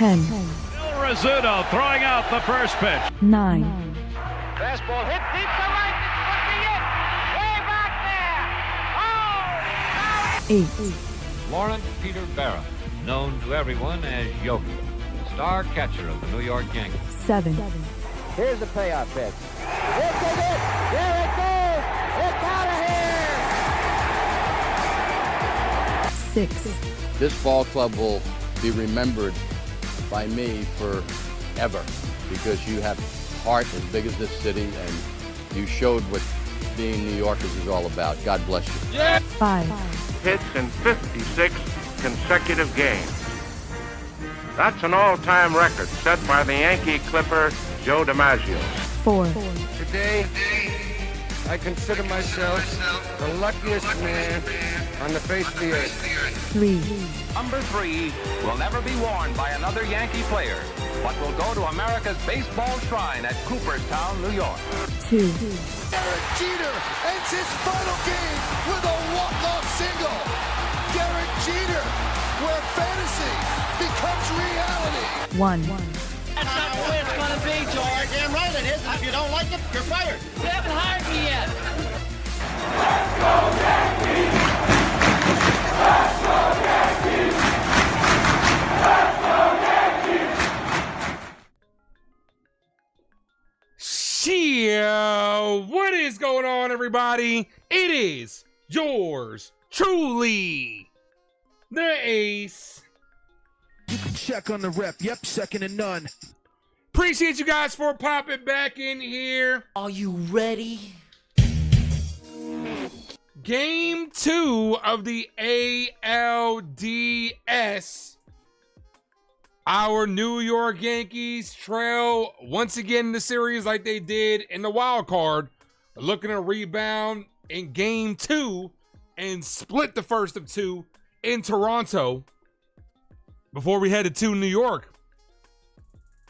10. Bill Rizzuto throwing out the first pitch. 9. Fastball hit deep to right. This could be it. Way back there. Oh! 8. Lawrence Peter Barra, known to everyone as Yogi, star catcher of the New York Yankees. 7. Here's the payoff pitch. This is it. There it goes. It's out of here. 6. This ball club will be remembered by me forever because you have heart as big as this city and you showed what being New Yorkers is all about. God bless you. 5. Hits in 56 consecutive games. That's an all-time record set by the Yankee Clipper, Joe DiMaggio. 4. Today, I consider myself the luckiest man on the face of the earth. 3. Number 3 will never be worn by another Yankee player, but will go to America's baseball shrine at Cooperstown, New York. 2. Derek Jeter ends his final game with a walk-off single. Derek Jeter, where fantasy becomes reality. 1. That's not the way it's going to be, George. Damn right it is. If you don't like it, you're fired. You haven't hired me yet. Let's go Yankees! Let's go Yankees! Let's go Yankees! Chyeaaa, what is going on, everybody? It is yours truly, the Ace. You can check on the rep. Yep, second to none. Appreciate you guys for popping back in here. Are you ready? Game 2 of the ALDS. Our New York Yankees trail once again in the series like they did in the wild card, looking to rebound in game 2 and split the first of 2 in Toronto before we headed to New York.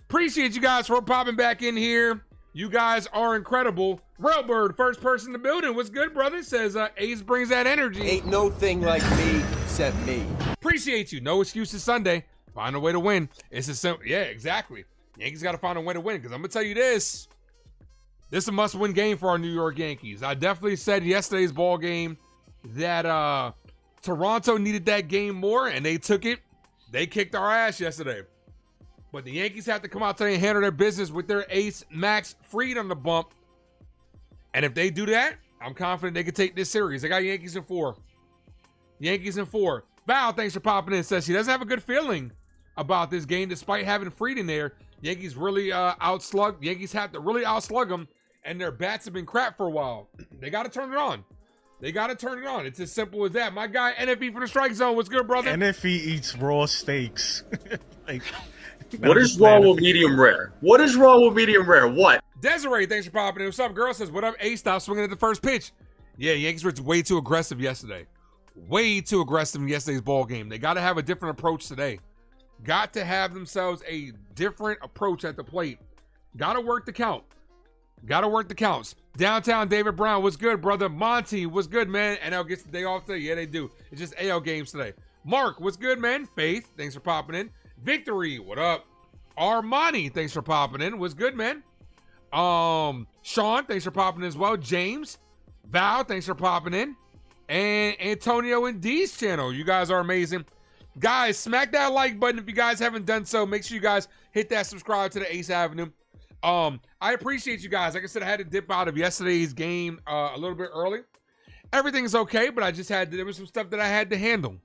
Appreciate you guys for popping back in here. You guys are incredible. Railbird, first person in the building. What's good, brother? Says Ace brings that energy. Ain't no thing like me except me. Appreciate you. No excuses Sunday. Find a way to win. It's a simple, yeah, exactly. Yankees got to find a way to win because I'm going to tell you this. This is a must-win game for our New York Yankees. I definitely said yesterday's ball game that Toronto needed that game more, and they took it. They kicked our ass yesterday. But the Yankees have to come out today and handle their business with their ace, Max Fried, on the bump. And if they do that, I'm confident they can take this series. I got Yankees in 4. Yankees in 4. Val, thanks for popping in. Says she doesn't have a good feeling about this game despite having Fried in there. Yankees really outslug. Yankees have to really outslug them, and their bats have been crap for a while. They got to turn it on. They got to turn it on. It's as simple as that. My guy, NFE for the strike zone. What's good, brother? NFE eats raw steaks. Like, what is wrong with medium rare? What is wrong with medium rare? What? Desiree, thanks for popping in. What's up, girl? Says, what up, Ace? Stop swinging at the first pitch. Yeah, Yankees were way too aggressive yesterday. Way too aggressive in yesterday's ball game. They got to have a different approach today. Got to have themselves a different approach at the plate. Got to work the count. Got to work the counts. Downtown David Brown, what's good, brother? Monty, what's good, man? NL gets the day off today. Yeah, they do. It's just AL games today. Mark, what's good, man? Faith, thanks for popping in. Victory, what up? Armani, thanks for popping in. What's good, man? Sean, thanks for popping in as well. James, Val, thanks for popping in. And Antonio and D's channel. You guys are amazing. Guys, smack that like button if you guys haven't done so. Make sure you guys hit that subscribe to the Ace Avenue. I appreciate you guys. Like I said, I had to dip out of yesterday's game a little bit early. Everything's okay, but I just there was some stuff that I had to handle.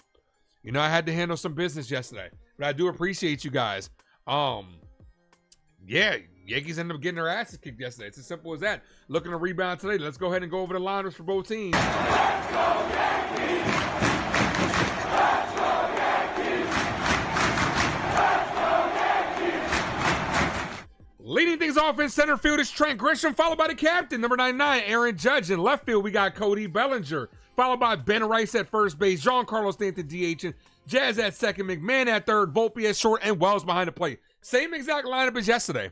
You know, I had to handle some business yesterday. But I do appreciate you guys. Yeah, Yankees ended up getting their asses kicked yesterday. It's as simple as that. Looking to rebound today. Let's go ahead and go over the lineups for both teams. Let's go Yankees! Let's go Yankees! Let's go Yankees! Leading things off in center field is Trent Grisham, followed by the captain, number 99, Aaron Judge. In left field, we got Cody Bellinger, followed by Ben Rice at first base, Giancarlo Stanton DH, and Jazz at second, McMahon at third, Volpe at short, and Wells behind the plate. Same exact lineup as yesterday.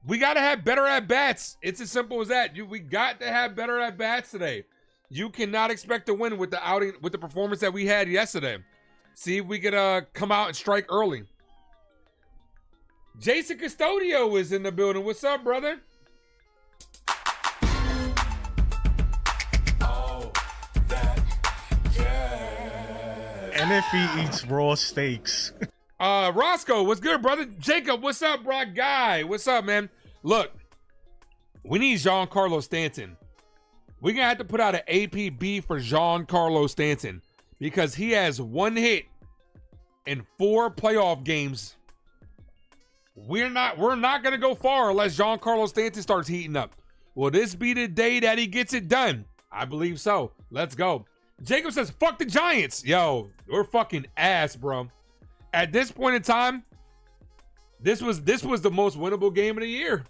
We got to have better at-bats. It's as simple as that. We got to have better at-bats today. You cannot expect to win with the outing, with the performance that we had yesterday. See if we could come out and strike early. Jason Custodio is in the building. What's up, brother? And if he eats raw steaks. Roscoe, what's good, brother? Jacob, what's up, bro? Guy, what's up, man? Look, we need Giancarlo Stanton. We're going to have to put out an APB for Giancarlo Stanton because he has 1 hit in 4 playoff games. We're not going to go far unless Giancarlo Stanton starts heating up. Will this be the day that he gets it done? I believe so. Let's go. Jacob says, fuck the Giants. Yo, we're fucking ass, bro. At this point in time, this was the most winnable game of the year.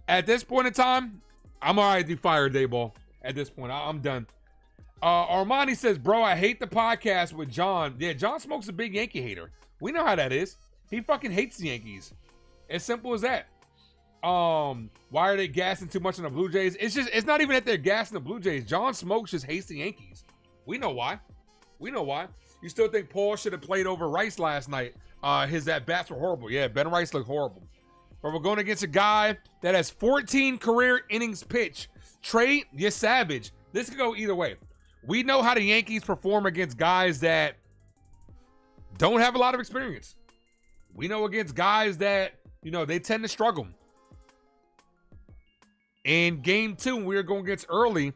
At this point in time, I'm all right to fire Dayball. At this point, I'm done. Armani says, bro, I hate the podcast with John. Yeah, John Smoke's a big Yankee hater. We know how that is. He fucking hates the Yankees. As simple as that. Why are they gassing too much on the Blue Jays? It's not even that they're gassing the Blue Jays. John Smokes just hates the Yankees. We know why. You still think Paul should have played over Rice last night? His at-bats were horrible. Yeah, Ben Rice looked horrible. But we're going against a guy that has 14 career innings pitched. Trey, you're savage. This could go either way. We know how the Yankees perform against guys that don't have a lot of experience. We know against guys that, they tend to struggle. In game 2, we were going against early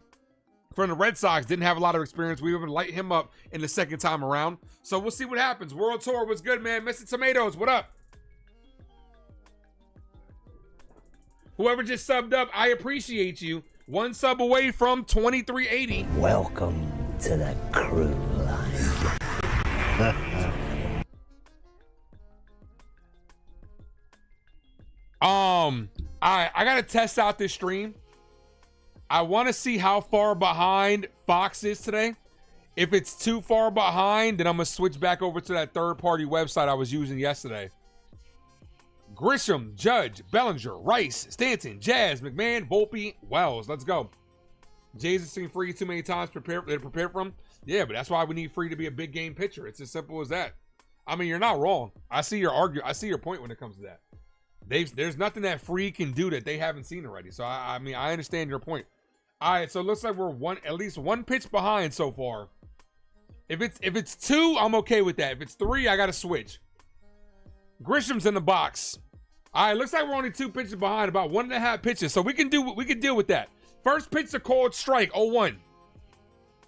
from the Red Sox. Didn't have a lot of experience. We were going to light him up in the second time around. So we'll see what happens. World Tour, what's good, man? Mr. Tomatoes, what up? Whoever just subbed up, I appreciate you. 1 sub away from 2380. Welcome to the crew line. I gotta test out this stream. I want to see how far behind Fox is today. If it's too far behind, then I'm gonna switch back over to that third-party website I was using yesterday. Grisham, Judge, Bellinger, Rice, Stanton, Jazz, McMahon, Volpe, Wells. Let's go. Jays has seen Free too many times. They're prepared for him. Yeah, but that's why we need Free to be a big game pitcher. It's as simple as that. I mean, you're not wrong. I see your point when it comes to that. There's nothing that Free can do that they haven't seen already. So I mean, I understand your point. All right, so it looks like we're at least 1 pitch behind so far. If it's 2, I'm okay with that. If it's 3, I gotta switch. Grisham's in the box. All right, looks like we're only 2 pitches behind, about 1.5 pitches. So we can deal with that. First pitch a called strike, 0-1.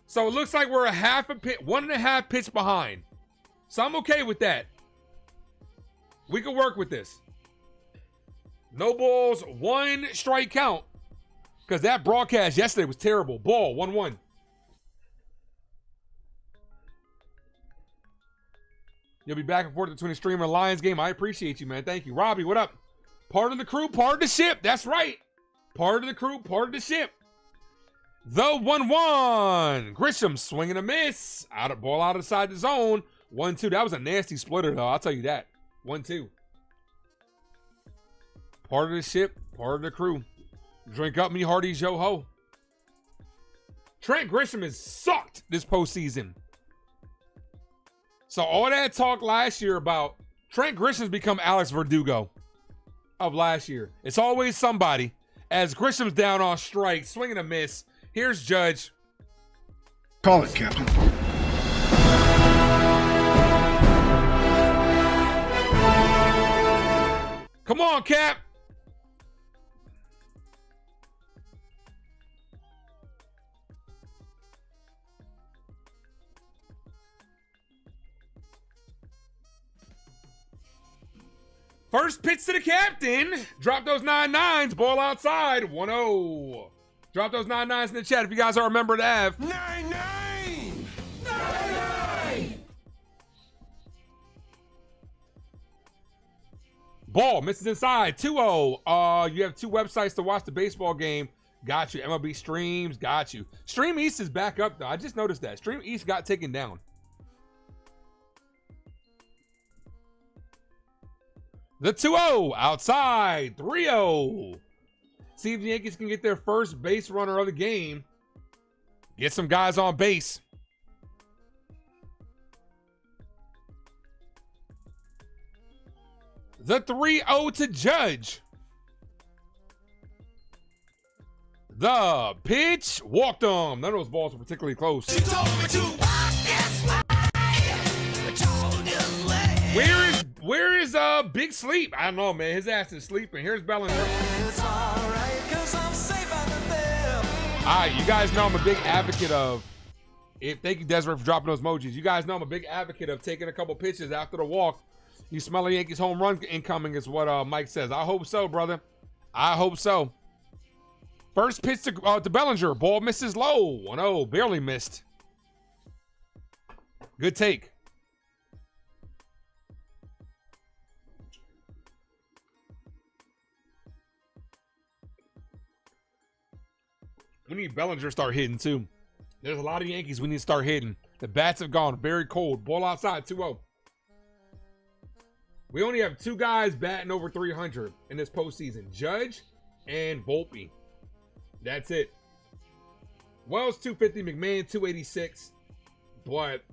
So it looks like we're 1.5 pitch behind. So I'm okay with that. We can work with this. No balls, 1 strike count. Because that broadcast yesterday was terrible. Ball, 1-1. You'll be back and forth between the stream and the Lions game. I appreciate you, man. Thank you. Robbie, what up? Part of the crew, part of the ship. That's right. Part of the crew, part of the ship. The 1-1. Grisham swinging a miss. Ball out of the side of the zone. 1-2. That was a nasty splitter, though. I'll tell you that. 1-2. Part of the ship, part of the crew. Drink up me hearties, yo ho. Trent Grisham has sucked this postseason. So all that talk last year about Trent Grisham's become Alex Verdugo of last year. It's always somebody. As Grisham's down on strike, swinging a miss. Here's Judge. Call it, Captain. Come on, Cap. First pitch to the captain. Drop those 9-9s. Ball outside. 1-0. Drop those 9-9s in the chat if you guys are a member of the Av. 9-9! 9-9! Ball misses inside. 2-0. You have 2 websites to watch the baseball game. Got you. MLB Streams. Got you. Stream East is back up, though. I just noticed that. Stream East got taken down. The 2-0 outside. 3-0. See if the Yankees can get their first base runner of the game. Get some guys on base. The 3-0 to Judge. The pitch. Walked him. None of those balls were particularly close. Where is Big Sleep? I don't know, man. His ass is sleeping. Here's Bellinger. Alright, you guys know I'm a big advocate of, thank you, Desiree, for dropping those emojis. You guys know I'm a big advocate of taking a couple pitches after the walk. You smell a Yankees home run incoming is what Mike says. I hope so, brother. I hope so. First pitch to Bellinger. Ball misses low. 1-0. Barely missed. Good take. We need Bellinger to start hitting, too. There's a lot of Yankees we need to start hitting. The bats have gone very cold. Ball outside, 2-0. We only have 2 guys batting over 300 in this postseason. Judge and Volpe. That's it. Wells, 250. McMahon, 286. But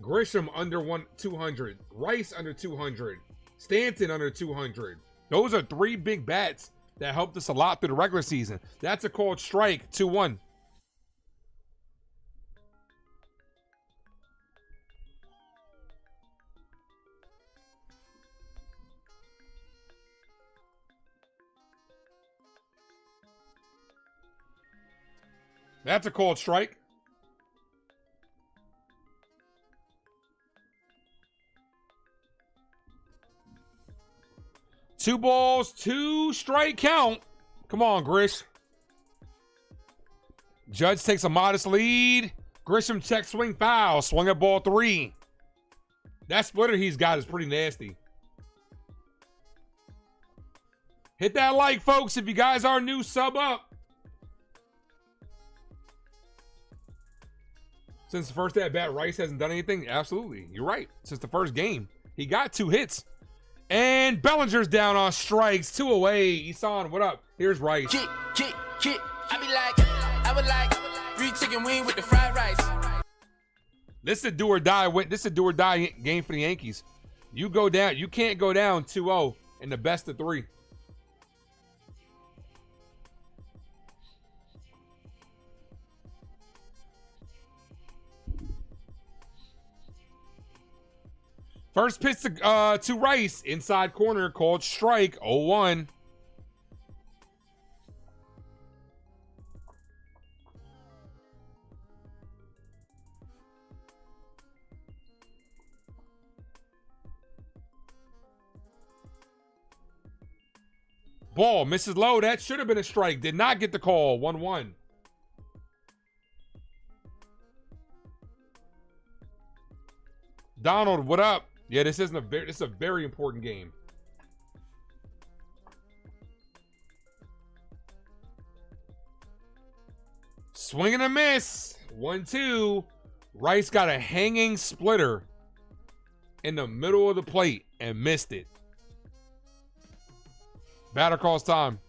Grisham under 200. Rice under 200. Stanton under 200. Those are 3 big bats that helped us a lot through the regular season. That's a called strike, 2-1. That's a called strike. Two balls, 2 strike count. Come on, Grish. Judge takes a modest lead. Grisham check swing foul. Swung at ball 3. That splitter he's got is pretty nasty. Hit that like, folks. If you guys are new, sub up. Since the first at bat, Rice hasn't done anything. Absolutely. You're right. Since the first game, he got 2 hits. And Bellinger's down on strikes. 2 away. Isan, what up? Here's Rice. Kick. I would like 3 chicken wing with the fried rice. This is a do or die win. This is a do or die game for the Yankees. You go down. You can't go down 2-0 in the best of 3. First pitch to Rice, inside corner, called strike, 0-1. Ball misses low. That should have been a strike. Did not get the call. 1-1. Donald, what up? Yeah, this is a very important game. Swing and a miss. 1-2. Rice got a hanging splitter in the middle of the plate and missed it. Batter calls time.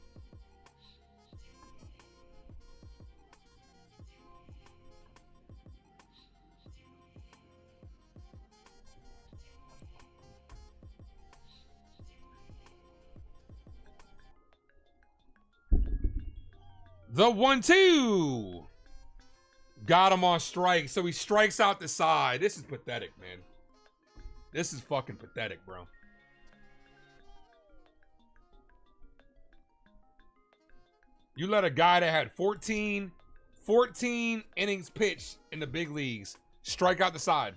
The 1-2. Got him on strike. So he strikes out the side. This is pathetic, man. This is fucking pathetic, bro. You let a guy that had 14 innings pitched in the big leagues strike out the side.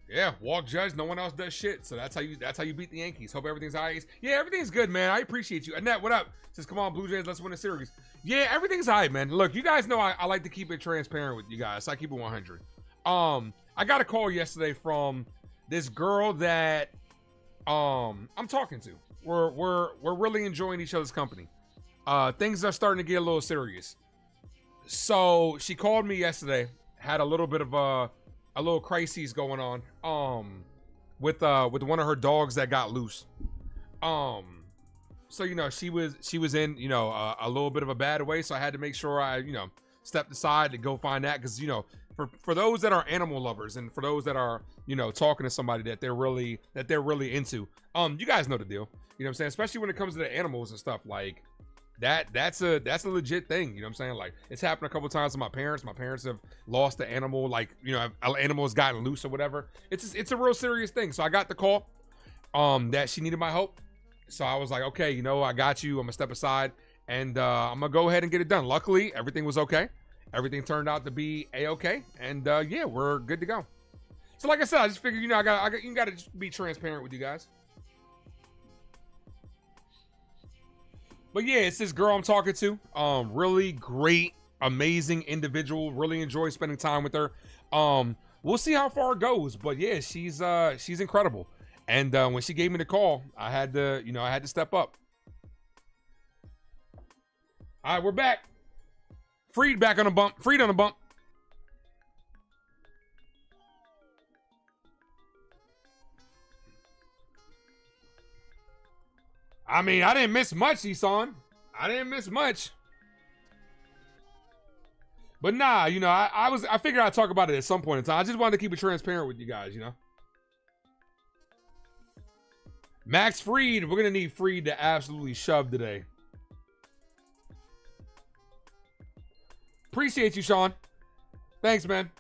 Yeah, walk Judge. No one else does shit. So that's how you beat the Yankees. Hope everything's all right. Yeah, everything's good, man. I appreciate you. Annette, what up? Says, come on, Blue Jays, let's win a series. Yeah, everything's all right, man. Look, you guys know I like to keep it transparent with you guys. So I keep it 100. I got a call yesterday from this girl that I'm talking to. We're really enjoying each other's company. Things are starting to get a little serious. So she called me yesterday, had a little bit of a little crisis going on, with one of her dogs that got loose. So you know, she was in, you know, a little bit of a bad way. So I had to make sure I, you know, stepped aside to go find that, because you know, for those that are animal lovers and for those that are, you know, talking to somebody that they're really into, you guys know the deal. You know what I'm saying? Especially when it comes to the animals and stuff like that. That's a legit thing. You know what I'm saying? Like, it's happened a couple times to my parents. My parents have lost an animal, like, you know, an animal has gotten loose or whatever. It's a real serious thing. So I got the call that she needed my help. So I was like, okay, you know, I got you. I'm gonna step aside and I'm gonna go ahead and get it done. Luckily, everything was okay. Everything turned out to be a-okay, and yeah, we're good to go. So like I said, I just figured, you know, you gotta just be transparent with you guys. But yeah, it's this girl I'm talking to. Really great, amazing individual. Really enjoy spending time with her. We'll see how far it goes, but yeah, she's incredible. And when she gave me the call, I had to step up. All right, we're back. Freed back on a bump. Freed on a bump. I mean, I didn't miss much, Eson. I didn't miss much. But nah, you know, I figured I'd talk about it at some point in time. I just wanted to keep it transparent with you guys, you know. Max Freed, we're gonna need Freed to absolutely shove today. Appreciate you, Sean. Thanks, man.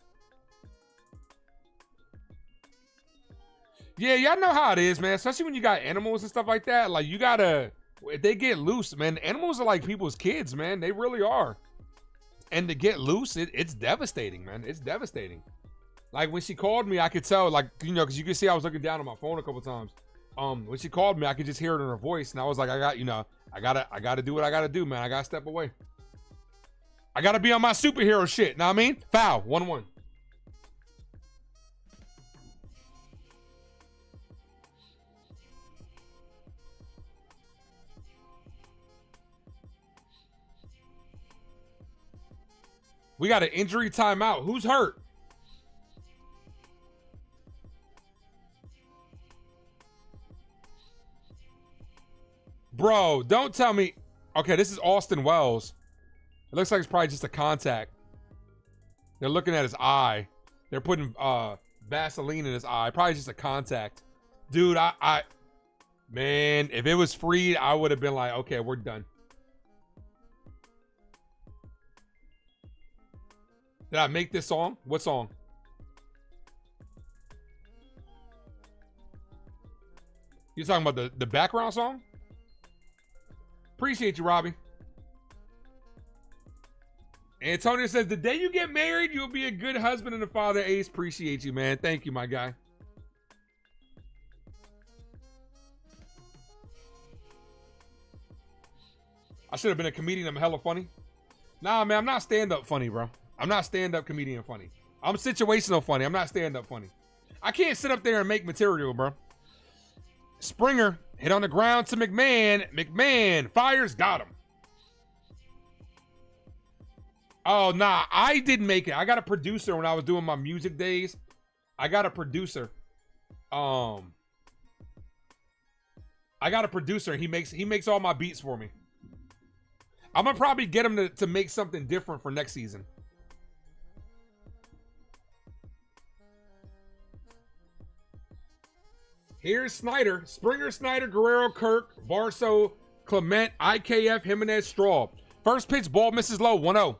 Yeah, y'all know how it is, man. Especially when you got animals and stuff like that. Like, you gotta, if they get loose, man, animals are like people's kids, man. They really are. And to get loose, it's devastating, man. It's devastating. Like, when she called me, I could tell, like, you know, because you can see I was looking down at my phone a couple times. When she called me, I could just hear it in her voice. And I was like, I gotta do what I gotta do, man. I gotta step away. I gotta be on my superhero shit. Know what I mean? Foul. 1-1. We got an injury timeout. Who's hurt? Bro, don't tell me. Okay, this is Austin Wells. It looks like it's probably just a contact. They're looking at his eye. They're putting Vaseline in his eye. Probably just a contact. Dude, man, if it was Freed, I would have been like, okay, we're done. Did I make this song? What song? You talking about the background song? Appreciate you, Robbie. Antonio says, the day you get married, you'll be a good husband and a father. Ace, appreciate you, man. Thank you, my guy. I should have been a comedian. I'm hella funny. Nah, man, I'm not stand-up funny, bro. I'm not stand-up comedian funny. I'm situational funny. I'm not stand-up funny. I can't sit up there and make material, bro. Springer hit on the ground to McMahon. McMahon fires, got him. Oh, nah, I didn't make it. I got a producer when I was doing my music days. I got a producer. I got a producer. He makes all my beats for me. I'm gonna probably get him to make something different for next season. Here's Snyder. Springer, Snyder, Guerrero, Kirk, Varso, Clement, IKF, Jimenez, Straw. First pitch, ball misses low, 1-0.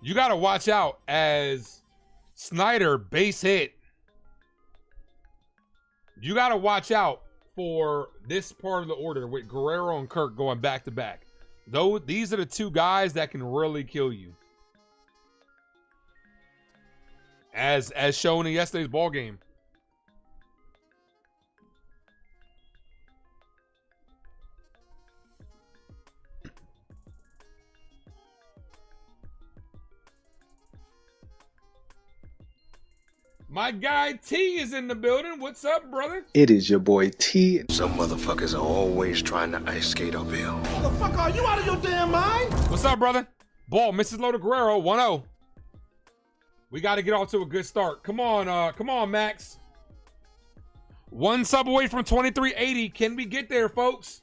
You got to watch out as Snyder base hit. You got to watch out for this part of the order with Guerrero and Kirk going back to back. Though these are the two guys that can really kill you. As shown in yesterday's ball game. My guy T is in the building. What's up, brother? It is your boy T. Some motherfuckers are always trying to ice skate uphill. The fuck are you out of your damn mind? What's up, brother? Ball, Mrs. Loda Guerrero, 1-0. We got to get off to a good start. Come on, Max. One sub away from 2380. Can we get there, folks?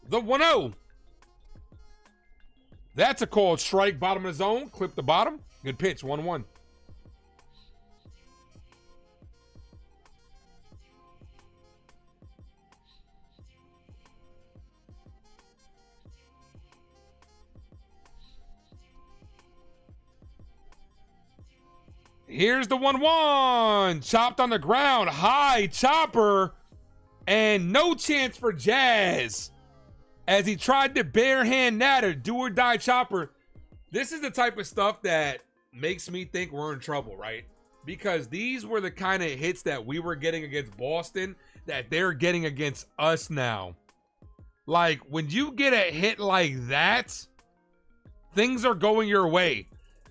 The 1-0. That's a called strike. Bottom of the zone. Clip the bottom. Good pitch. 1-1. Here's the 1-1. Chopped on the ground. High chopper. And no chance for Jazz. As he tried to barehand natter, do or die chopper. This is the type of stuff that makes me think we're in trouble, right? Because these were the kind of hits that we were getting against Boston that they're getting against us now. Like, when you get a hit like that, things are going your way.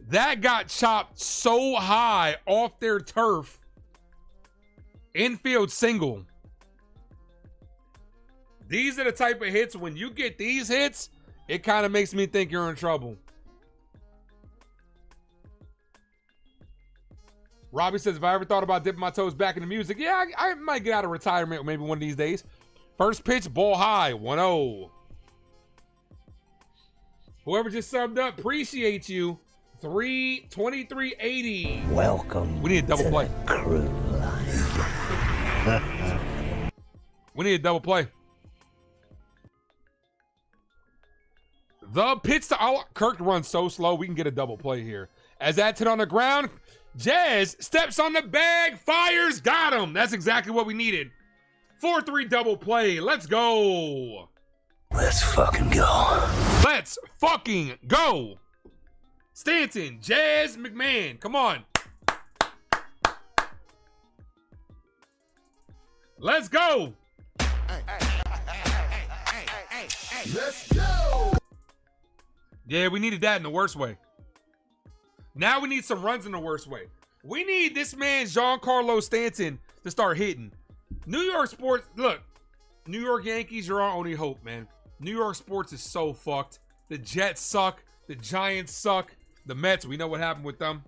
That got chopped so high off their turf. Infield single. These are the type of hits, when you get these hits, it kind of makes me think you're in trouble. Robbie says, if I ever thought about dipping my toes back into music, yeah, I might get out of retirement maybe one of these days. First pitch, ball high, 1-0. Whoever just subbed up, appreciate you. 2380. Welcome. We need a double play. Crew line. We need a double play. The pitch to Kirk runs so slow, we can get a double play here. As that's hit on the ground, Jazz steps on the bag, fires, got him. That's exactly what we needed. 4-3 double play. Let's go. Let's fucking go. Let's fucking go. Stanton, Jazz, McMahon. Come on. Let's go. Let's go. Yeah, we needed that in the worst way. Now we need some runs in the worst way. We need this man, Giancarlo Stanton, to start hitting. New York sports, look, New York Yankees, you're our only hope, man. New York sports is so fucked. The Jets suck. The Giants suck. The Mets, we know what happened with them.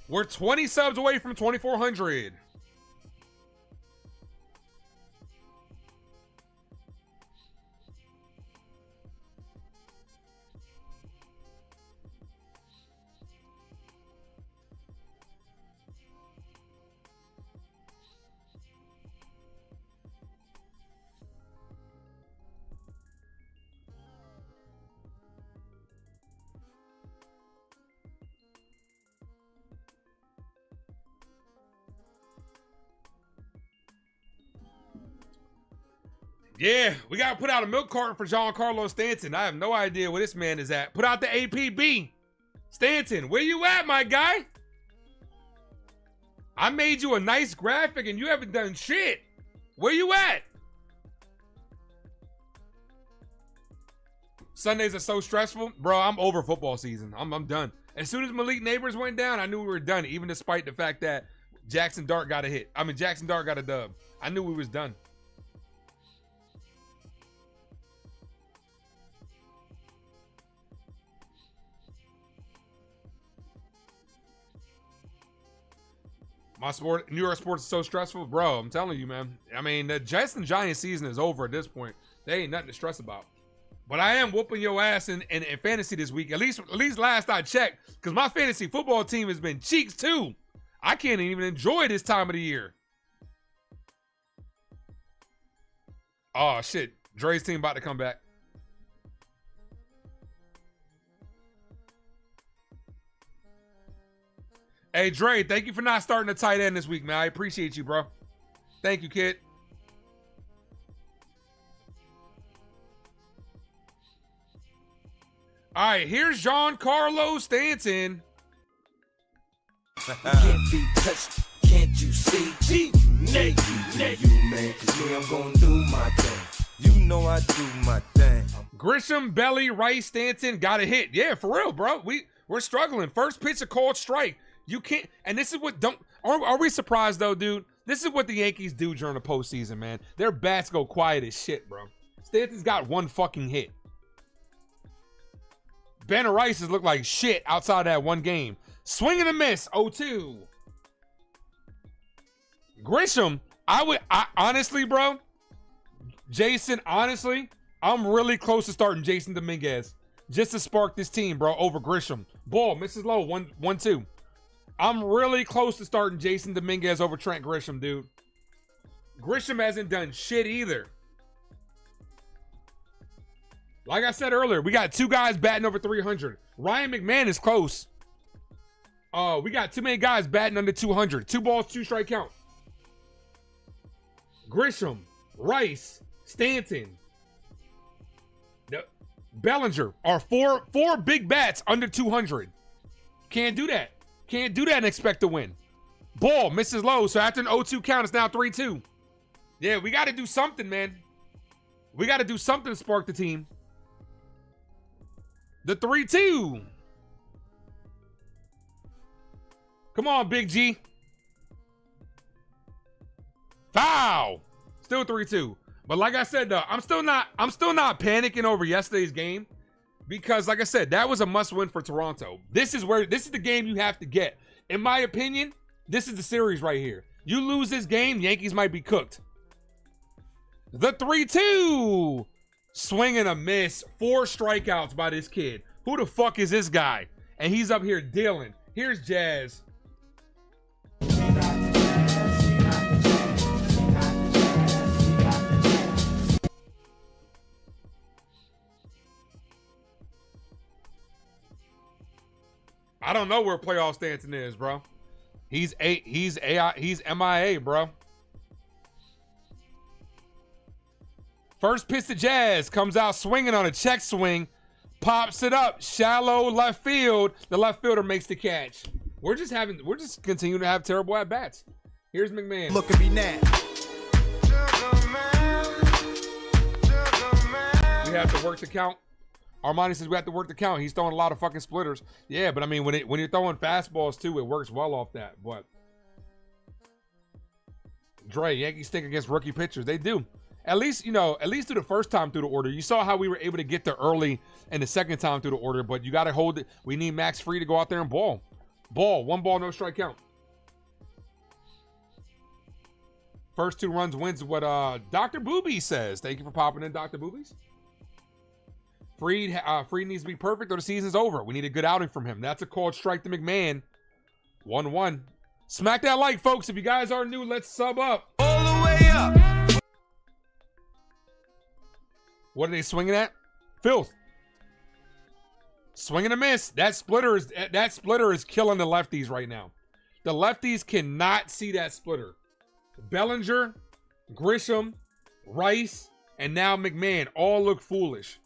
We're 20 subs away from 2,400. Yeah, we got to put out a milk carton for Giancarlo Stanton. I have no idea where this man is at. Put out the APB. Stanton, where you at, my guy? I made you a nice graphic and you haven't done shit. Where you at? Sundays are so stressful. Bro, I'm over football season. I'm done. As soon as Malik Neighbors went down, I knew we were done, even despite the fact that Jackson Dart got a hit. Jackson Dart got a dub. I knew we was done. New York sports is so stressful, bro. I'm telling you, man. I mean, the Jets and Giants season is over at this point. They ain't nothing to stress about. But I am whooping your ass in fantasy this week. At least last I checked, because my fantasy football team has been cheeks too. I can't even enjoy this time of the year. Oh shit, Dre's team about to come back. Hey, Dre, thank you for not starting a tight end this week, man. I appreciate you, bro. Thank you, kid. All right, here's Giancarlo Stanton. Can't be touched, can't you see? Nate, you man, 'cause me, I'm gonna do my thing. You know I do my thing. Grisham, Belly, Rice, Stanton got a hit. Yeah, for real, bro. We're struggling. First pitch, a called strike. You can't, and this is what are we surprised though, dude? This is what the Yankees do during the postseason, man. Their bats go quiet as shit, bro. Stanton's got one fucking hit. Ben Rice has looked like shit outside that one game. Swing and a miss, 0-2. Grisham, I honestly, bro, Jason, honestly, I'm really close to starting Jason Dominguez just to spark this team, bro, over Grisham. Ball, misses low, 1-2. I'm really close to starting Jason Dominguez over Trent Grisham, dude. Grisham hasn't done shit either. Like I said earlier, we got 2 guys batting over 300. Ryan McMahon is close. We got too many guys batting under 200. 2 balls, 2 strike count. Grisham, Rice, Stanton, Bellinger are four big bats under 200. Can't do that. Can't do that and expect to win. Ball misses low, so after an 0-2 count, it's now 3-2. Yeah, we got to do something, man. We got to do something to spark the team. The 3-2. Come on, Big G. Foul. Still 3-2. But like I said, though, I'm still not panicking over yesterday's game because, like I said, that was a must-win for Toronto. This is the game you have to get. In my opinion, this is the series right here. You lose this game, Yankees might be cooked. The 3-2. Swing and a miss. 4 strikeouts by this kid. Who the fuck is this guy? And he's up here dealing. Here's Jazz. I don't know where playoff Stanton is, bro. He's MIA, bro. First pitch to Jazz, comes out swinging on a check swing, pops it up, shallow left field. The left fielder makes the catch. We're just continuing to have terrible at bats. Here's McMahon. Look at me now. We have to work the count. Armani says we have to work the count. He's throwing a lot of fucking splitters. Yeah, but I mean, when you're throwing fastballs too, it works well off that. But Dre, Yankees stink against rookie pitchers. They do. At least through the first time through the order. You saw how we were able to get there early and the second time through the order, but you got to hold it. We need Max Fried to go out there and ball. 1 ball, no strike count. First 2 runs wins what Dr. Booby says. Thank you for popping in, Dr. Boobies. Fried needs to be perfect or the season's over. We need a good outing from him. That's a called strike to McMahon. 1-1. Smack that like, folks. If you guys are new, let's sub up. All the way up. What are they swinging at? Filth. Swing and a miss. That splitter is killing the lefties right now. The lefties cannot see that splitter. Bellinger, Grisham, Rice, and now McMahon all look foolish.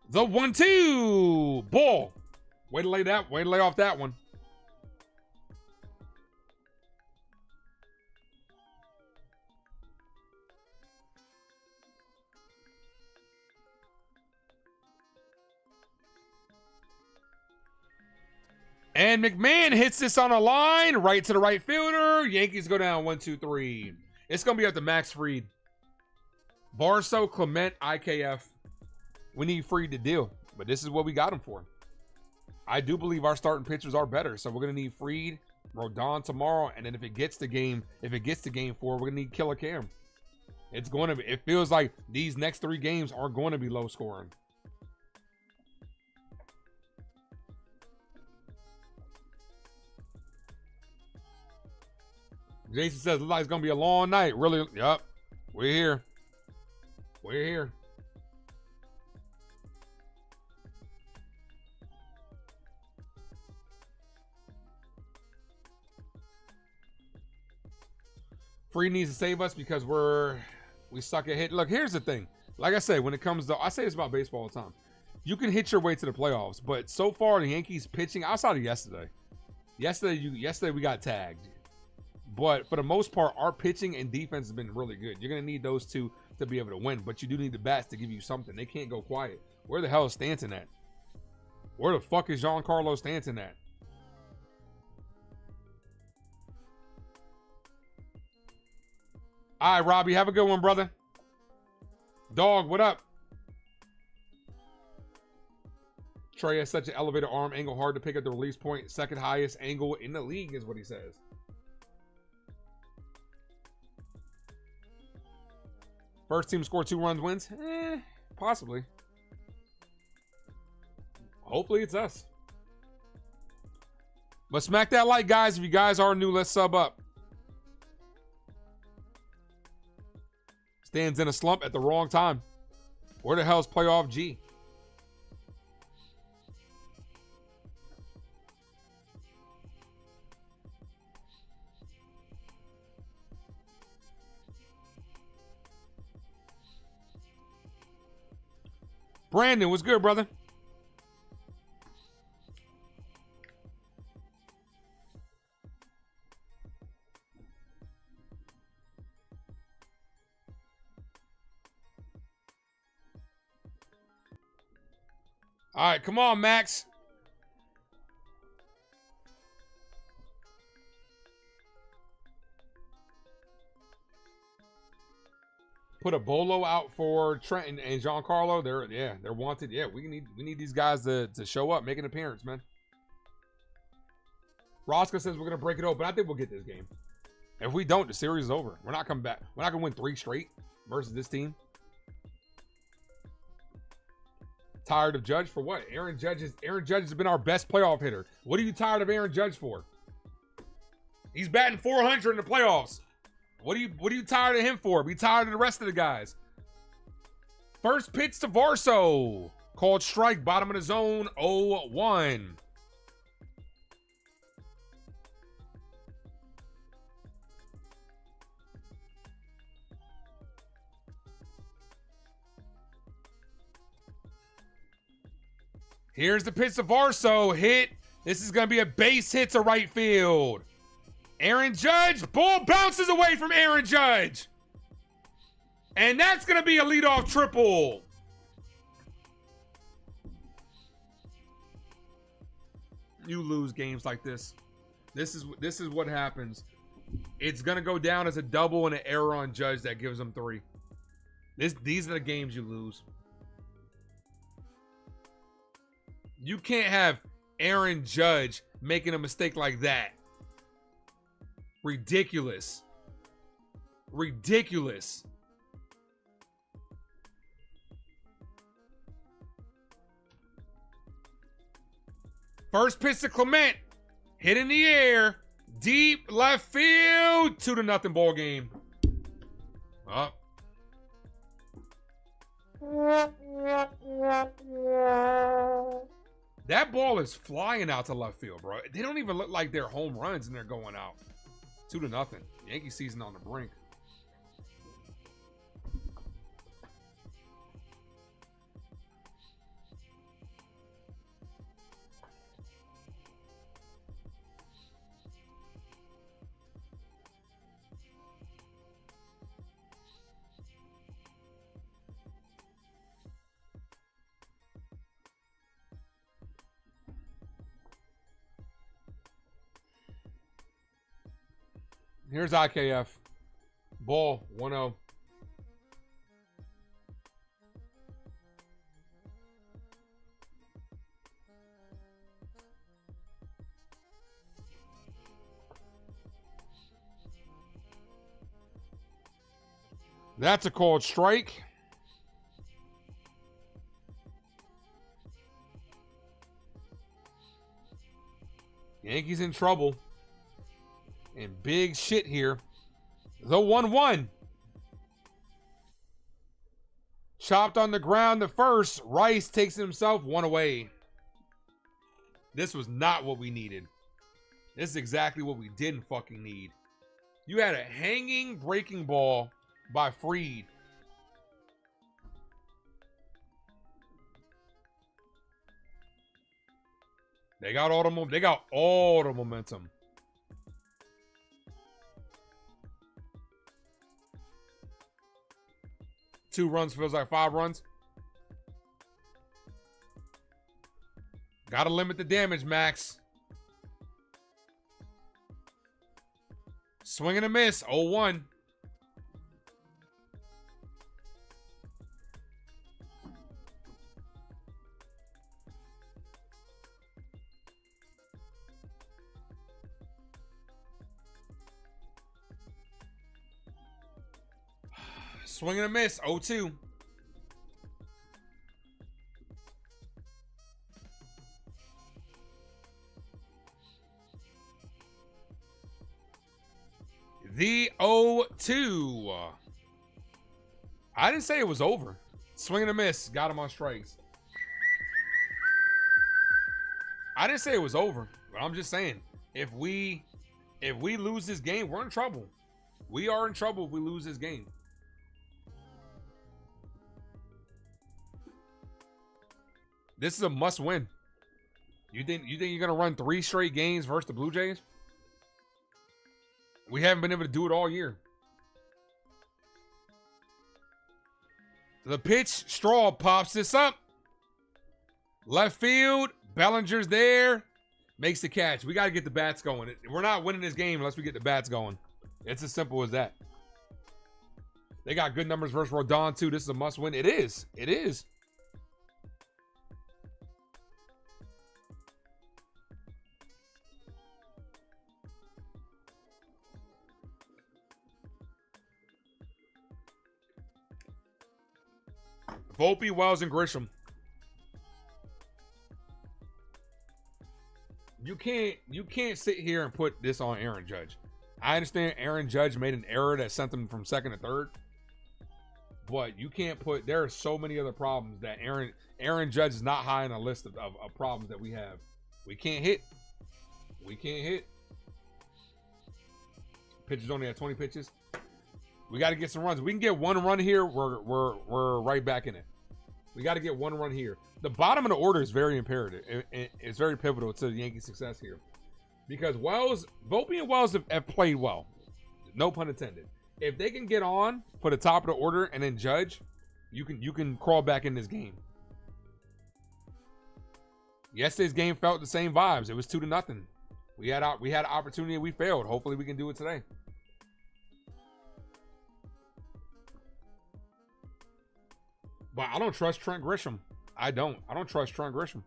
The 1-2 ball. Way to lay off that one. And McMahon hits this on a line right to the right fielder. Yankees go down 1-2-3. It's gonna be up to Max Fried. Barso, Clement, IKF. We need Fried to deal, but this is what we got him for. I do believe our starting pitchers are better, so we're gonna need Fried, Rodon tomorrow, and then if it gets to game 4, we're gonna need Killer Cam. It feels like these next 3 games are going to be low scoring. Jason says, looks like it's gonna be a long night. Really? Yup. We're here. We're here. Fried needs to save us because we suck at hit. Look, here's the thing. Like I say, when it comes to, I say this about baseball all the time. You can hit your way to the playoffs, but so far the Yankees pitching, outside of yesterday we got tagged. But for the most part, our pitching and defense has been really good. You're going to need those two to be able to win, but you do need the bats to give you something. They can't go quiet. Where the hell is Stanton at? Where the fuck is Giancarlo Stanton at? All right, Robbie, have a good one, brother. Dog, what up? Trey has such an elevated arm angle, hard to pick up the release point. Second highest angle in the league is what he says. First team score 2 runs wins? Possibly. Hopefully it's us. But smack that like, guys. If you guys are new, let's sub up. Stands in a slump at the wrong time. Where the hell's playoff G? Brandon, what's good, brother? All right, come on, Max. Put a bolo out for Trenton and Giancarlo. They're wanted. Yeah, we need these guys to show up, make an appearance, man. Roscoe says we're gonna break it open. I think we'll get this game. If we don't, the series is over. We're not coming back. We're not gonna win 3 straight versus this team. Tired of Judge for what? Aaron Judge has been our best playoff hitter. What are you tired of Aaron Judge for? He's batting 400 in the playoffs. What are you tired of him for? Be tired of the rest of the guys. First pitch to Varso. Called strike, bottom of the zone, 0-1. Here's the pitch to Varso. Hit. This is going to be a base hit to right field. Aaron Judge. Ball bounces away from Aaron Judge. And that's going to be a leadoff triple. You lose games like this. This is what happens. It's going to go down as a double and an error on Judge that gives them 3. These are the games you lose. You can't have Aaron Judge making a mistake like that. Ridiculous. Ridiculous. First pitch to Clement. Hit in the air. Deep left field. 2-0 ball game. Up. That ball is flying out to left field, bro. They don't even look like they're home runs and they're going out. 2-0. Yankee season on the brink. Here's IKF. Ball, 1-0. That's a called strike. Yankees in trouble. And big shit here. The 1-1. Chopped on the ground the first. Rice takes himself 1 away. This was not what we needed. This is exactly what we didn't fucking need. You had a hanging breaking ball by Fried. They got all the momentum. Two runs feels like 5 runs. Gotta limit the damage, Max. Swing and a miss. 0-1. Swing and a miss. 0-2. The 0-2. I didn't say it was over. Swing and a miss. Got him on strikes. I didn't say it was over. But I'm just saying, if we lose this game, we're in trouble. We are in trouble if we lose this game. This is a must win. You think you're gonna run 3 straight games versus the Blue Jays? We haven't been able to do it all year. The pitch, Straw pops this up. Left field, Bellinger's there. Makes the catch. We got to get the bats going. We're not winning this game unless we get the bats going. It's as simple as that. They got good numbers versus Rodon, too. This is a must win. It is. It is. Volpe, Wells, and Grisham. You can't sit here and put this on Aaron Judge. I understand Aaron Judge made an error that sent them from 2nd to 3rd. But you can't put, there are so many other problems that Aaron Judge is not high on a list of problems that we have. We can't hit. We can't hit. Pitchers only have 20 pitches. We got to get some runs. We can get 1 run here. We're right back in it. We got to get 1 run here. The bottom of the order is very imperative. It's very pivotal to the Yankees' success here, because Volpe and Wells have played well. No pun intended. If they can get on for the top of the order and then Judge, you can crawl back in this game. Yesterday's game felt the same vibes. It was 2-0. We had an opportunity and we failed. Hopefully we can do it today. But I don't trust Trent Grisham. I don't trust Trent Grisham.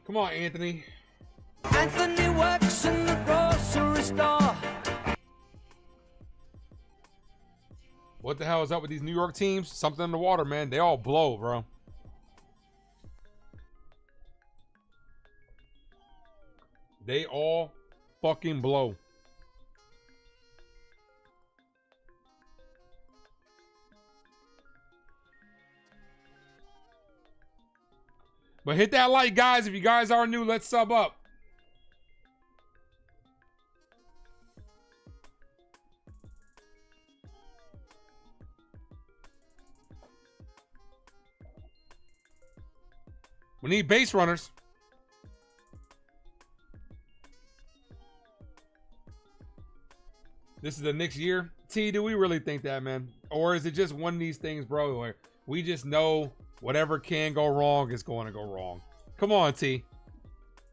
Come on, Anthony. Anthony works in the grocery store. What the hell is up with these New York teams? Something in the water, man. They all blow, bro. They all fucking blow. But hit that like, guys. If you guys are new, let's sub up. We need base runners. This is the next year. T, do we really think that, man? Or is it just one of these things, bro, where we just know whatever can go wrong is going to go wrong? Come on, T.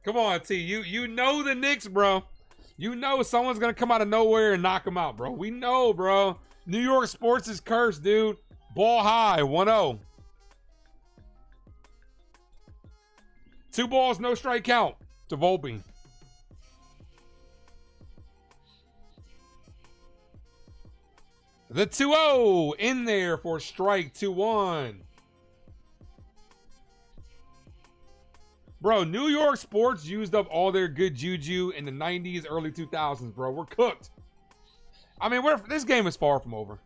Come on, T. You know the Knicks, bro. You know someone's going to come out of nowhere and knock them out, bro. We know, bro. New York sports is cursed, dude. Ball high, 1-0. 2 balls, no strike count to Volpe. The 2-0 in there for strike 2-1. Bro, New York sports used up all their good juju in the 90s, early 2000s, bro. We're cooked. I mean, this game is far from over.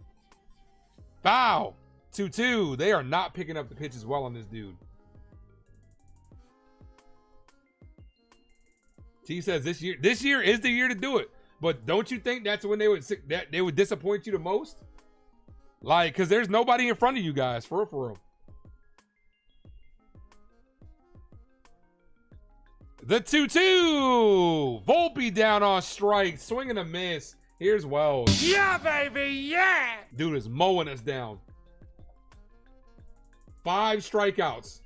Foul. 2-2. They are not picking up the pitches well on this dude. T says this year is the year to do it. But don't you think that's when they would disappoint you the most? Like, because there's nobody in front of you guys, for real. The 2-2. Volpe down on strike. Swing and a miss. Here's Wells. Yeah, baby, yeah! Dude is mowing us down. 5 strikeouts.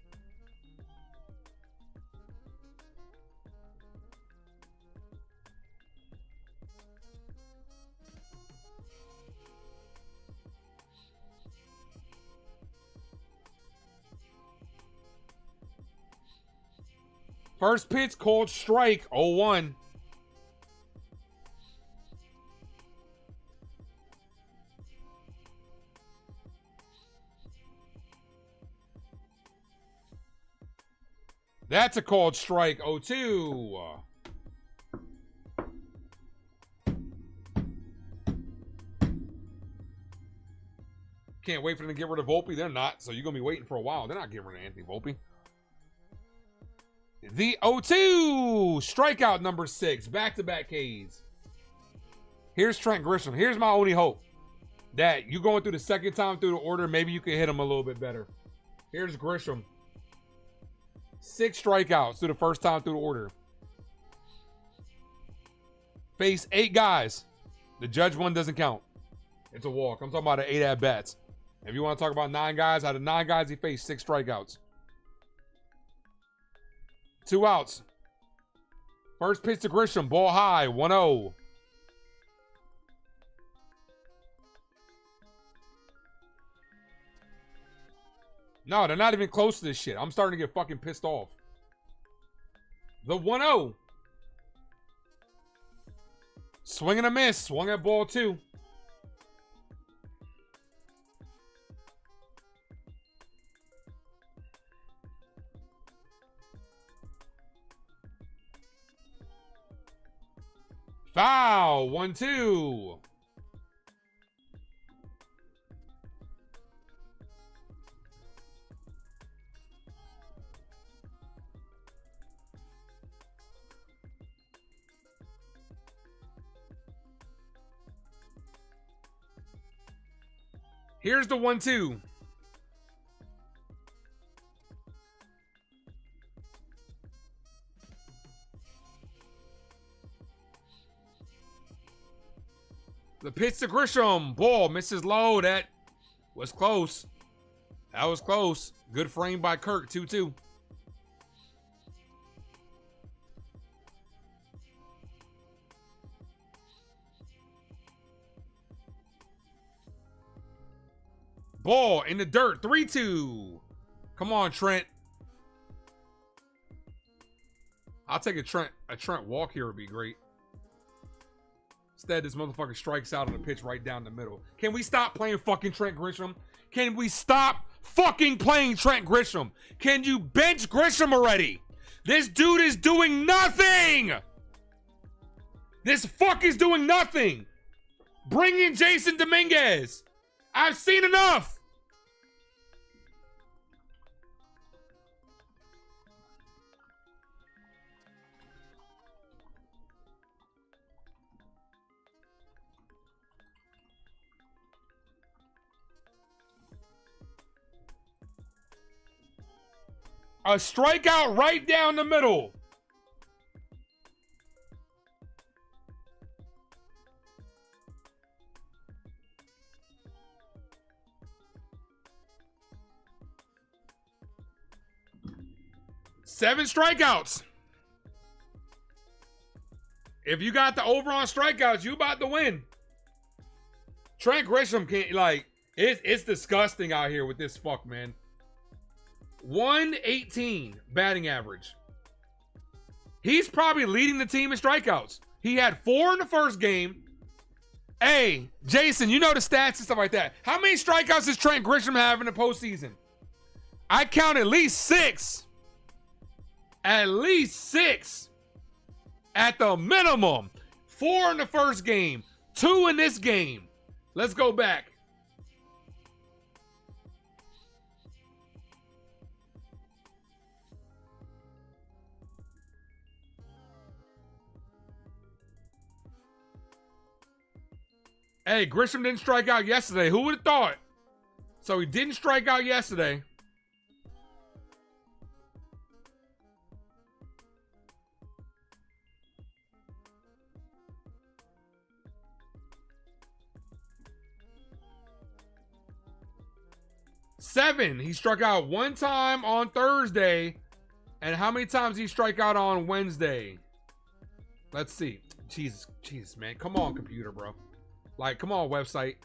First pitch called strike, 0-1. That's a called strike, 0-2. Can't wait for them to get rid of Volpe. They're not, so you're going to be waiting for a while. They're not getting rid of Anthony Volpe. The 0-2, strikeout number 6, back-to-back Ks. Here's Trent Grisham. Here's my only hope that you going through the second time through the order, maybe you can hit him a little bit better. Here's Grisham. 6 strikeouts through the first time through the order. Face 8 guys. The judge one doesn't count. It's a walk. I'm talking about an 8 at-bats. If you want to talk about 9 guys, out of 9 guys, he faced 6 strikeouts. 2 outs. First pitch to Grisham, ball high, 1-0. No, they're not even close to this shit. I'm starting to get fucking pissed off. The 1-0. Swing and a miss. Swung at ball 2. Foul, 1-2. Here's the 1-2. The pitch to Grisham. Ball misses low. That was close. That was close. Good frame by Kirk. 2-2. Ball in the dirt. 3-2. Come on, Trent. I'll take a Trent walk here would be great. Instead, this motherfucker strikes out on the pitch right down the middle. Can we stop playing fucking Trent Grisham? Can we stop fucking playing Trent Grisham? Can you bench Grisham already? This dude is doing nothing! This fuck is doing nothing! Bring in Jason Dominguez! I've seen enough! A strikeout right down the middle. Seven strikeouts. If you got the over on strikeouts, you about to win. Trent Grisham can't, like, it's disgusting out here with this fuck, man. 118 batting average. He's probably leading the team in strikeouts. He had 4 in the first game. Hey, Jason, you know the stats and stuff like that. How many strikeouts does Trent Grisham have in the postseason? I count at least 6. At least 6 at the minimum. 4 in the first game, 2 in this game. Let's go back. Hey, Grisham didn't strike out yesterday. Who would have thought? So he didn't strike out yesterday. Seven. He struck out 1 time on Thursday. And how many times did he strike out on Wednesday? Let's see. Jesus, man. Come on, computer, bro. Like, come on, website.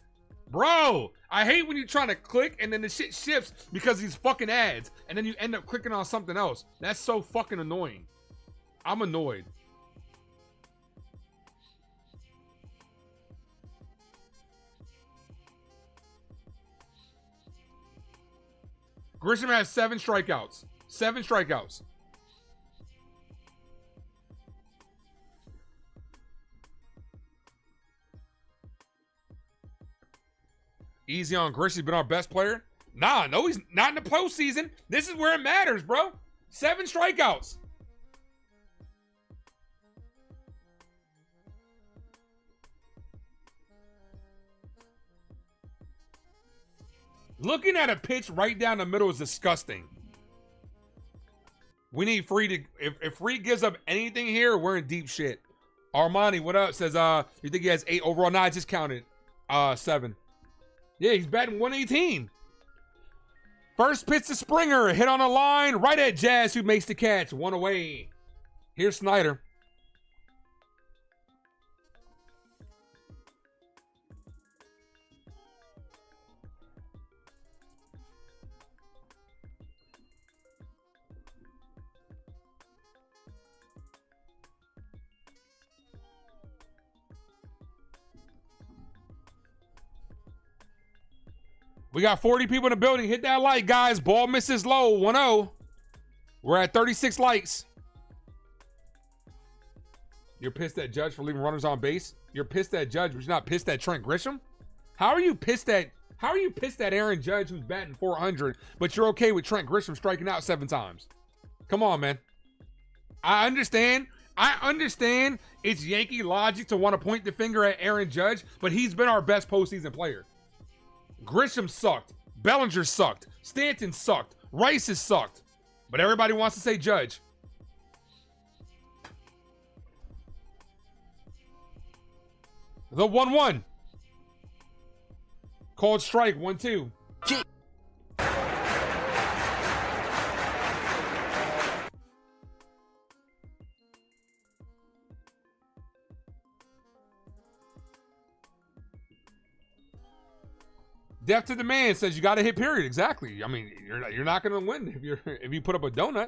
Bro, I hate when you're trying to click and then the shit shifts because of these fucking ads. And then you end up clicking on something else. That's so fucking annoying. I'm annoyed. Grisham has 7 strikeouts. 7 strikeouts. Easy on Grish. He's been our best player. Nah, no, he's not in the postseason. This is where it matters, bro. 7 strikeouts. Looking at a pitch right down the middle is disgusting. We need Free to... If Free gives up anything here, we're in deep shit. Armani, what up? Says, you think he has 8 overall? Nah, I just counted 7. Yeah, he's batting 118. First pitch to Springer. Hit on a line. Right at Jazz, who makes the catch. 1 away. Here's Snyder. We got 40 people in the building. Hit that like, guys. Ball misses low. 1-0. We're at 36 likes. You're pissed at Judge for leaving runners on base? You're pissed at Judge, but you're not pissed at Trent Grisham? How are you pissed at Aaron Judge, who's batting 400, but you're okay with Trent Grisham striking out 7 times? Come on, man. I understand it's Yankee logic to want to point the finger at Aaron Judge, but he's been our best postseason player. Grisham sucked. Bellinger sucked. Stanton sucked. Rice has sucked. But everybody wants to say Judge. The 1-1. Called strike. 1-2. Depth to demand says you got to hit period. Exactly. I mean, you're not going to win if you put up a donut.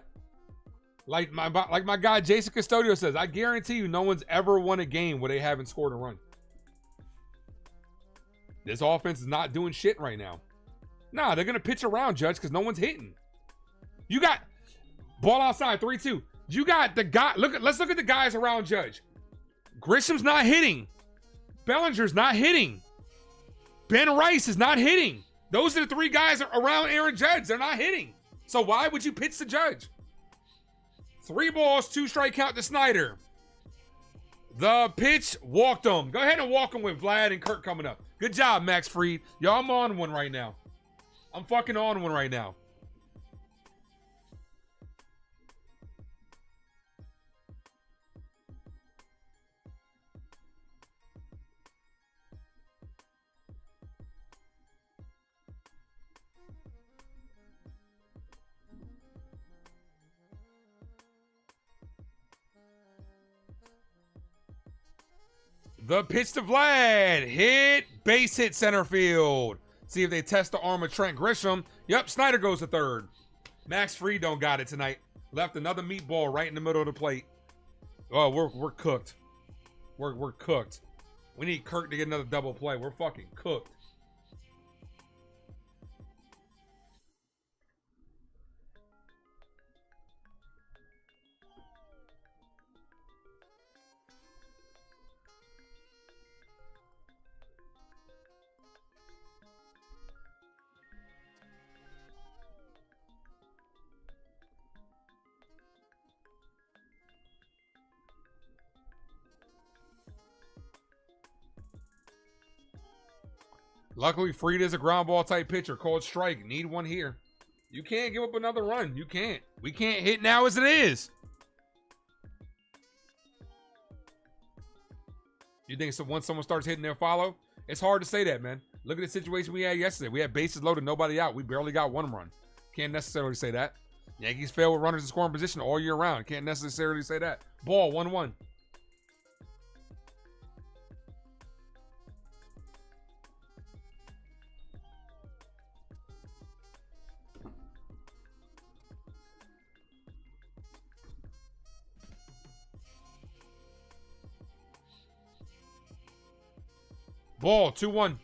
Like my guy Jason Custodio says, I guarantee you no one's ever won a game where they haven't scored a run. This offense is not doing shit right now. Nah, they're going to pitch around, Judge, because no one's hitting. You got ball outside, 3-2. You got the guy. Let's look at the guys around Judge. Grisham's not hitting. Bellinger's not hitting. Ben Rice is not hitting. Those are the 3 guys around Aaron Judge. They're not hitting. So why would you pitch the Judge? 3 balls, 2 strike count to Snyder. The pitch walked him. Go ahead and walk him with Vlad and Kirk coming up. Good job, Max Fried. Yo, I'm on one right now. I'm fucking on one right now. The pitch to Vlad. Hit. Base hit center field. See if they test the arm of Trent Grisham. Yep, Snyder goes to third. Max Fried don't got it tonight. Left another meatball right in the middle of the plate. Oh, we're cooked. We're cooked. We need Kirk to get another double play. We're fucking cooked. Luckily, Frieda's a ground ball type pitcher. Called strike. Need one here. You can't give up another run. You can't. We can't hit now as it is. You think so once someone starts hitting, they'll follow? It's hard to say that, man. Look at the situation we had yesterday. We had bases loaded, nobody out. We barely got one run. Can't necessarily say that. Yankees fail with runners in scoring position all year round. Can't necessarily say that. Ball, 1-1. Ball, 2-1.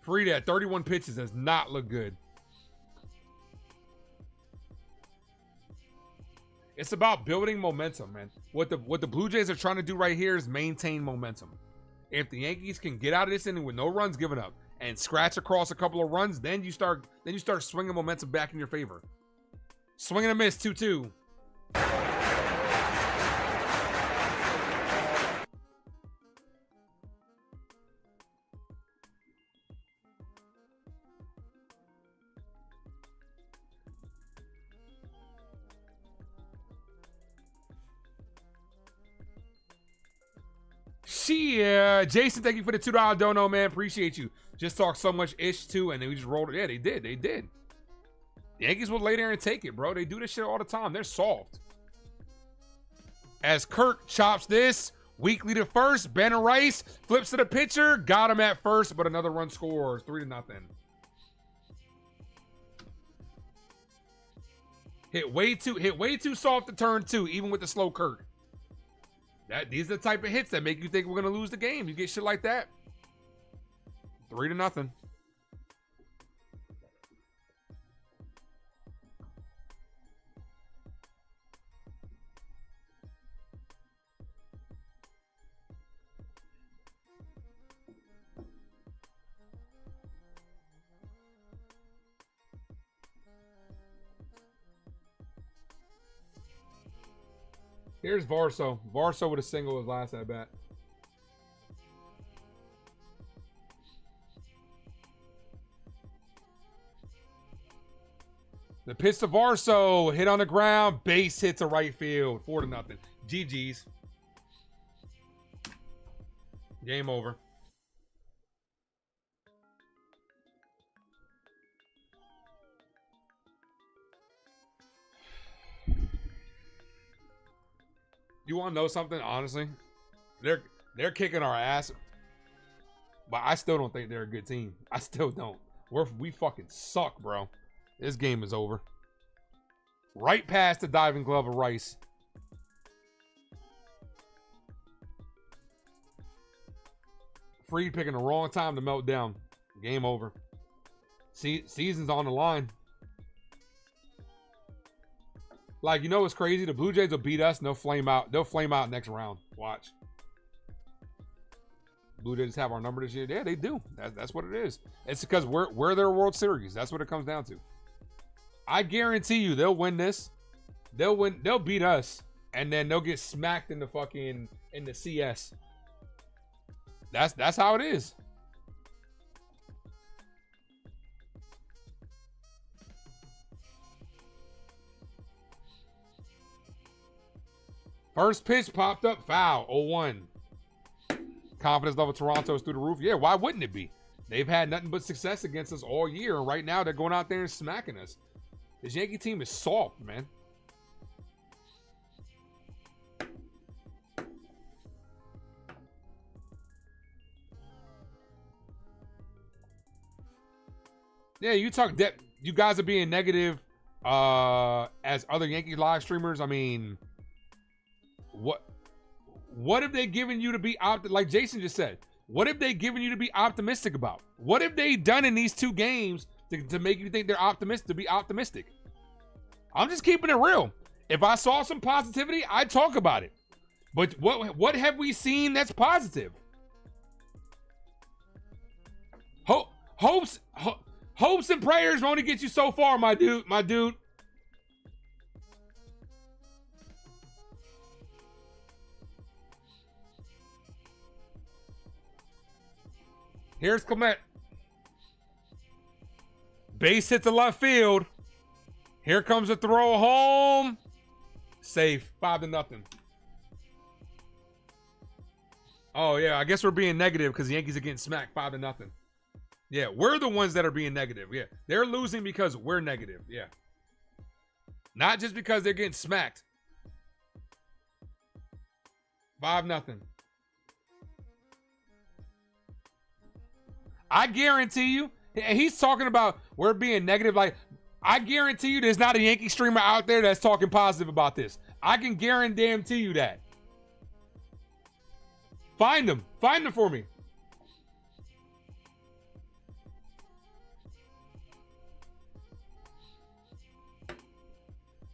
Frieda at 31 pitches does not look good. It's about building momentum, man. What the Blue Jays are trying to do right here is maintain momentum. If the Yankees can get out of this inning with no runs given up and scratch across a couple of runs, then you start swinging momentum back in your favor. Swing and a miss, 2-2. Chyeaaa, Jason, thank you for the $2 dono, man. Appreciate you. Just talked so much ish too, and then we just rolled it. Yeah, they did. They did. The Yankees will lay there and take it, bro. They do this shit all the time. They're soft. As Kirk chops this, weakly to first. Banner Rice flips to the pitcher. Got him at first, but another run scores. 3-0. Hit way too soft to turn two, even with the slow Kirk. These are the type of hits that make you think we're gonna lose the game. You get shit like that. 3-0. Here's Varso. Varso with a single his last at bat. The pitch to Varso, hit on the ground, base hit to right field, 4-0. GG's. Game over. You want to know something? Honestly, they're kicking our ass, but I still don't think they're a good team. I still don't. We fucking suck, bro. This game is over. Right past the diving glove of Rice. Freed picking the wrong time to melt down. Game over. Season's on the line. Like, you know what's crazy? The Blue Jays will beat us and they'll flame out. They'll flame out next round. Watch. Blue Jays have our number this year. Yeah, they do. That's what it is. It's because we're their World Series. That's what it comes down to. I guarantee you they'll win this. They'll beat us. And then they'll get smacked in the CS. That's how it is. First pitch popped up, foul, 0-1. Confidence level Toronto is through the roof. Yeah, why wouldn't it be? They've had nothing but success against us all year, and right now they're going out there and smacking us. This Yankee team is soft, man. Yeah, you talk depth. You guys are being negative as other Yankee live streamers. I mean, what have they given you to be like Jason just said? What have they given you to be optimistic about? What have they done in these two games to make you think they're optimistic, to be optimistic? I'm just keeping it real. If I saw some positivity, I'd talk about it. But what have we seen that's positive? Hopes and prayers only get you so far, my dude. Here's Clement. Base hit to left field. Here comes a throw home. Safe. 5-0. Oh, yeah. I guess we're being negative because the Yankees are getting smacked 5-0. Yeah, we're the ones that are being negative. Yeah. They're losing because we're negative. Yeah. Not just because they're getting smacked. 5-0. I guarantee you, and he's talking about we're being negative. Like, I guarantee you there's not a Yankee streamer out there that's talking positive about this. I can guarantee you that. Find them. Find them for me.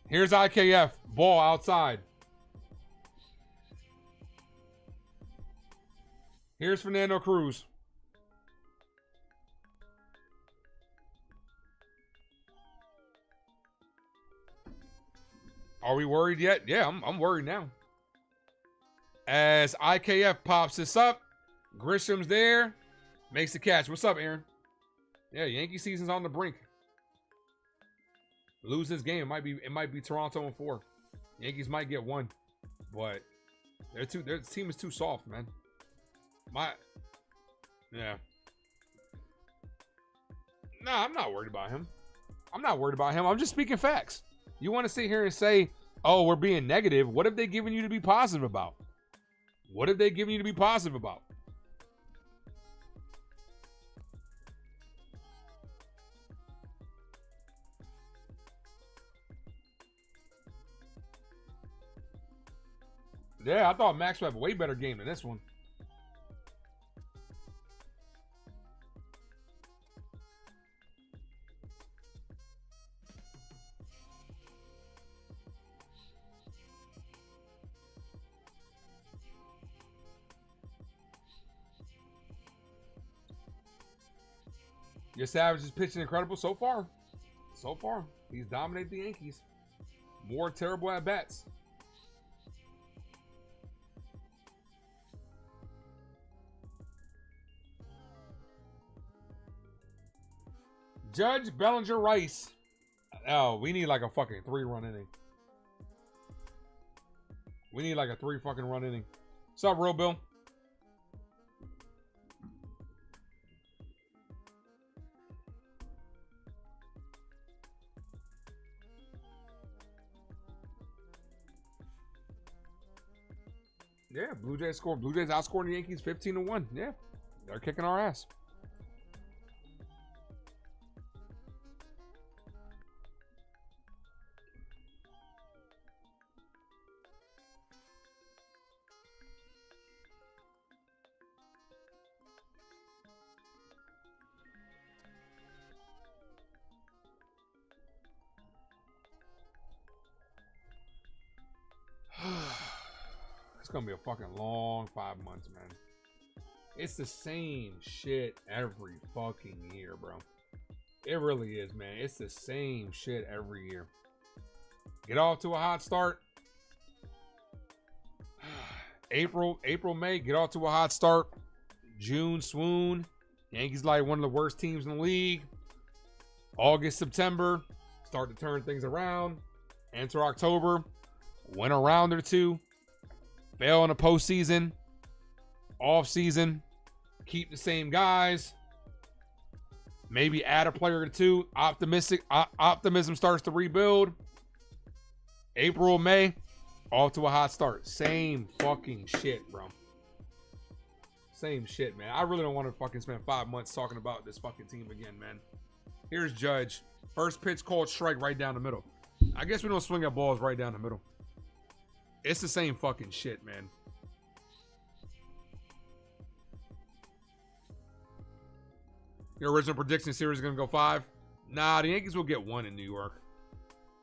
Here's IKF. Ball outside. Here's Fernando Cruz. Are we worried yet? Yeah, I'm worried now. As IKF pops this up, Grisham's there, makes the catch. What's up, Aaron? Yeah, Yankee season's on the brink. Lose this game, it might be Toronto in 4. Yankees might get 1, but their team is too soft, man. Yeah. Nah, I'm not worried about him. I'm just speaking facts. You want to sit here and say, oh, we're being negative. What have they given you to be positive about? What have they given you to be positive about? Yeah, I thought Max would have a way better game than this one. Your Savage is pitching incredible so far. So far, he's dominated the Yankees. More terrible at bats. Judge, Bellinger, Rice. Oh, we need like a fucking 3-run inning. We need like a 3 fucking run inning. What's up, Real Bill? Yeah, Blue Jays scored. Blue Jays outscoring the Yankees 15-1. Yeah, they're kicking our ass. It's gonna be a fucking long 5 months, man. It's the same shit every fucking year, bro. It really is, man. It's the same shit every year. Get off to a hot start. April, May, get off to a hot start. June, swoon. Yankees like one of the worst teams in the league. August, September, start to turn things around. Enter October, win a round or 2. Fail in the postseason, off season, keep the same guys, maybe add a player or 2. Optimism starts to rebuild. April, May, off to a hot start. Same fucking shit, bro. Same shit, man. I really don't want to fucking spend 5 months talking about this fucking team again, man. Here's Judge. First pitch called strike right down the middle. I guess we don't swing at balls right down the middle. It's the same fucking shit, man. Your original prediction series is going to go 5? Nah, the Yankees will get 1 in New York.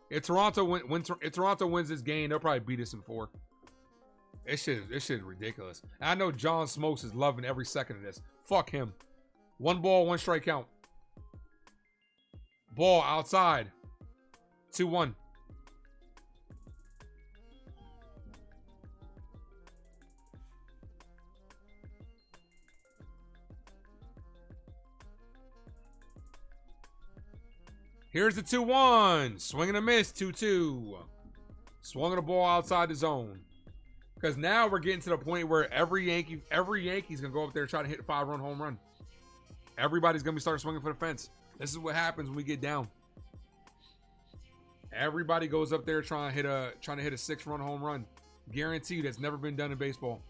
If Toronto wins this game, they'll probably beat us in 4. This shit is ridiculous. And I know John Smokes is loving every second of this. Fuck him. 1 ball, 1 strike count. Ball outside. 2-1. Here's the 2-1. Swing and a miss, 2-2. Swung at the ball outside the zone. Because now we're getting to the point where every Yankee's going to go up there and try to hit a 5-run home run. Everybody's going to be starting swinging for the fence. This is what happens when we get down. Everybody goes up there trying to hit a 6-run home run. Guaranteed. That's never been done in baseball.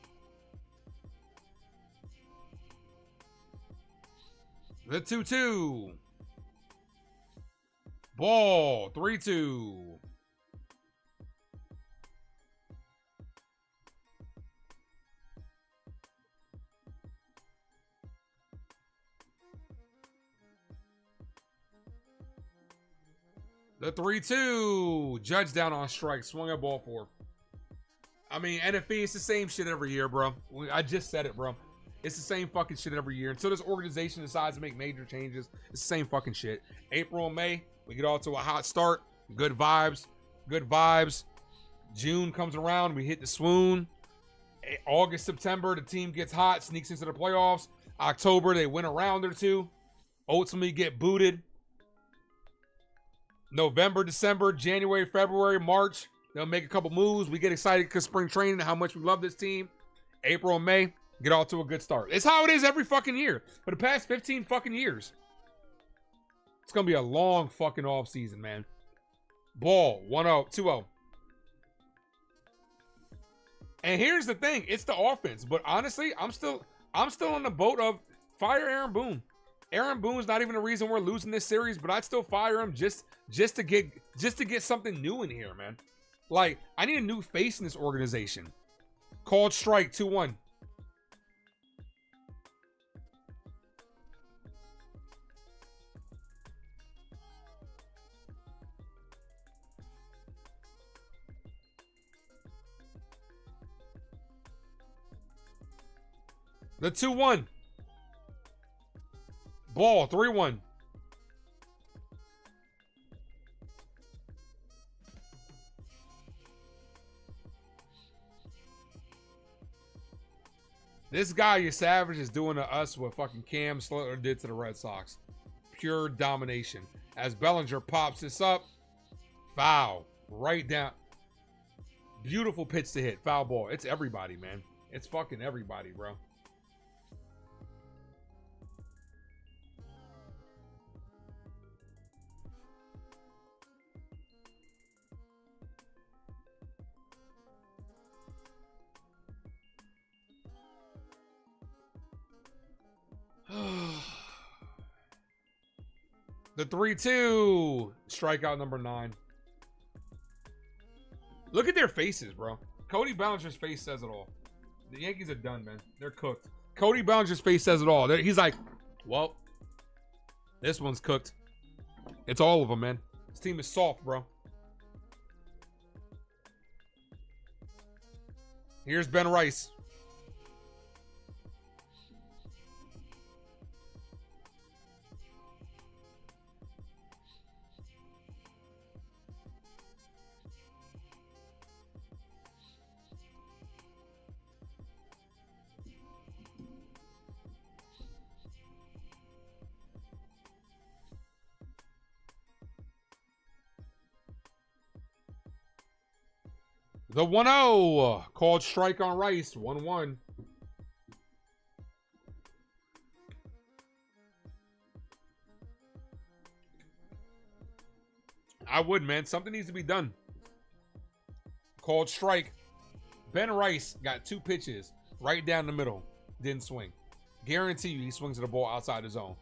The 2-2. Ball, 3-2. The 3-2. Judge down on strike. Swung at ball 4. I mean, NFE, it's the same shit every year, bro. I just said it, bro. It's the same fucking shit every year. Until this organization decides to make major changes, it's the same fucking shit. April and May, we get off to a hot start. Good vibes. Good vibes. June comes around, we hit the swoon. August, September, the team gets hot, sneaks into the playoffs. October, they win a round or two. Ultimately get booted. November, December, January, February, March, they'll make a couple moves. We get excited because spring training and how much we love this team. April and May, get off to a good start. It's how it is every fucking year. For the past 15 fucking years. It's going to be a long fucking off season, man. Ball, 1-0, 2-0. And here's the thing. It's the offense. But honestly, I'm still on the boat of fire Aaron Boone. Aaron Boone's not even the reason we're losing this series, but I'd still fire him just to get something new in here, man. Like, I need a new face in this organization. Called strike, 2-1. The 2-1. Ball, 3-1. This guy, you Savage, is doing to us what fucking Cam Slater did to the Red Sox. Pure domination. As Bellinger pops this up, foul. Right down. Beautiful pitch to hit. Foul ball. It's everybody, man. It's fucking everybody, bro. The 3-2. Strikeout number 9. Look at their faces, bro. Cody Bellinger's face says it all. The Yankees are done, man. They're cooked. Cody Bellinger's face says it all. He's like, well, this one's cooked. It's all of them, man. This team is soft, bro. Here's Ben Rice. The 1-0. Called strike on Rice. 1-1. I would, man. Something needs to be done. Called strike. Ben Rice got 2 pitches right down the middle. Didn't swing. Guarantee you he swings at the ball outside the zone.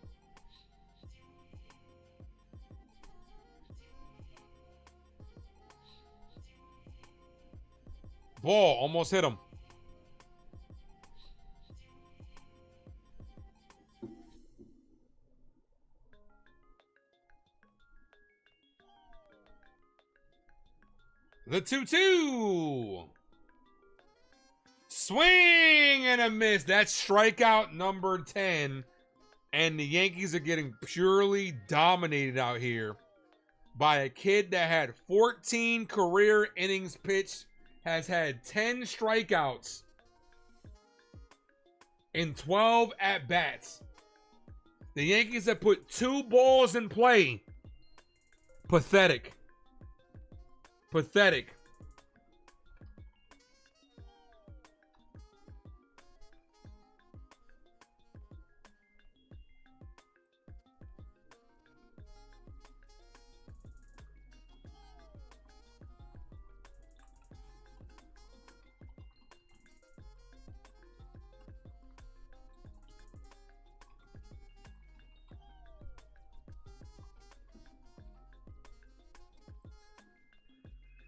Ball almost hit him. The 2-2. Swing and a miss. That's strikeout number 10. And the Yankees are getting purely dominated out here by a kid that had 14 career innings pitched, has had 10 strikeouts in 12 at-bats. The Yankees have put 2 balls in play Pathetic. Pathetic.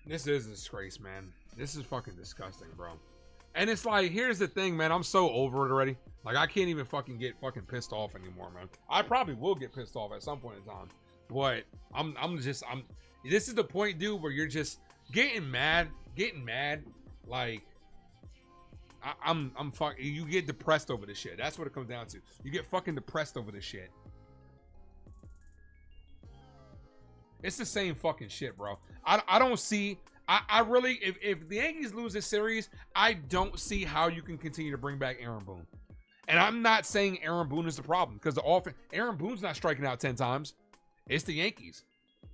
This is a disgrace, man. This is fucking disgusting, bro. And it's like, here's the thing, man. I'm so over it already. Like, I can't even fucking get fucking pissed off anymore, man. I probably will get pissed off at some point in time. But this is the point, dude, where you're just getting mad. Like, I'm fucking, you get depressed over this shit. That's what it comes down to. You get fucking depressed over this shit. It's the same fucking shit, bro. I don't see, I really, if the Yankees lose this series, I don't see how you can continue to bring back Aaron Boone. And I'm not saying Aaron Boone is the problem, because the offense, Aaron Boone's not striking out 10 times. It's the Yankees.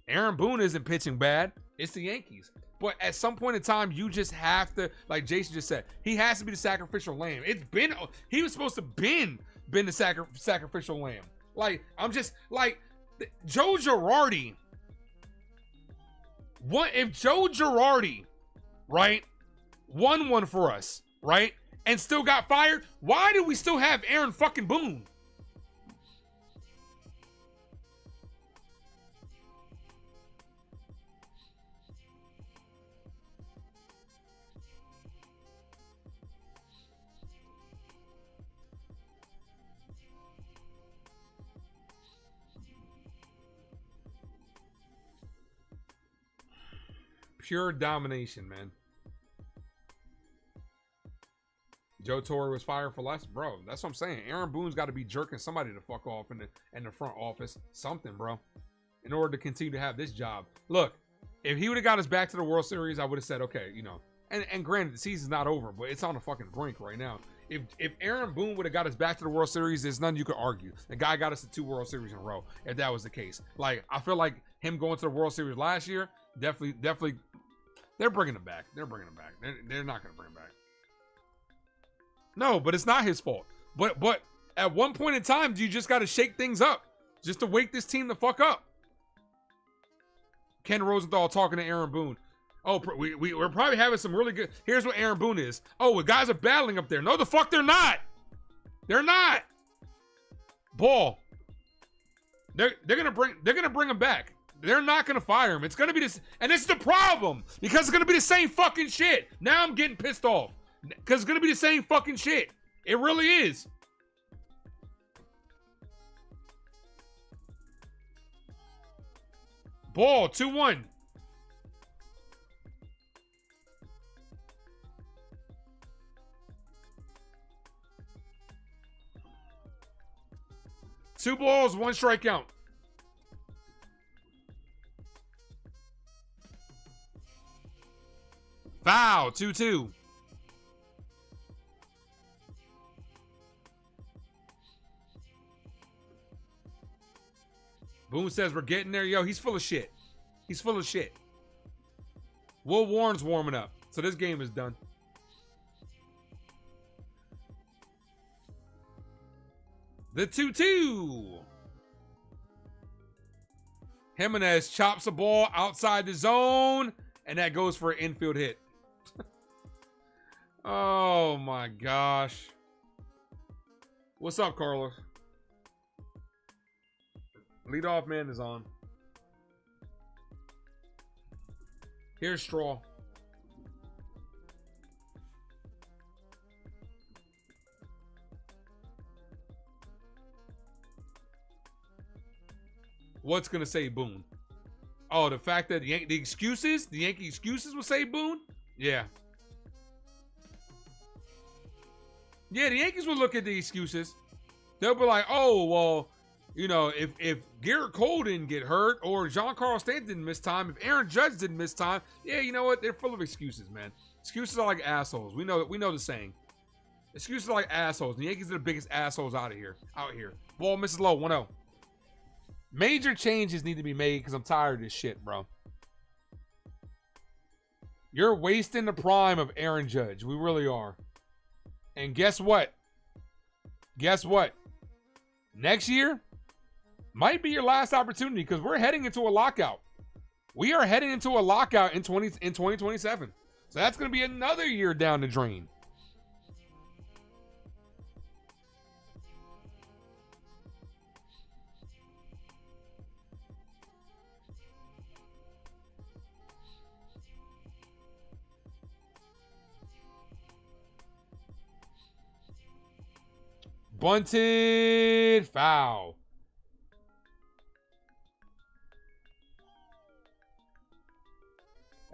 Aaron Boone isn't pitching bad. It's the Yankees. But at some point in time, you just have to, like Jason just said, he has to be the sacrificial lamb. He was supposed to been the sacrificial lamb. Like, I'm just, like, Joe Girardi. What if Joe Girardi, right, won one for us, right, and still got fired? Why do we still have Aaron fucking Boone? Pure domination, man. Joe Torre was fired for less, bro. That's what I'm saying. Aaron Boone's got to be jerking somebody to fuck off in the front office, something, bro, in order to continue to have this job. Look, if he would have got us back to the World Series, I would have said, okay, you know. And granted, the season's not over, but it's on the fucking brink right now. If Aaron Boone would have got us back to the World Series, there's nothing you could argue. The guy got us to 2 World Series in a row. If that was the case, like, I feel like him going to the World Series last year, definitely. They're bringing him back. They're bringing him back. They're not going to bring him back. No, but it's not his fault. But at one point in time, you just got to shake things up just to wake this team the fuck up. Ken Rosenthal talking to Aaron Boone. Oh, we're probably having some really good. Here's what Aaron Boone is. Oh, the guys are battling up there. No, the fuck they're not. They're not. Ball. They're gonna bring him back. They're not going to fire him. It's going to be this. And this is the problem. Because it's going to be the same fucking shit. Now I'm getting pissed off. Because it's going to be the same fucking shit. It really is. Ball, 2-1. Two balls, 1 strikeout. Foul, 2-2. Boone says we're getting there. Yo, he's full of shit. He's full of shit. Will Warren's warming up. So this game is done. The 2-2. Jimenez chops a ball outside the zone, and that goes for an infield hit. Oh my gosh. What's up, Carlos? Leadoff man is on. Here's Straw. What's gonna say Boone? Oh, the fact that the Yankee excuses will say Boone? Yeah. Yeah, the Yankees will look at the excuses. They'll be like, oh, well, you know, if Garrett Cole didn't get hurt or Giancarlo Stanton didn't miss time, if Aaron Judge didn't miss time, yeah, you know what? They're full of excuses, man. Excuses are like assholes. We know the saying. Excuses are like assholes. The Yankees are the biggest assholes out here. Ball misses low, 1-0. Major changes need to be made because I'm tired of this shit, bro. You're wasting the prime of Aaron Judge. We really are. And guess what? Guess what? Next year might be your last opportunity because we're heading into a lockout. We are heading into a lockout in 2027. So that's going to be another year down the drain. Bunted foul.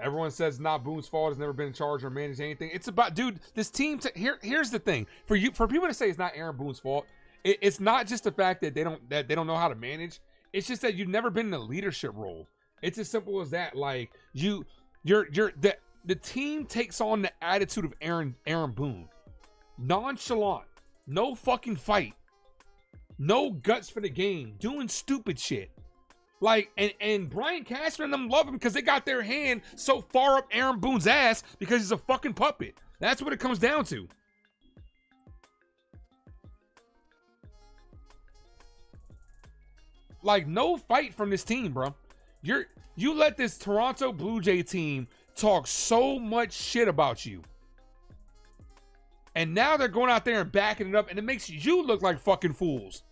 Everyone says it's not Boone's fault. Has never been in charge or managed anything. It's about, dude, this team. Here's the thing. For people to say it's not Aaron Boone's fault, it's not just the fact that they don't know how to manage. It's just that you've never been in a leadership role. It's as simple as that. Like the team takes on the attitude of Aaron Boone. Nonchalant. No fucking fight. No guts for the game. Doing stupid shit. Like, and Brian Cashman and them love him because they got their hand so far up Aaron Boone's ass because he's a fucking puppet. That's what it comes down to. Like, no fight from this team, bro. You let this Toronto Blue Jay team talk so much shit about you. And now they're going out there and backing it up, and it makes you look like fucking fools.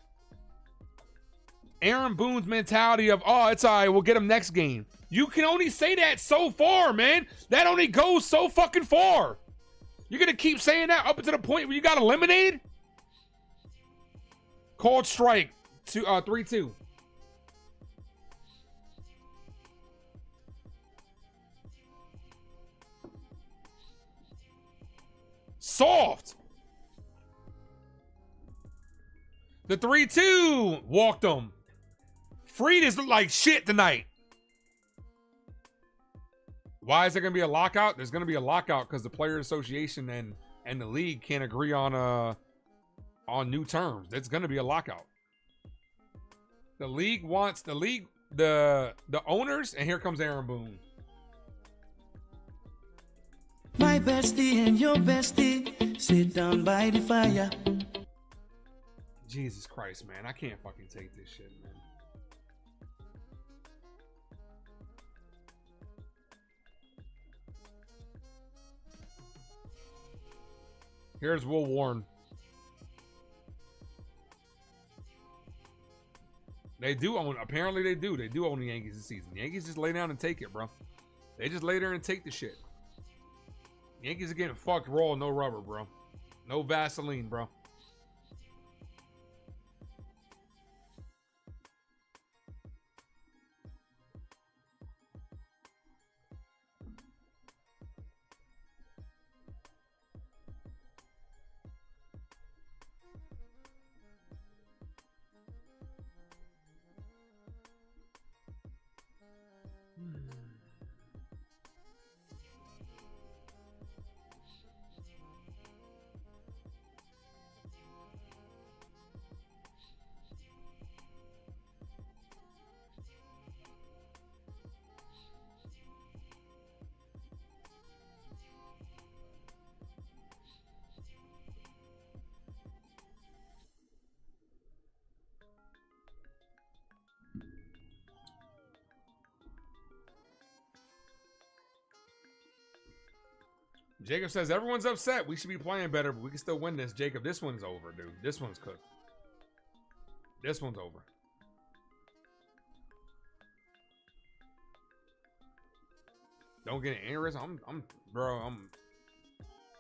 Aaron Boone's mentality of, oh, it's all right, we'll get him next game. You can only say that so far, man. That only goes so fucking far. You're going to keep saying that up until the point where you got eliminated? Called strike. 3-2. Soft. The 3-2 walked him. Frida's look like shit tonight. Why is there gonna be a lockout? There's gonna be a lockout because the Players Association and the league can't agree on new terms. There's gonna be a lockout. The league wants the owners, and here comes Aaron Boone. My bestie and your bestie sit down by the fire. Jesus Christ, man. I can't fucking take this shit, man. Here's Will Warren. They do own, apparently they do. They do own the Yankees this season. The Yankees just lay down and take it, bro. They just lay there and take the shit. Yankees are getting fucked raw, no rubber, bro. No Vaseline, bro. Jacob says, everyone's upset. We should be playing better, but we can still win this. Jacob, this one's over, dude. This one's cooked. This one's over. Don't get an aneurysm. I'm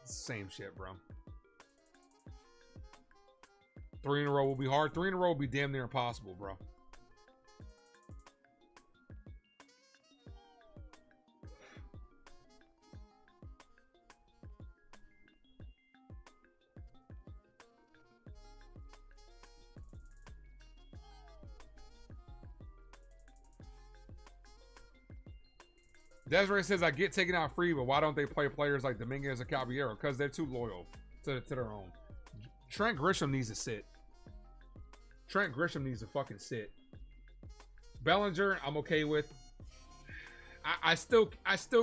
same shit, bro. 3 in a row will be hard. 3 in a row will be damn near impossible, bro. Desiree says, I get taken out free, but why don't they play players like Dominguez or Caballero? Because they're too loyal to their own. Trent Grisham needs to sit. Trent Grisham needs to fucking sit. Bellinger, I'm okay with. I still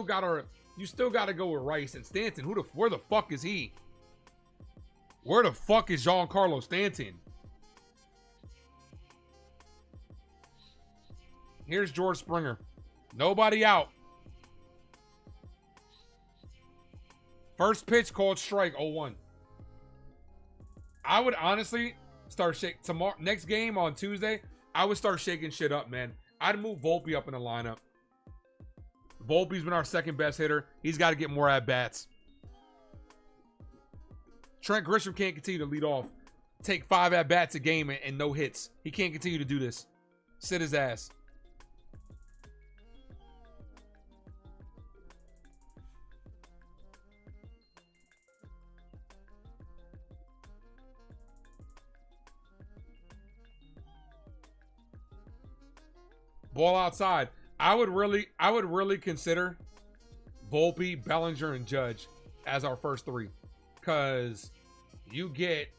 gotta, you still gotta go with Rice and Stanton. Where the fuck is he? Where the fuck is Giancarlo Stanton? Here's George Springer. Nobody out. First pitch called strike, 0-1. I would honestly start tomorrow, next game on Tuesday, I would start shaking shit up, man. I'd move Volpe up in the lineup. Volpe's been our second best hitter. He's got to get more at-bats. Trent Grisham can't continue to lead off. Take 5 at-bats a game and no hits. He can't continue to do this. Sit his ass. Ball outside. I would really consider Volpe, Bellinger, and Judge as our first 3. Because you get,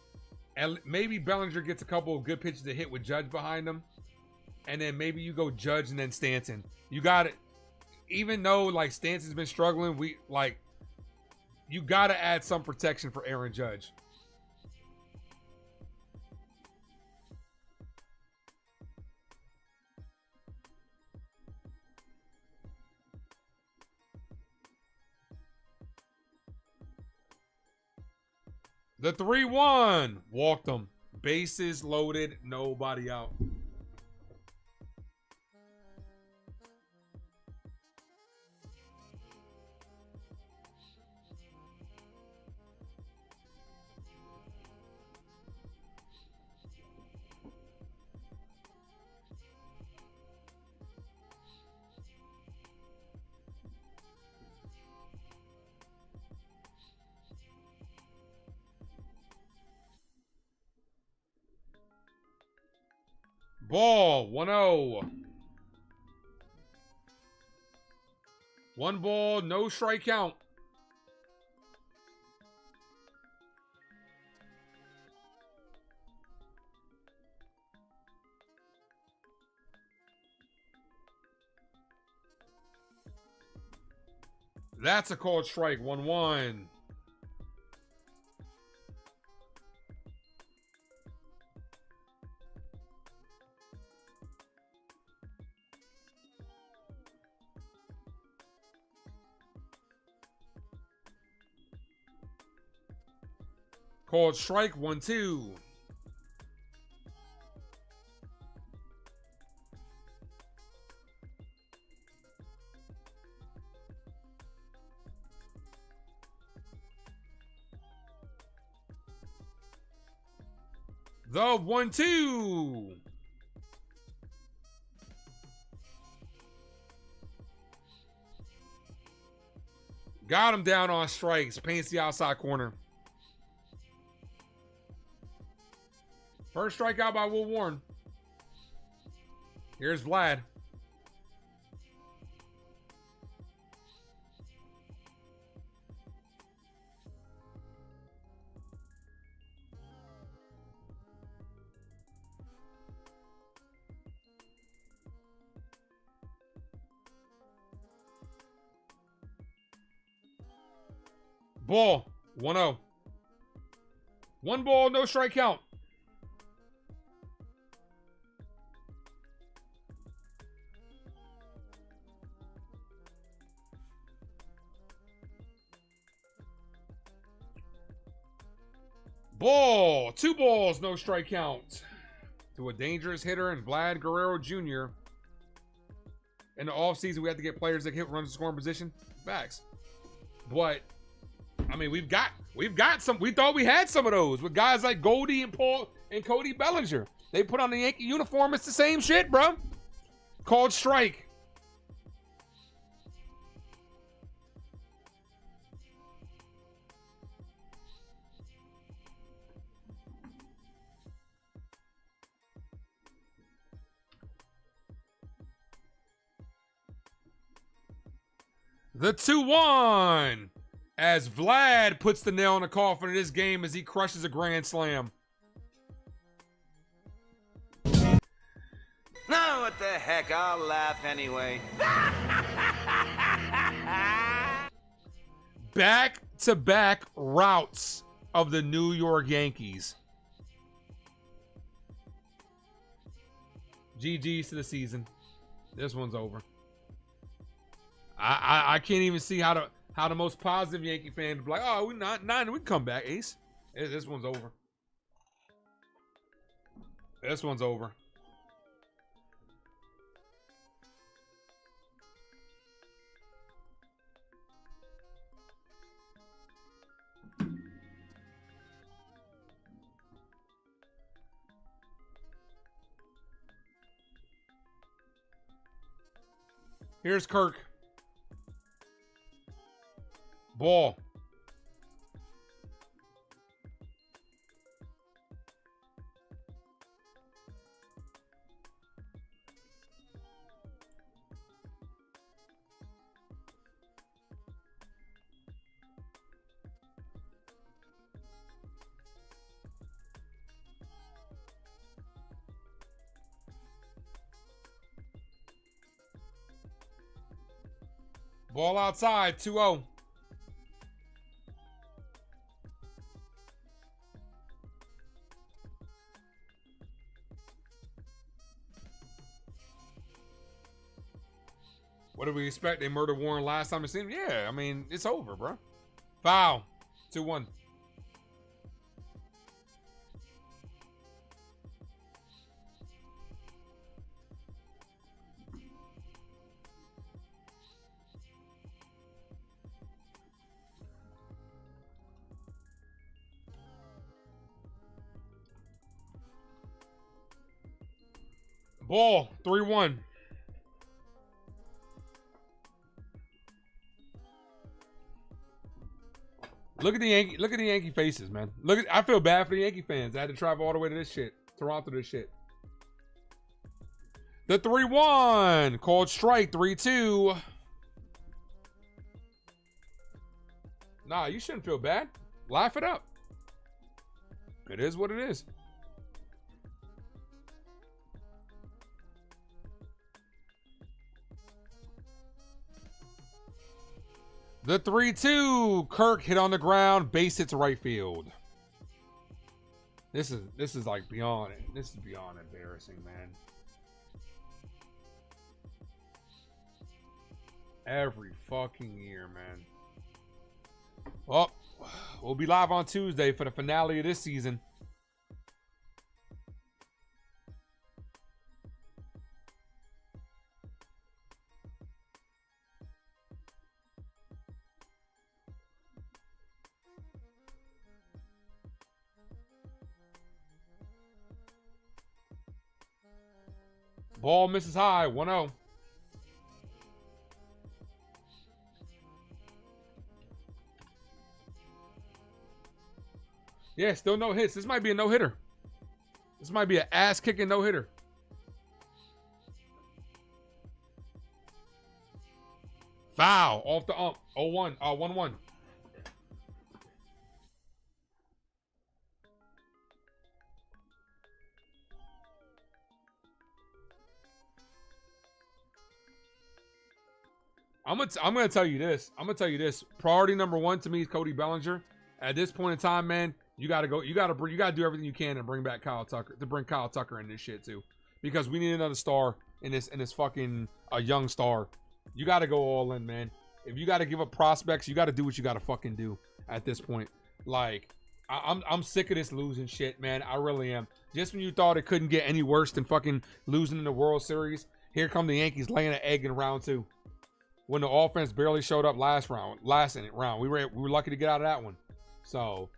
and maybe Bellinger gets a couple of good pitches to hit with Judge behind him. And then maybe you go Judge and then Stanton. You got it. Even though like Stanton's been struggling, you got to add some protection for Aaron Judge. The 3-1. Walked him. Bases loaded. Nobody out. Ball, 1-0. 1 ball, no strike count. That's a called strike, 1-1. Called strike, 1-2. The 1-2. Got him down on strikes. Paints the outside corner. First strikeout by Will Warren. Here's Vlad. Ball, 1-0. 1 ball, no strike count. Ball, 2 balls, no strike count. To a dangerous hitter and Vlad Guerrero Jr. In the offseason, we have to get players that hit runs in scoring position. Facts. But I mean, we've got some. We thought we had some of those with guys like Goldie and Paul and Cody Bellinger. They put on the Yankee uniform. It's the same shit, bro. Called strike. The 2-1. As Vlad puts the nail in the coffin of this game as he crushes a grand slam. Now what the heck? I'll laugh anyway. Back-to-back routes of the New York Yankees. GG's to the season. This one's over. I can't even see how the most positive Yankee fans be like, oh, we can come back, Ace. This one's over. This one's over. Here's Kirk. Ball. Ball outside, 2-0. What do we expect? They murdered Warren last time I seen him? Yeah, I mean, it's over, bro. Foul. 2-1. Ball, 3-1. Look at the Yankee faces, man. I feel bad for the Yankee fans. I had to travel all the way to this shit. Toronto to this shit. The 3-1. Called strike, 3-2. Nah, you shouldn't feel bad. Laugh it up. It is what it is. The 3-2. Kirk hit on the ground. Base hits right field. This is like beyond it. This is beyond embarrassing, man. Every fucking year, man. Well, we'll be live on Tuesday for the finale of this season. Ball misses high, 1-0. Yeah, still no hits. This might be a no-hitter. This might be an ass-kicking no-hitter. Foul off the ump. 0-1. 1-1. I'm gonna tell you this. Priority number one to me is Cody Bellinger. At this point in time, man, you gotta go. You gotta do everything you can to bring back Kyle Tucker. To bring Kyle Tucker in this shit too, because we need another star in this fucking young star. You gotta go all in, man. If you gotta give up prospects, you gotta do what you gotta fucking do at this point. Like, I'm sick of this losing shit, man. I really am. Just when you thought it couldn't get any worse than fucking losing in the World Series, here come the Yankees laying an egg in round 2. When the offense barely showed up last round. We were lucky to get out of that one. So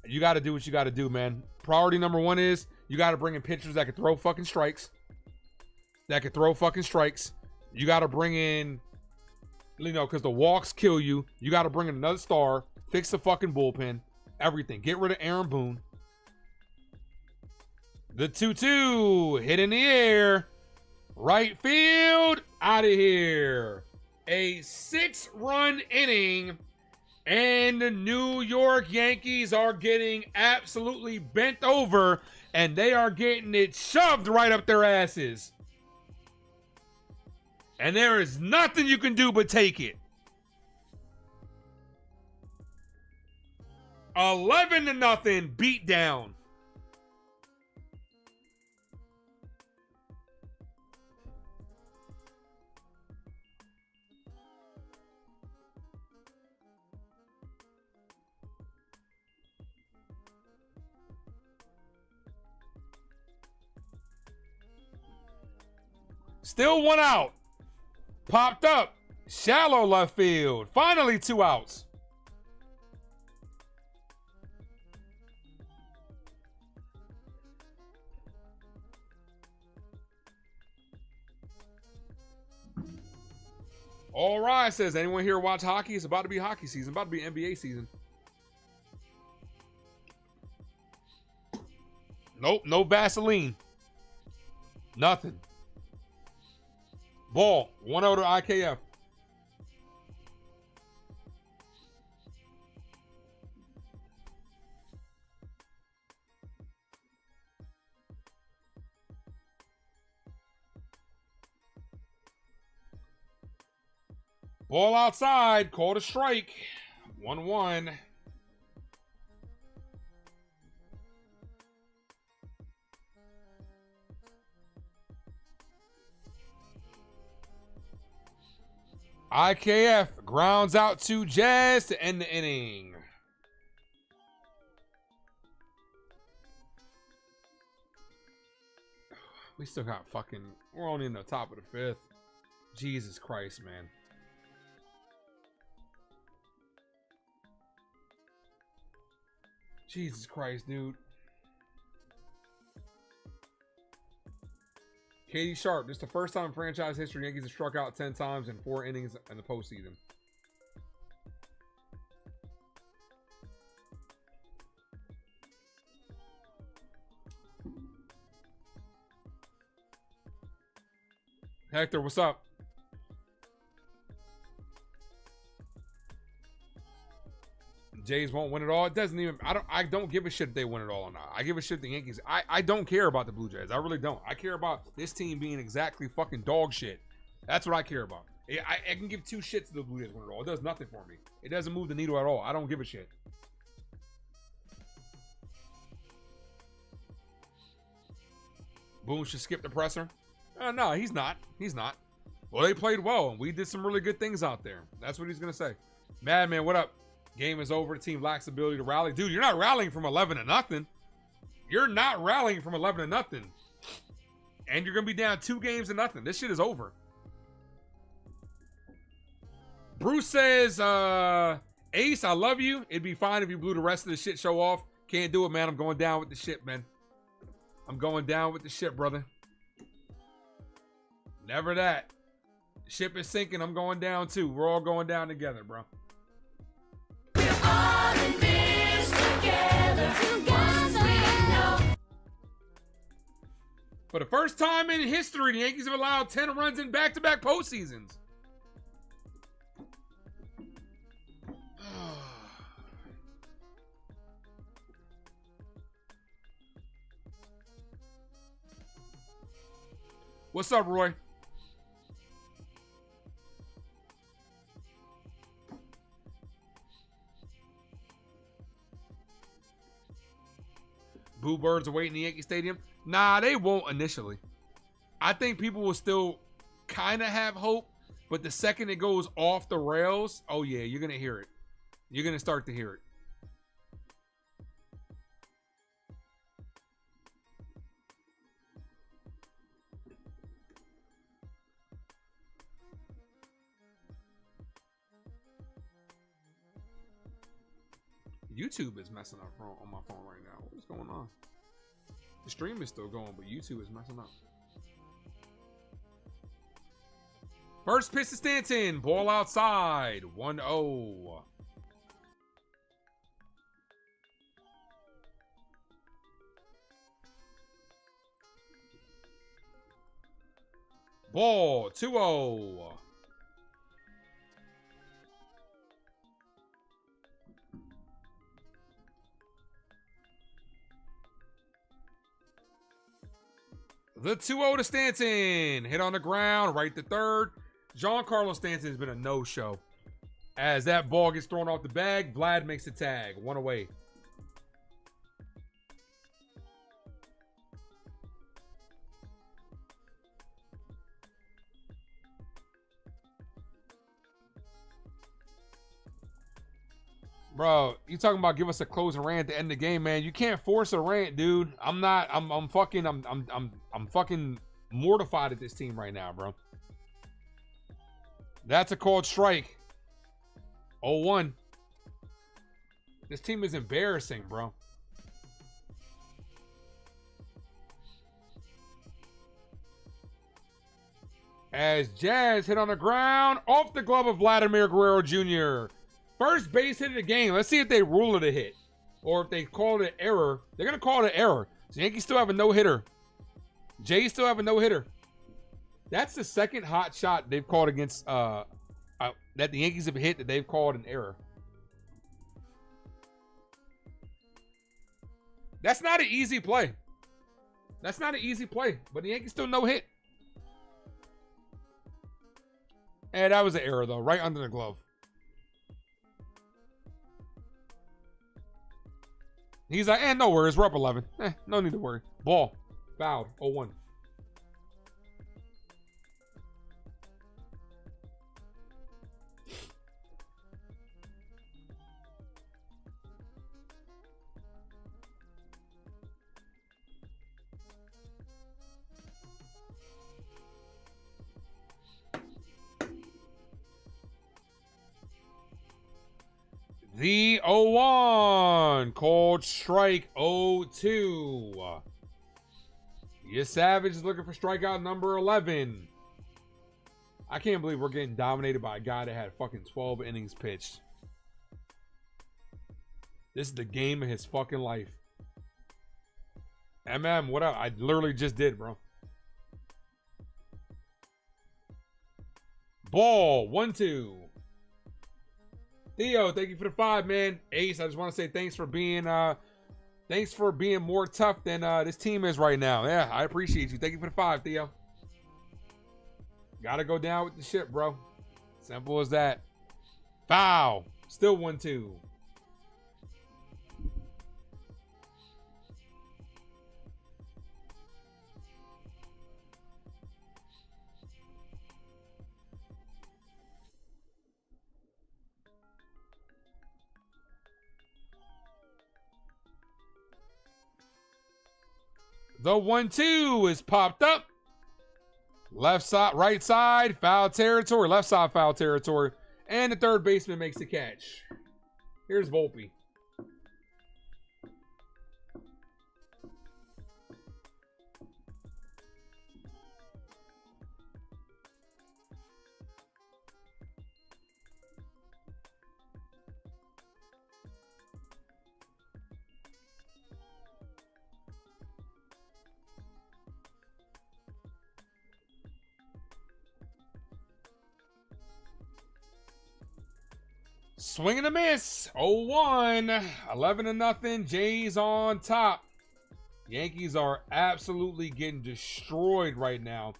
you got to do what you got to do, man. Priority number one is you got to bring in pitchers that can throw fucking strikes. You got to bring in, because the walks kill you. You got to bring in another star. Fix the fucking bullpen. Everything. Get rid of Aaron Boone. The 2-2. Hit in the air. Right field. Out of here. A 6-run inning, and the New York Yankees are getting absolutely bent over, and they are getting it shoved right up their asses. And there is nothing you can do but take it. 11-0 beat down. Still one out. Popped up. Shallow left field. Finally 2 outs. All right, says, anyone here watch hockey? It's about to be hockey season. About to be NBA season. Nope, no Vaseline. Nothing. Ball, 1-0 to IKF. Ball outside, called a strike. 1-1. IKF grounds out to Jazz to end the inning. We still got fucking, we're only in the top of the 5th. Jesus Christ, man. Jesus Christ, dude. Katie Sharp, this is the first time in franchise history Yankees have struck out 10 times in 4 innings in the postseason. Hector, what's up? Jays won't win it all. It doesn't even, I don't give a shit if they win it all or not. I give a shit the Yankees. I don't care about the Blue Jays. I really don't. I care about this team being exactly fucking dog shit. That's what I care about. I can give 2 shits to the Blue Jays win it all. It does nothing for me. It doesn't move the needle at all. I don't give a shit. Boone should skip the presser. No, he's not. He's not. Well, they played well, and we did some really good things out there. That's what he's going to say. Madman, what up? Game is over. The team lacks the ability to rally. Dude, you're not rallying from 11-0. You're not rallying from 11-0. And you're going to be down 2 games-0. This shit is over. Bruce says, Ace, I love you. It'd be fine if you blew the rest of the shit show off. Can't do it, man. I'm going down with the shit, man. I'm going down with the shit, brother. Never that. Ship is sinking. I'm going down too. We're all going down together, bro. For the first time in history, the Yankees have allowed 10 runs in back-to-back postseasons. What's up, Roy? Boo Birds are waiting in the Yankee Stadium. Nah, they won't initially. I think people will still kind of have hope, but the second it goes off the rails, oh yeah, you're going to hear it. You're going to start to hear it. YouTube is messing up on my phone right now. What's going on? The stream is still going, but YouTube is messing up. First pitch to Stanton. Ball outside. 1-0. Ball. 2-0. The 2-0 to Stanton. Hit on the ground, right to third. Giancarlo Stanton has been a no-show. As that ball gets thrown off the bag, Vlad makes the tag. 1 away. Bro, you talking about give us a closing rant at the end of the game, man. You can't force a rant, dude. I'm fucking mortified at this team right now, bro. That's a called strike. 0-1. This team is embarrassing, bro. As Jazz hit on the ground off the glove of Vladimir Guerrero Jr. First base hit of the game. Let's see if they rule it a hit. Or if they call it an error. They're going to call it an error. The Yankees still have a no-hitter. Jays still have a no-hitter. That's the second hot shot they've called against, that the Yankees have hit that they've called an error. That's not an easy play. That's not an easy play. But the Yankees still no-hit. And that was an error, though. Right under the glove. He's like, no worries. We're up 11. No need to worry. Ball. Fouled. 0-1. The 0-1. Cold strike 0-2. Yes, Savage is looking for strikeout number 11. I can't believe we're getting dominated by a guy that had fucking 12 innings pitched. This is the game of his fucking life. What up? I literally just did, bro. Ball. 1-2. Theo, thank you for the 5, man. Ace, I just want to say thanks for being more tough than this team is right now. Yeah, I appreciate you. Thank you for the 5, Theo. Gotta go down with the ship, bro. Simple as that. Foul. Still 1-2. The 1-2 is popped up. Left side, right side, foul territory. Left side, foul territory. And the third baseman makes the catch. Here's Volpe. Swing and a miss. 0-1. 11-0. Jays on top. Yankees are absolutely getting destroyed right now.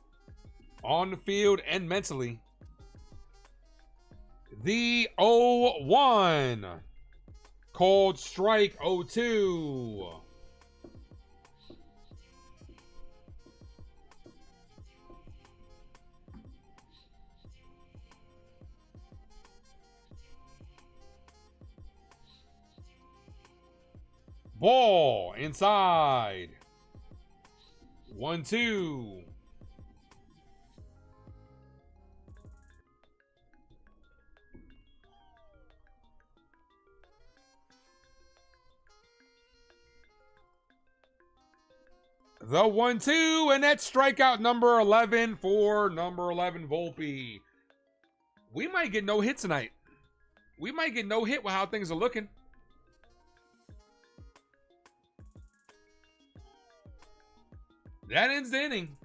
On the field and mentally. The 0-1. Cold strike 0-2. Ball inside. 1-2. The 1-2, and that's strikeout number 11 for number 11 Volpe. We might get no hit tonight. We might get no hit with how things are looking. That ends the inning.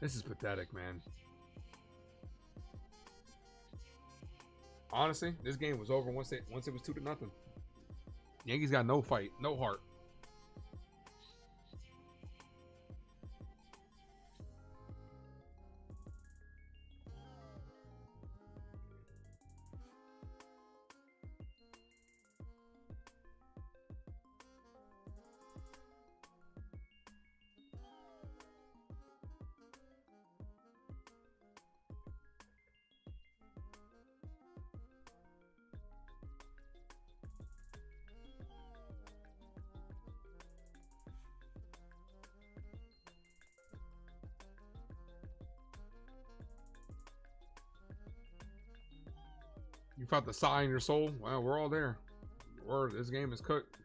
This is pathetic, man. Honestly, this game was over once it was 2-0. Yankees got no fight, no heart. You felt the sigh in your soul? Well, we're all there. Word, this game is cooked.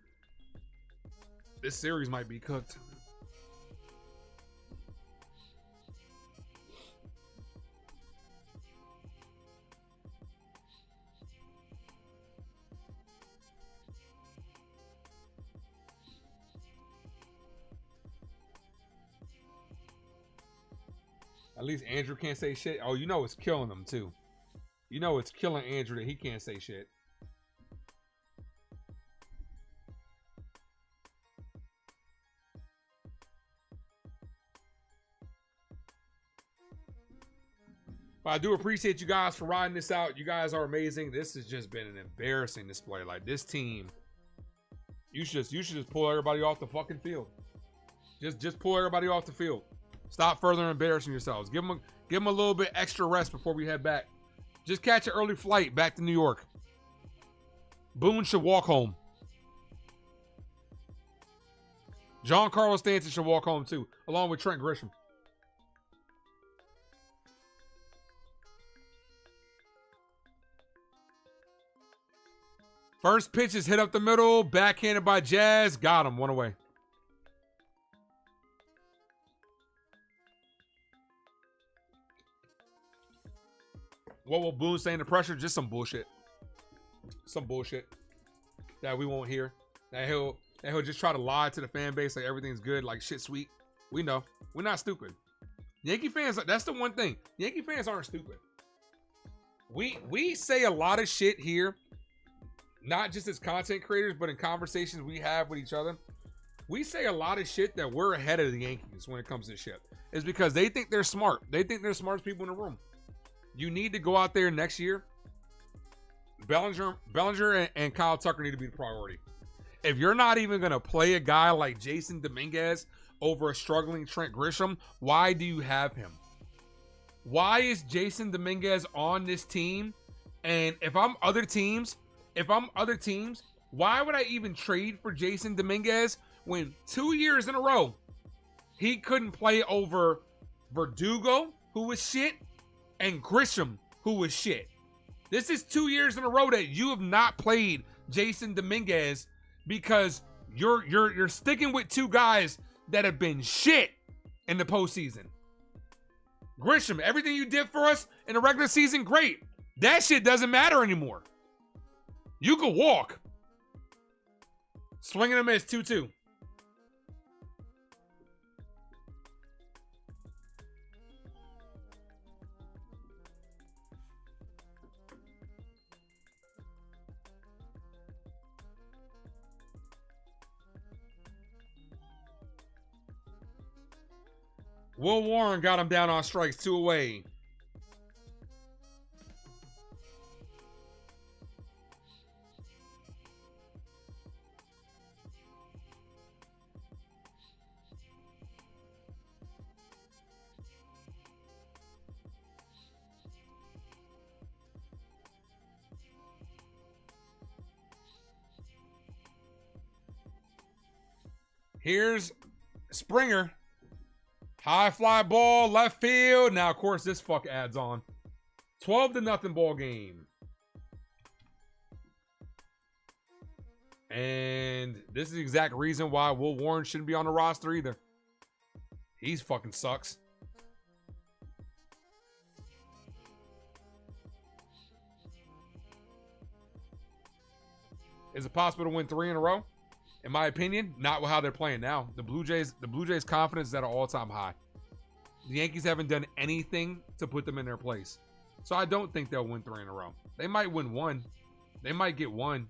This series might be cooked. At least Andrew can't say shit. Oh, you know it's killing him too. You know it's killing Andrew that he can't say shit. But I do appreciate you guys for riding this out. You guys are amazing. This has just been an embarrassing display. Like, this team, you should just pull everybody off the fucking field. Just pull everybody off the field. Stop further embarrassing yourselves. Give them a little bit extra rest before we head back. Just catch an early flight back to New York. Boone should walk home. Giancarlo Stanton should walk home too, along with Trent Grisham. First pitch is hit up the middle, backhanded by Jazz. Got him, one away. What will Boone say in the pressure? Just some bullshit. Some bullshit that we won't hear. That he'll just try to lie to the fan base like everything's good, like shit sweet. We know. We're not stupid. Yankee fans, that's the one thing. Yankee fans aren't stupid. We say a lot of shit here, not just as content creators, but in conversations we have with each other. We say a lot of shit that we're ahead of the Yankees when it comes to this shit. It's because they think they're smart. They think they're the smartest people in the room. You need to go out there next year. Bellinger and Kyle Tucker need to be the priority. If you're not even going to play a guy like Jason Dominguez over a struggling Trent Grisham, why do you have him? Why is Jason Dominguez on this team? And if I'm other teams, why would I even trade for Jason Dominguez when 2 years in a row he couldn't play over Verdugo, who was shit, and Grisham, who was shit? This is 2 years in a row that you have not played Jason Dominguez because you're sticking with two guys that have been shit in the postseason. Grisham, everything you did for us in the regular season, great. That shit doesn't matter anymore. You could walk. Swing and a miss, 2-2. Will Warren got him down on strikes, 2 away. Here's Springer. High fly ball, left field. Now, of course, this fuck adds on. 12-0 ball game. And this is the exact reason why Will Warren shouldn't be on the roster either. He's fucking sucks. Is it possible to win 3 in a row? In my opinion, not with how they're playing now. The Blue Jays' confidence is at an all-time high. The Yankees haven't done anything to put them in their place. So I don't think they'll win 3 in a row. They might win 1. They might get 1.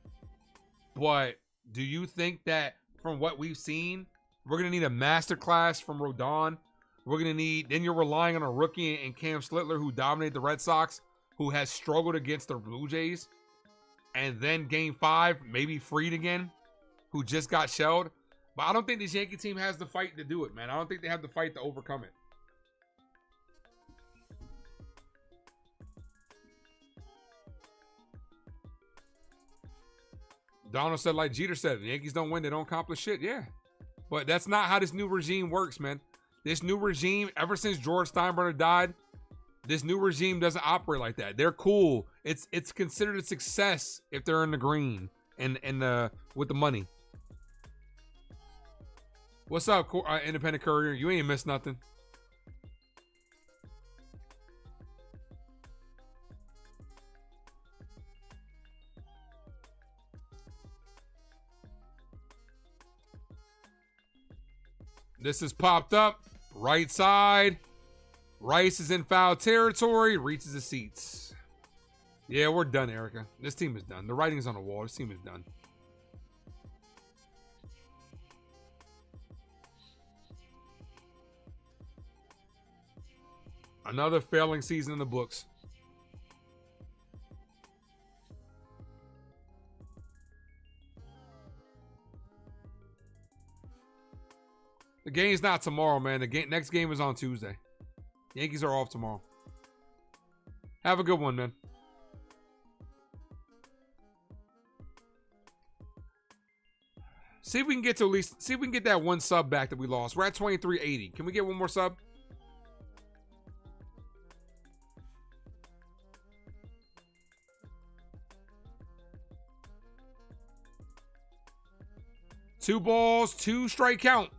But do you think that from what we've seen, we're going to need a masterclass from Rodon? We're going to need, then you're relying on a rookie in Cam Slittler who dominated the Red Sox, who has struggled against the Blue Jays. And then game 5, maybe Fried again, who just got shelled. But I don't think this Yankee team has the fight to do it, man. I don't think they have the fight to overcome it. Donald said, like Jeter said, the Yankees don't win, they don't accomplish shit. Yeah. But that's not how this new regime works, man. This new regime, ever since George Steinbrenner died, this new regime doesn't operate like that. They're cool. It's considered a success if they're in the green and with the money. What's up, Independent Courier? You ain't missed nothing. This has popped up. Right side. Rice is in foul territory. Reaches the seats. Yeah, we're done, Erica. This team is done. The writing's on the wall. This team is done. Another failing season in the books. The game's not tomorrow, man. The next game is on Tuesday. Yankees are off tomorrow. Have a good one, man. See if we can get to at least, see if we can get that 1 sub back that we lost. We're at 2380. Can we get 1 more sub? Two balls, 2 strike count.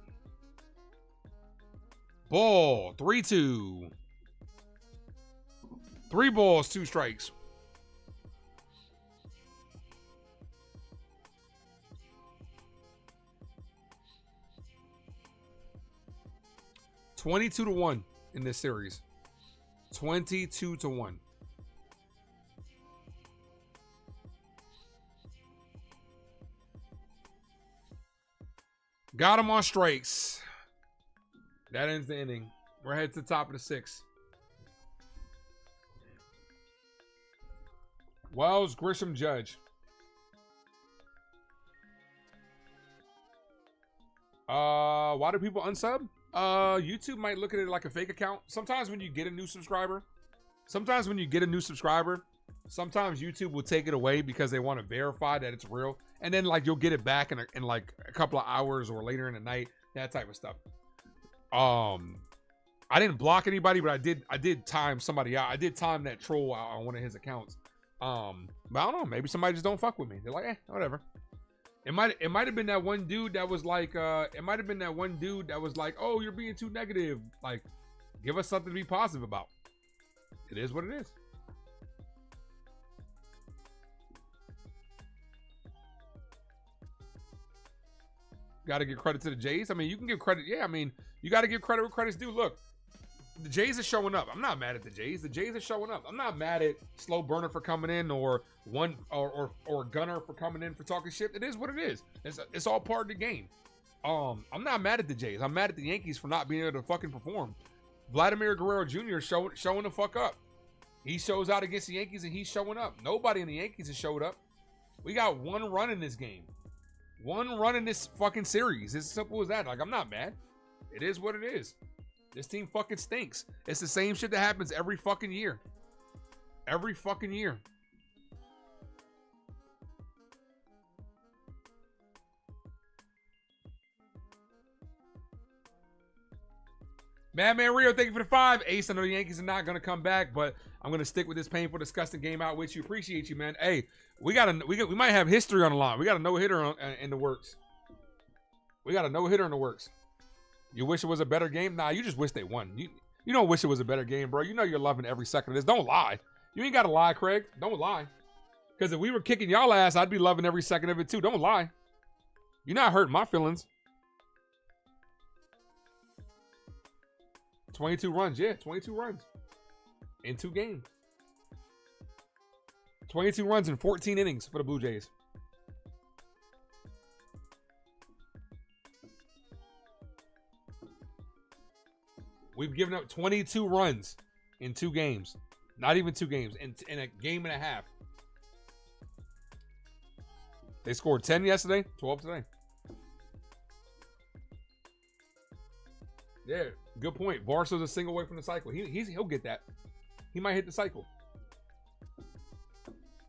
Ball, 3-2. 3 balls, 2 strikes. $22-1 in this series. 22-1. Got him on strikes. That ends the inning. We're headed to the top of the 6th. Wells, Grisham, Judge. Why do people unsub? YouTube might look at it like a fake account. Sometimes when you get a new subscriber, sometimes YouTube will take it away because they want to verify that it's real. And then like you'll get it back in like a couple of hours or later in the night, that type of stuff. I didn't block anybody, but I did time somebody out. I did time that troll out on one of his accounts. But I don't know, maybe somebody just don't fuck with me. They're like, whatever. It might have been that one dude that was like, oh, you're being too negative. Like, give us something to be positive about. It is what it is. Got to give credit to the Jays. I mean, you can give credit. Yeah, I mean, you got to give credit where credit's due. Look, the Jays are showing up. I'm not mad at the Jays. The Jays are showing up. I'm not mad at Slow Burner for coming in or Gunner for coming in for talking shit. It is what it is. It's all part of the game. I'm not mad at the Jays. I'm mad at the Yankees for not being able to fucking perform. Vladimir Guerrero Jr. showing the fuck up. He shows out against the Yankees and he's showing up. Nobody in the Yankees has showed up. We got 1 run in this game. 1 run in this fucking series. It's as simple as that. Like, I'm not mad. It is what it is. This team fucking stinks. It's the same shit that happens every fucking year. Every fucking year. Madman Rio, thank you for the 5. Ace, I know the Yankees are not going to come back, but I'm going to stick with this painful, disgusting game out with you. Appreciate you, man. Hey, we might have history on the line. We got a no-hitter in the works. We got a no-hitter in the works. You wish it was a better game? Nah, you just wish they won. You don't wish it was a better game, bro. You know you're loving every second of this. Don't lie. You ain't got to lie, Craig. Don't lie. Because if we were kicking y'all ass, I'd be loving every second of it too. Don't lie. You're not hurting my feelings. 22 runs. Yeah, 22 runs in 2 games. 22 runs in 14 innings for the Blue Jays. We've given up 22 runs in 2 games. Not even 2 games. In a game and a half. They scored 10 yesterday, 12 today. Yeah, good point. Barstow's a single away from the cycle. He'll get that. He might hit the cycle.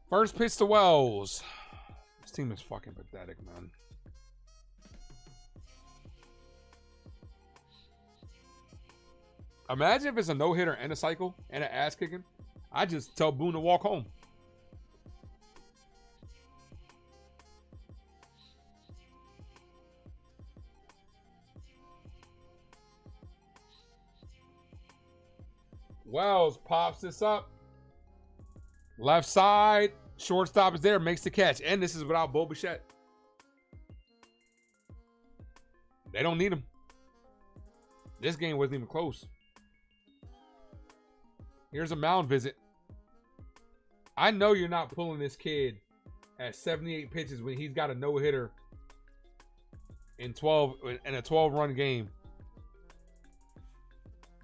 First pitch to Wells. This team is fucking pathetic, man. Imagine if it's a no-hitter and a cycle and an ass kicking. I just tell Boone to walk home. Wells pops this up. Left side. Shortstop is there. Makes the catch. And this is without Bo Bichette. They don't need him. This game wasn't even close. Here's a mound visit. I know you're not pulling this kid at 78 pitches when he's got a no-hitter in a 12-run game.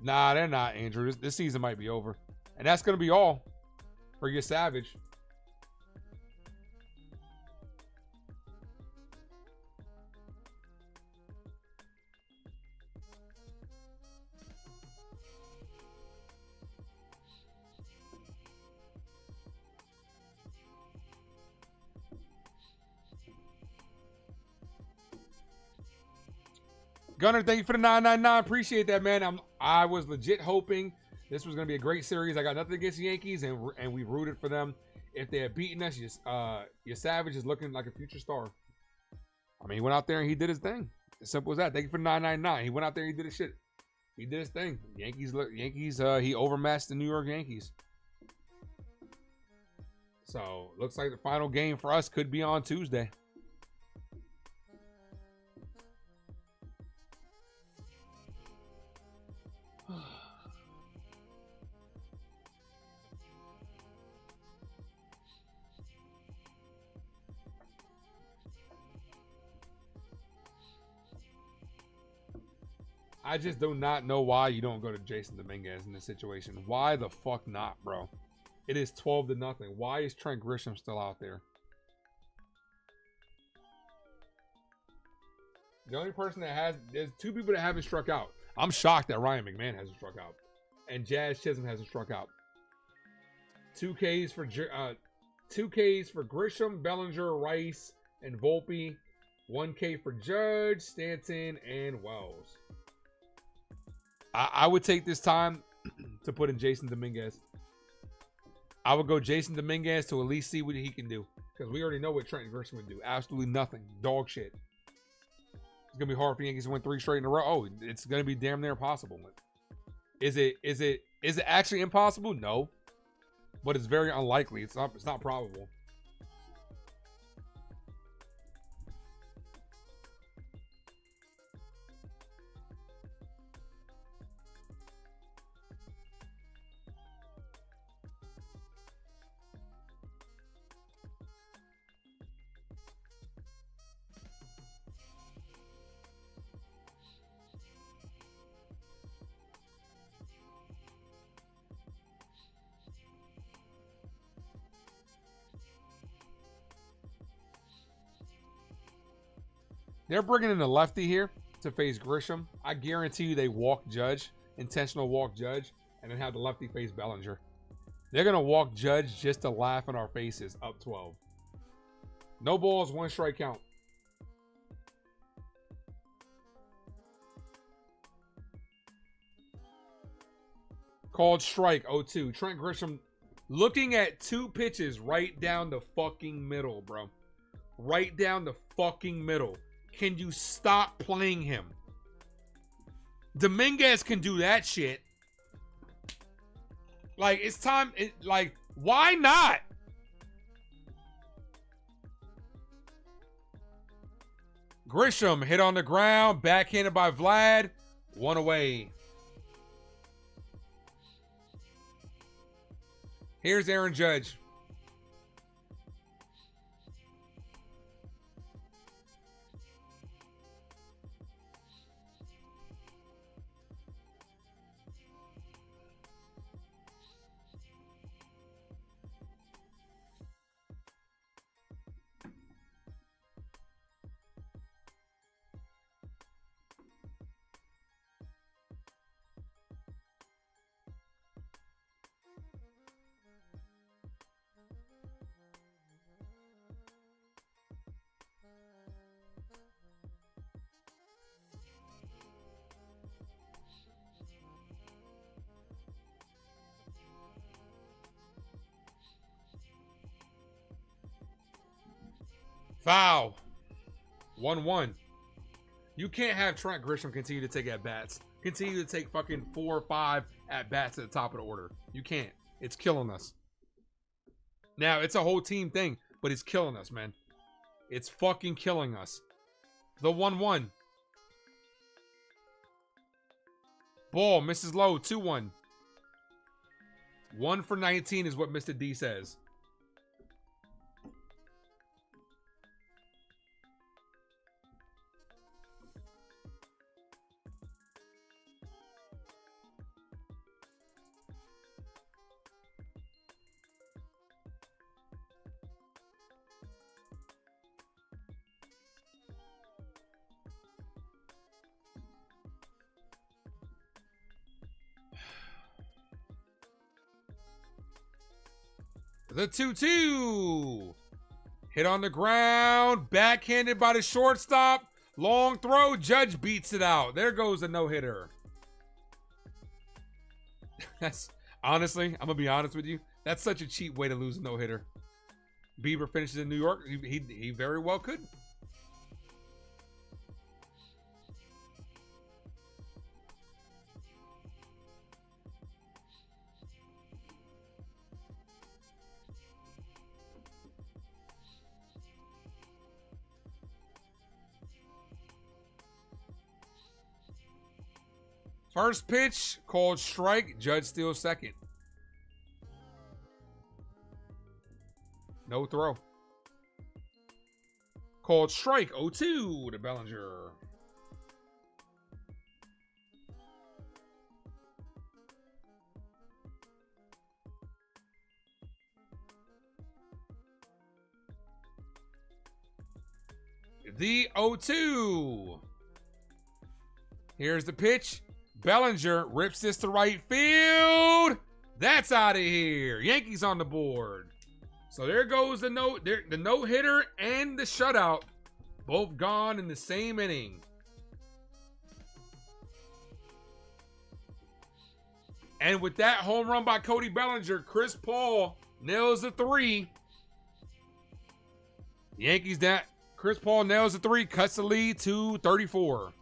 Nah, they're not, Andrew. This season might be over. And that's going to be all for your Savage. Gunner, thank you for the 999. Appreciate that, man. I was legit hoping this was going to be a great series. I got nothing against the Yankees, and we rooted for them. If they had beaten us, your Savage is looking like a future star. I mean, he went out there and he did his thing. As simple as that. Thank you for the 999. He went out there and he did his shit. He did his thing. Yankees. He overmatched the New York Yankees. So, looks like the final game for us could be on Tuesday. I just do not know why you don't go to Jason Dominguez in this situation. Why the fuck not, bro? It is 12-0. Why is Trent Grisham still out there? The only person that has, there's 2 people that haven't struck out. I'm shocked that Ryan McMahon hasn't struck out. And Jazz Chisholm hasn't struck out. 2 Ks for Grisham, Bellinger, Rice, and Volpe. 1 K for Judge, Stanton, and Wells. I would take this time to put in Jason Dominguez. I would go Jason Dominguez to at least see what he can do. Because we already know what Trent Grisham would do. Absolutely nothing. Dog shit. It's going to be hard for the Yankees to win 3 straight in a row. Oh, it's going to be damn near impossible. Is it actually impossible? No. But it's very unlikely. It's not probable. They're bringing in a lefty here to face Grisham. I guarantee you they walk Judge, intentional walk Judge, and then have the lefty face Bellinger. They're going to walk Judge just to laugh in our faces up 12. No balls, 1 strike count. Called strike 0-2. Trent Grisham looking at 2 pitches right down the fucking middle, bro. Right down the fucking middle. Can you stop playing him? Dominguez can do that shit. Like, it's time. Like, why not? Grisham hit on the ground. Backhanded by Vlad. 1 away. Here's Aaron Judge. Foul. 1-1. You can't have Trent Grisham continue to take at-bats. Continue to take fucking 4 or 5 at-bats at the top of the order. You can't. It's killing us. Now, it's a whole team thing, but it's killing us, man. It's fucking killing us. The 1-1. Ball misses low. 2-1. 1 for 19 is what Mr. D says. The 2-2. Hit on the ground. Backhanded by the shortstop. Long throw. Judge beats it out. There goes a no-hitter. That's honestly, I'm going to be honest with you. That's such a cheap way to lose a no-hitter. Bieber finishes in New York. He very well could. First pitch, called strike. Judge steals second. No throw. Called strike. 0-2 to Bellinger. The 0-2. Here's the pitch. Bellinger rips this to right field. That's out of here. Yankees on the board. So there goes the no-hitter and the shutout. Both gone in the same inning. And with that home run by Cody Bellinger, Chris Paul nails the 3. Yankees that Chris Paul nails the 3, cuts the lead to 34.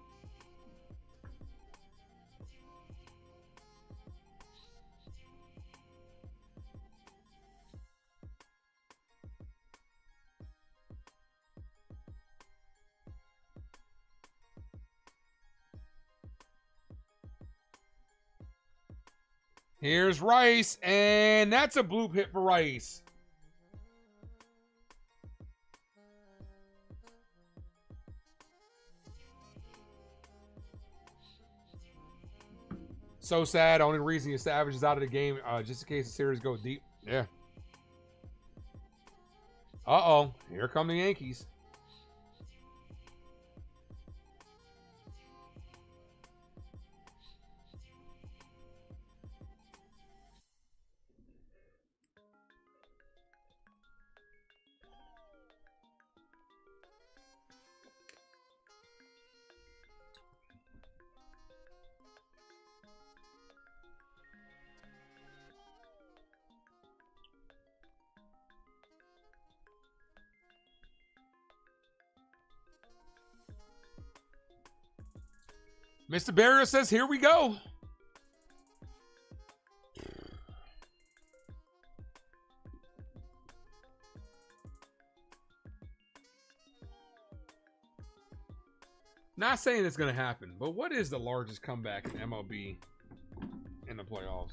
Here's Rice, and that's a bloop hit for Rice. So sad. Only reason Savage is out of the game, just in case the series go deep. Yeah. Uh-oh. Here come the Yankees. Mr. Barrier says, here we go. Not saying it's going to happen, but what is the largest comeback in MLB in the playoffs?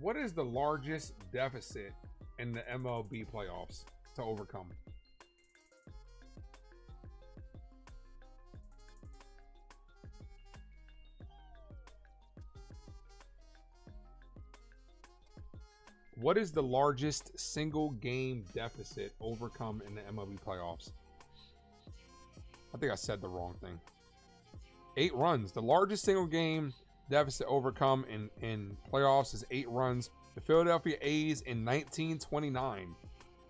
What is the largest deficit in the MLB playoffs to overcome? What is the largest single game deficit overcome in the MLB playoffs? I think I said the wrong thing. 8 runs. The largest single game deficit overcome in playoffs is 8 runs. The Philadelphia A's in 1929,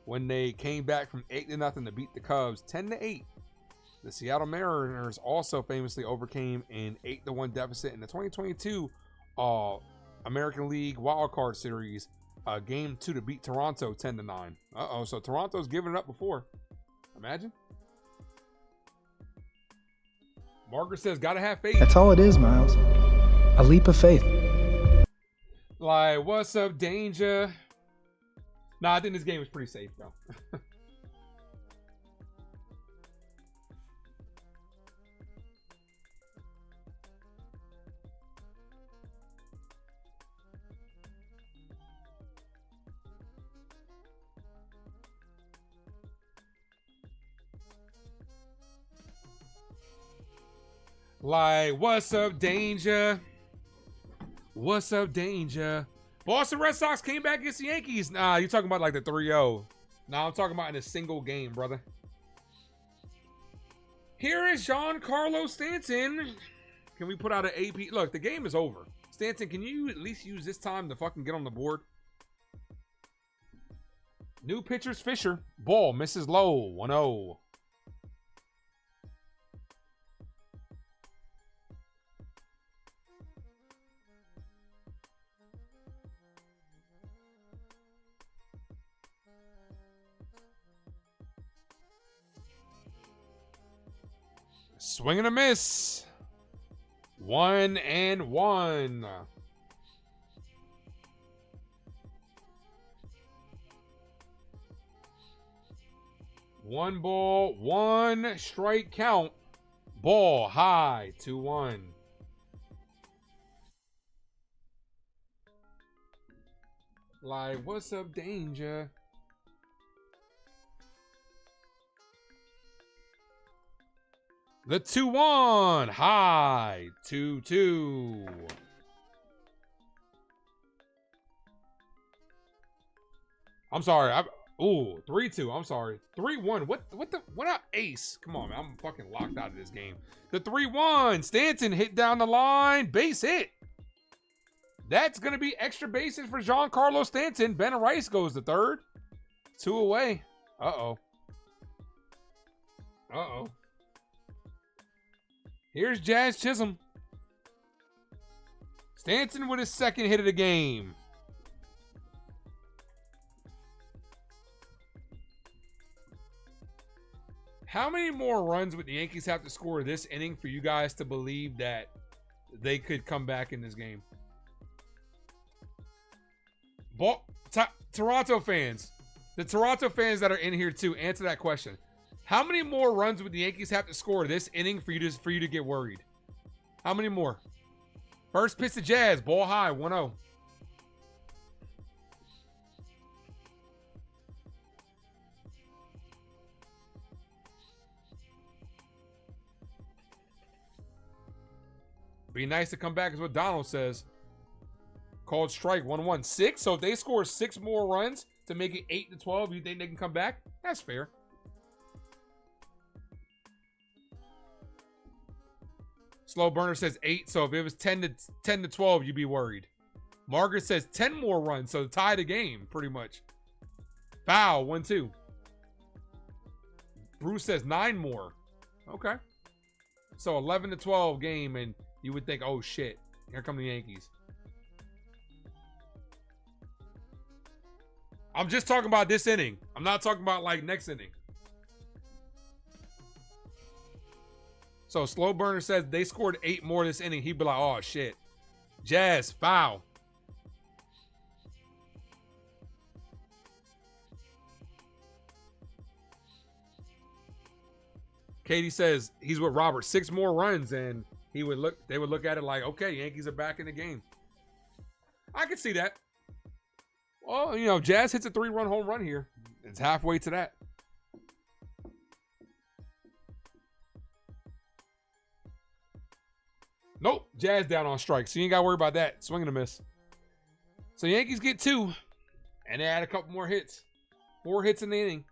when they came back from 8-0 to beat the Cubs 10-8. The Seattle Mariners also famously overcame an 8-1 deficit in the 2022 American League Wild Card Series, Game 2 to beat Toronto 10-9. So Toronto's given it up before. Imagine. Margaret says, gotta have faith. That's all it is, Miles. A leap of faith. Like, what's up, danger? Nah, I think this game is pretty safe, though. Like, what's up, danger? What's up, danger? Boston Red Sox came back against the Yankees. Nah, you're talking about like the 3-0. Nah, I'm talking about in a single game, brother. Here is Giancarlo Stanton. Can we put out an AP? Look, the game is over. Stanton, can you at least use this time to fucking get on the board? New pitchers, Fisher. Ball, misses low, 1-0. Swing and a miss. 1-1. One ball, 1 strike count. Ball high, 2-1. Like, what's up, danger? The 2-1, high, 2-2. I'm sorry. 3-2. I'm sorry. 3-1. What up, ace? Come on, man. I'm fucking locked out of this game. The 3-1. Stanton hit down the line. Base hit. That's going to be extra bases for Giancarlo Stanton. Ben Rice goes to third. 2 away. Uh-oh. Uh-oh. Here's Jazz Chisholm. Stanton with his second hit of the game. How many more runs would the Yankees have to score this inning for you guys to believe that they could come back in this game? Toronto fans. The Toronto fans that are in here too, answer that question. How many more runs would the Yankees have to score this inning for you to get worried? How many more? First pitch to Jazz, ball high, 1-0. Be nice to come back is what Donald says. Called strike, 1-1. 6, so if they score 6 more runs to make it 8-12, you think they can come back? That's fair. Slow Burner says 8, so if it was 10-12, you'd be worried. Margaret says 10 more runs, so tie the game, pretty much. Foul, 1-2. Bruce says 9 more. Okay. So 11-12 game, and you would think, oh shit, here come the Yankees. I'm just talking about this inning. I'm not talking about like next inning. So Slow Burner says they scored 8 more this inning. He'd be like, oh shit. Jazz, foul. Katie says he's with Robert. 6 more runs, and they would look at it like, okay, Yankees are back in the game. I could see that. Well, you know, Jazz hits a 3-run home run here. It's halfway to that. Nope. Jazz down on strike, so you ain't got to worry about that. Swing and a miss. So Yankees get 2, and they add a couple more hits. 4 hits in the inning.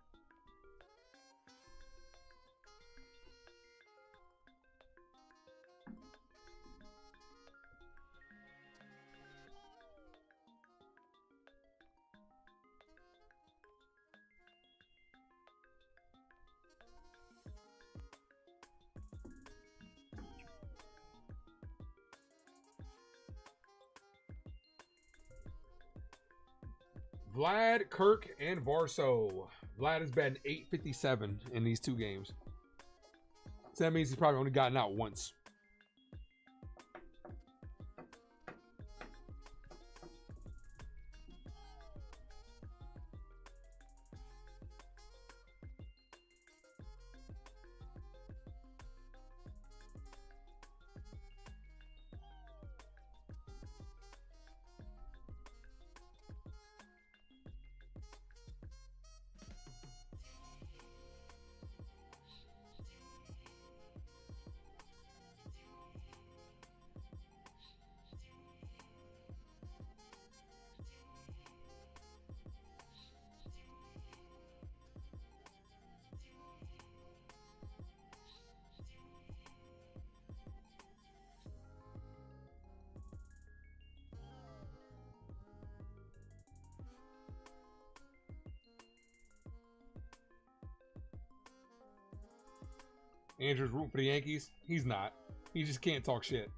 Vlad, Kirk, and Varso. Vlad has batting .857 in these 2 games. So that means he's probably only gotten out once. Andrew's rooting for the Yankees. He's not. He just can't talk shit.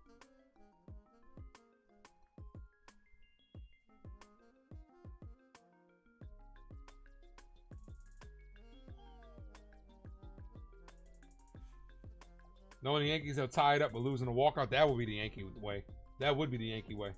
Knowing the Yankees have tied up but losing a walkout, that would be the Yankee way. That would be the Yankee way.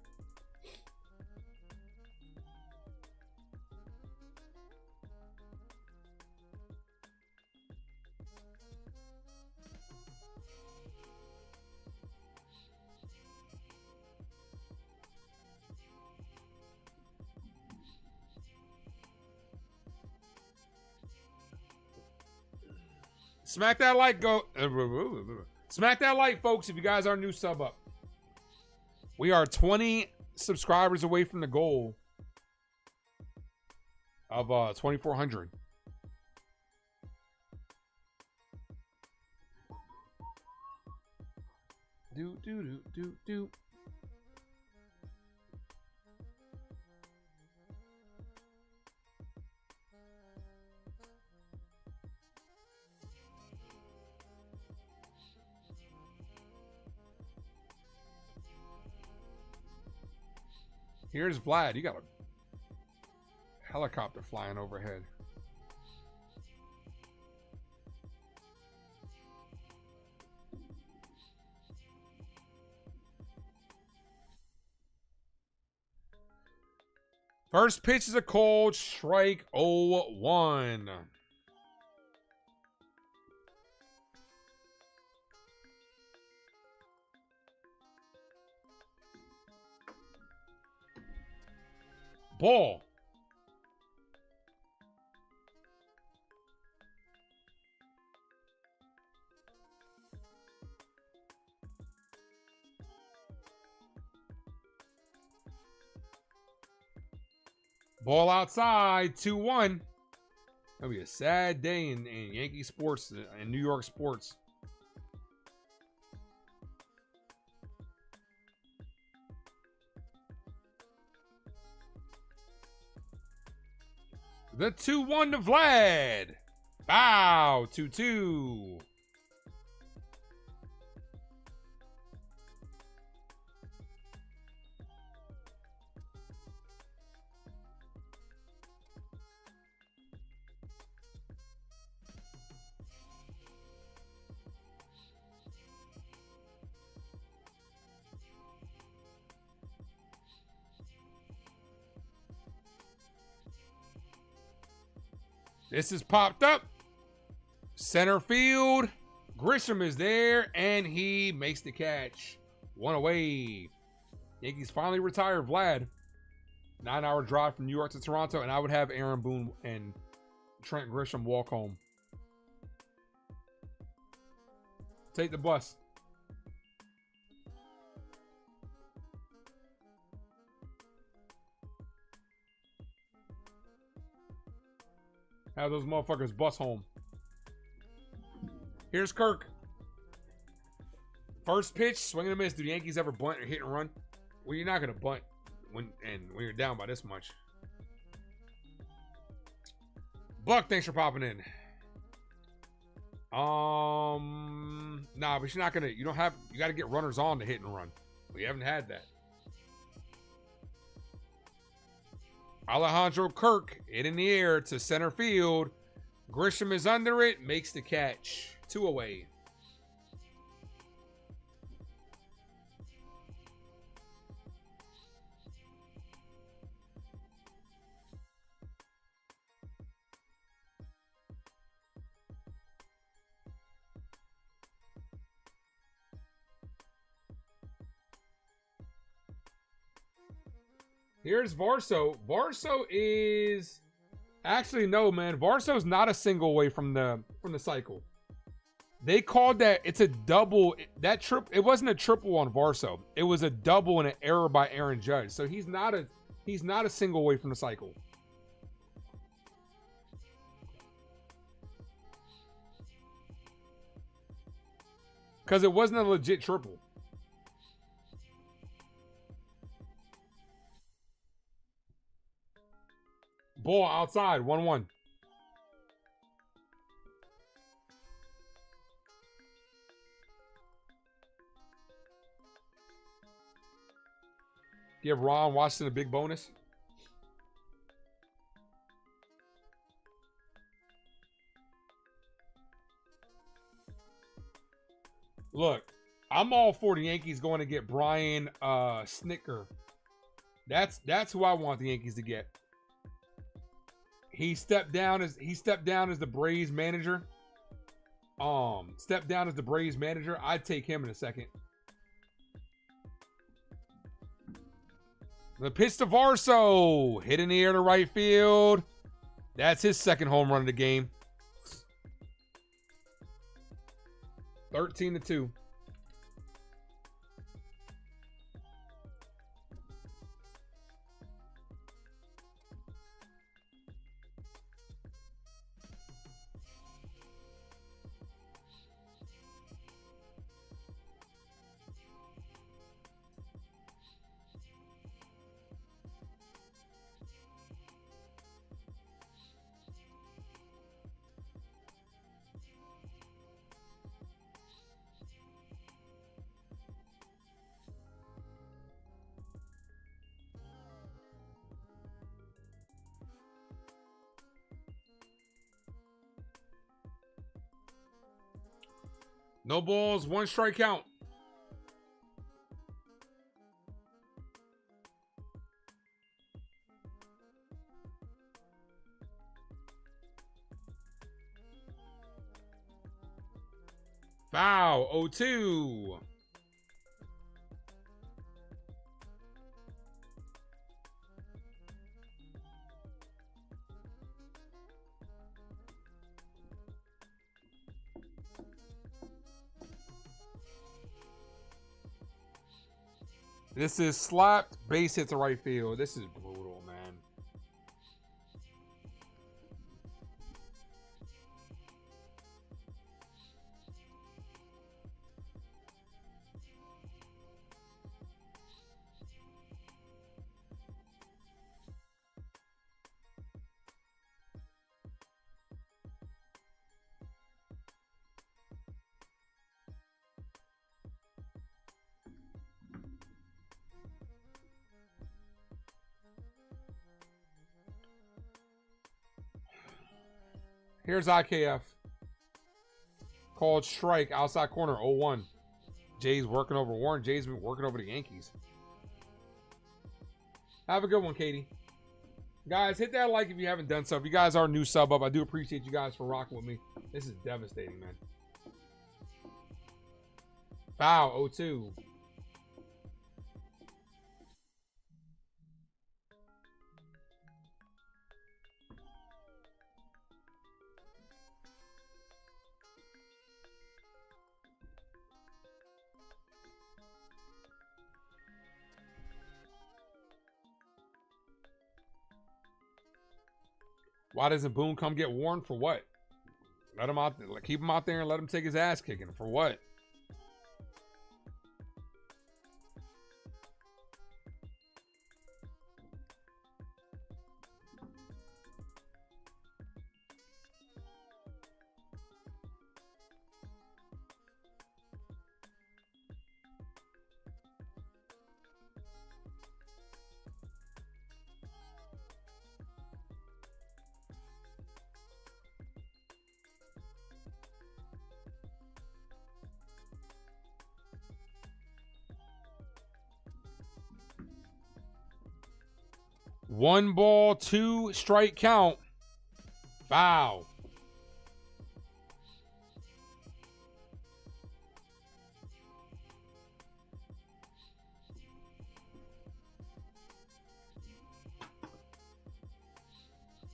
Smack that like, smack that like, folks, if you guys are new, sub up. We are 20 subscribers away from the goal of 2,400. Do. Here's Vlad. You got a helicopter flying overhead. First pitch is a cold strike, 0-1. Ball. Ball outside, 2-1. That'll be a sad day in Yankee sports and New York sports. The 2-1 to Vlad. Bow, 2-2. This is popped up. Center field. Grisham is there, and he makes the catch. One away. Yankees finally retire Vlad. 9-hour drive from New York to Toronto, and I would have Aaron Boone and Trent Grisham walk home. Take the bus. Have those motherfuckers bus home. Here's Kirk. First pitch, swing and a miss. Do the Yankees ever bunt or hit and run? Well, you're not gonna bunt when you're down by this much. Buck, thanks for popping in. Nah, but you're not gonna. You got to get runners on to hit and run. We haven't had that. Alejandro Kirk, hit in the air to center field. Grisham is under it, makes the catch. 2 away. Here's Varso. Varso is actually no, man. Varso's not a single away from the cycle. They called that it's a double. That trip, it wasn't a triple on Varso. It was a double and an error by Aaron Judge. So he's not a single away from the cycle. Because it wasn't a legit triple. Ball outside, 1-1. Give Ron Washington a big bonus. Look, I'm all for the Yankees going to get Brian Snitker. That's who I want the Yankees to get. He stepped down as the Braves manager. I'd take him in a second. The pitch to Varso, hit in the air to right field. That's his second home run of the game. 13-2. No balls, 1 strike count. Foul, 0-2. This is slapped, base hit to right field. This is brutal, man. Here's IKF. Called strike, outside corner, 0-1. Jay's working over Warren. Jay's been working over the Yankees. Have a good one, Katie. Guys, hit that like if you haven't done so. If you guys are new sub up, I do appreciate you guys for rocking with me. This is devastating, man. Foul, 0-2. Why doesn't Boone come get warned for what? Let him out, keep him out there and let him take his ass kicking. For what? One ball, 2 strike count. Foul.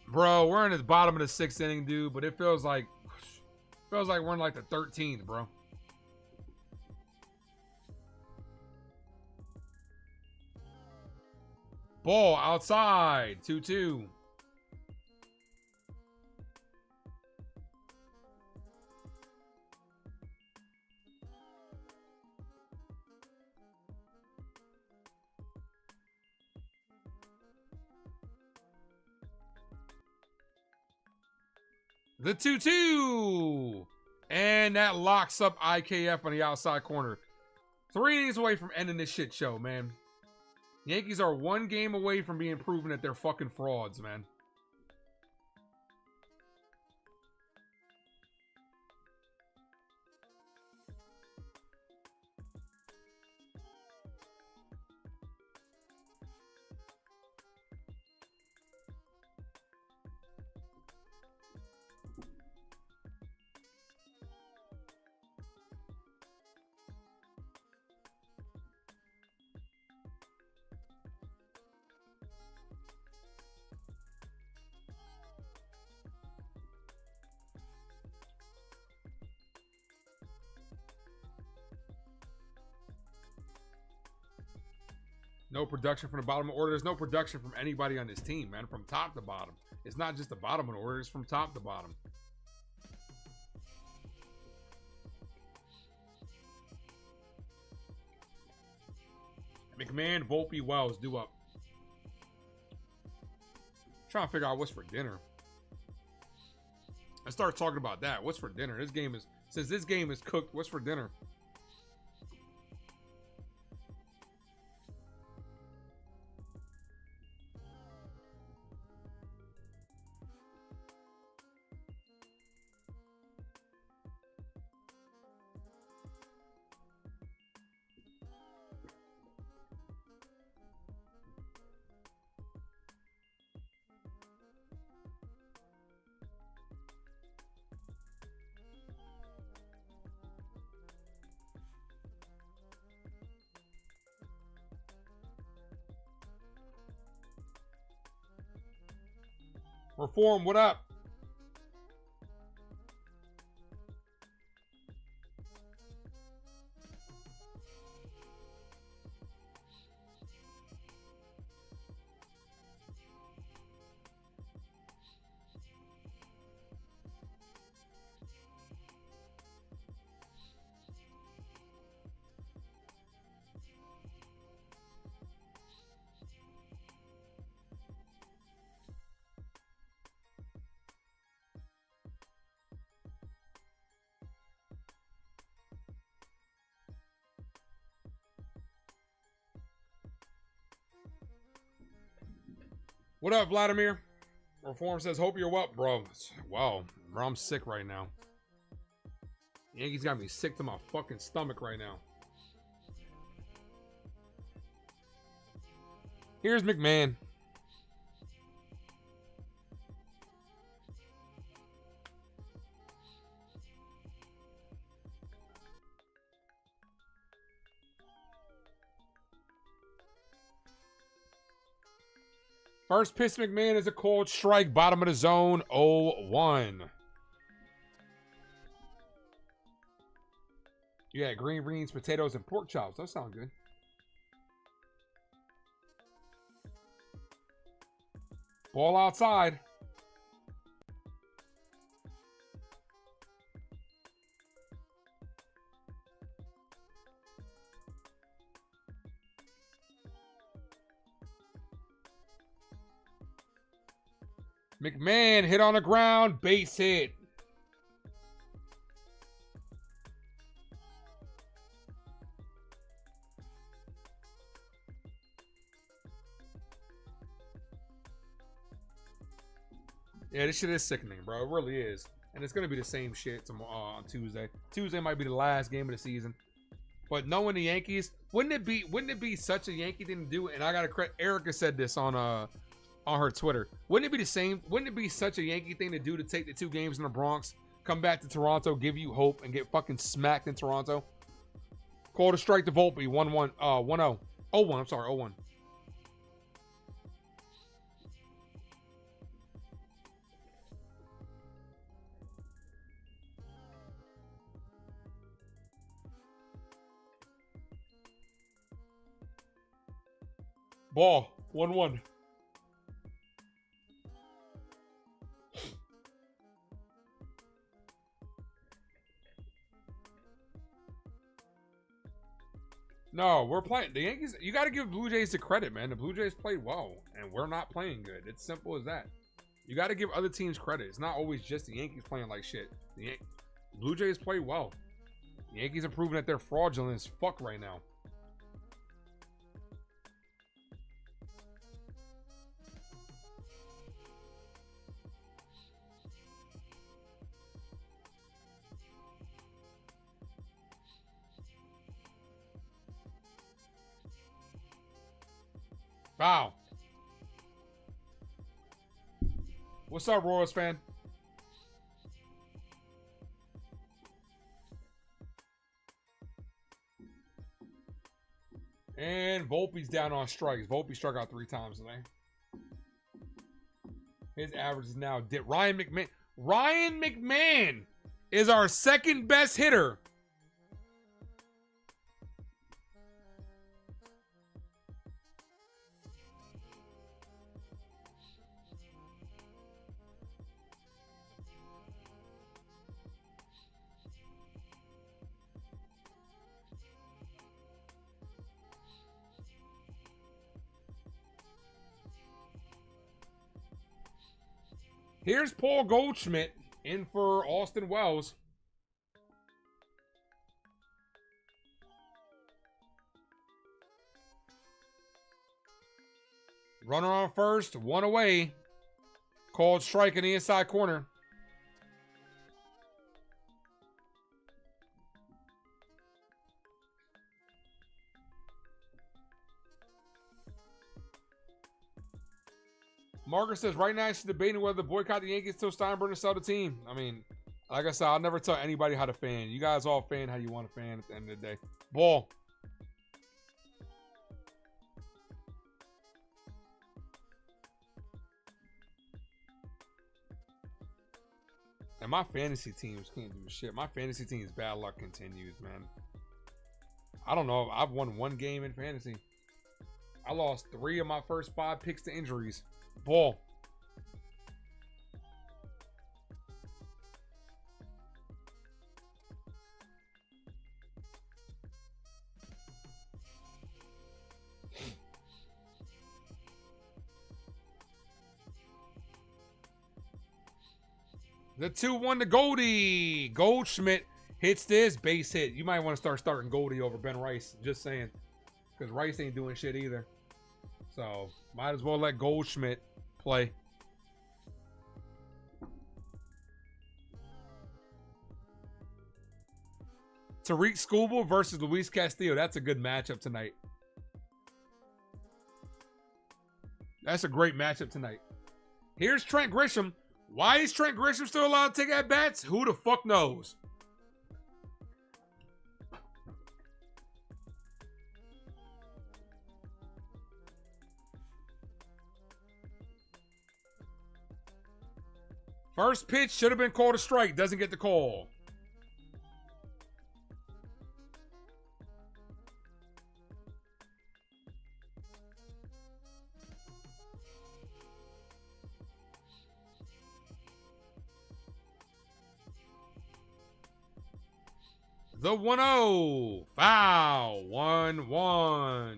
Bro, we're in the bottom of the 6th inning, dude, but it feels like we're in like the 13th, bro. Ball outside, 2-2. The 2-2. And that locks up IKF on the outside corner. 3 innings away from ending this shit show, man. Yankees are 1 game away from being proven that they're fucking frauds, man. No production from the bottom of the order. There's no production from anybody on this team, man. From top to bottom. It's not just the bottom of the order. It's from top to bottom. McMahon, Volpe, Wells, due up. Trying to figure out what's for dinner. Let's start talking about that. What's for dinner? This game is, since this game is cooked, what's for dinner? Reform, what up? What up, Vladimir? Reform says, hope you're well, bro. Wow, bro, I'm sick right now. Yankees got me sick to my fucking stomach right now. Here's McMahon. First pitch, McMahon is a cold strike, bottom of the zone, 0-1. You got green beans, potatoes, and pork chops. That sounds good. Ball outside. McMahon hit on the ground, base hit. Yeah, this shit is sickening, bro. It really is. And it's going to be the same shit tomorrow, on Tuesday. Tuesday might be the last game of the season. But knowing the Yankees, wouldn't it be such a Yankee thing to do? And I got to credit, Erica said this on her Twitter. Wouldn't it be the same? Wouldn't it be such a Yankee thing to do to take the 2 games in the Bronx, come back to Toronto, give you hope, and get fucking smacked in Toronto? Call to strike to Volpe, 1-1, 1-0. 0-1, I'm sorry, 0-1. Ball, 1-1. No, we're playing. The Yankees, you got to give Blue Jays the credit, man. The Blue Jays played well, and we're not playing good. It's simple as that. You got to give other teams credit. It's not always just the Yankees playing like shit. The Blue Jays played well. The Yankees are proving that they're fraudulent as fuck right now. Wow. What's up, Royals fan? And Volpe's down on strikes. Volpe struck out 3 times today. His average is now dipped. Ryan McMahon is our second best hitter. Here's Paul Goldschmidt in for Austin Wells. Runner on first, 1 away. Called strike in the inside corner. Margaret says, right now she's debating whether to boycott the Yankees till Steinbrenner sell the team. I mean, like I said, I'll never tell anybody how to fan. You guys all fan how you want to fan at the end of the day. Ball. And my fantasy teams can't do shit. My fantasy team's bad luck continues, man. I don't know. I've won 1 game in fantasy. I lost 3 of my first 5 picks to injuries. Ball. The 2-1 to Goldie. Goldschmidt hits this base hit. You might want to start starting Goldie over Ben Rice. Just saying. Because Rice ain't doing shit either. So, might as well let Goldschmidt play. Tariq Skubal versus Luis Castillo. That's a good matchup tonight. That's a great matchup tonight. Here's Trent Grisham. Why is Trent Grisham still allowed to take at-bats? Who the fuck knows? First pitch should have been called a strike. Doesn't get the call. The 1-0. Foul. 1-1.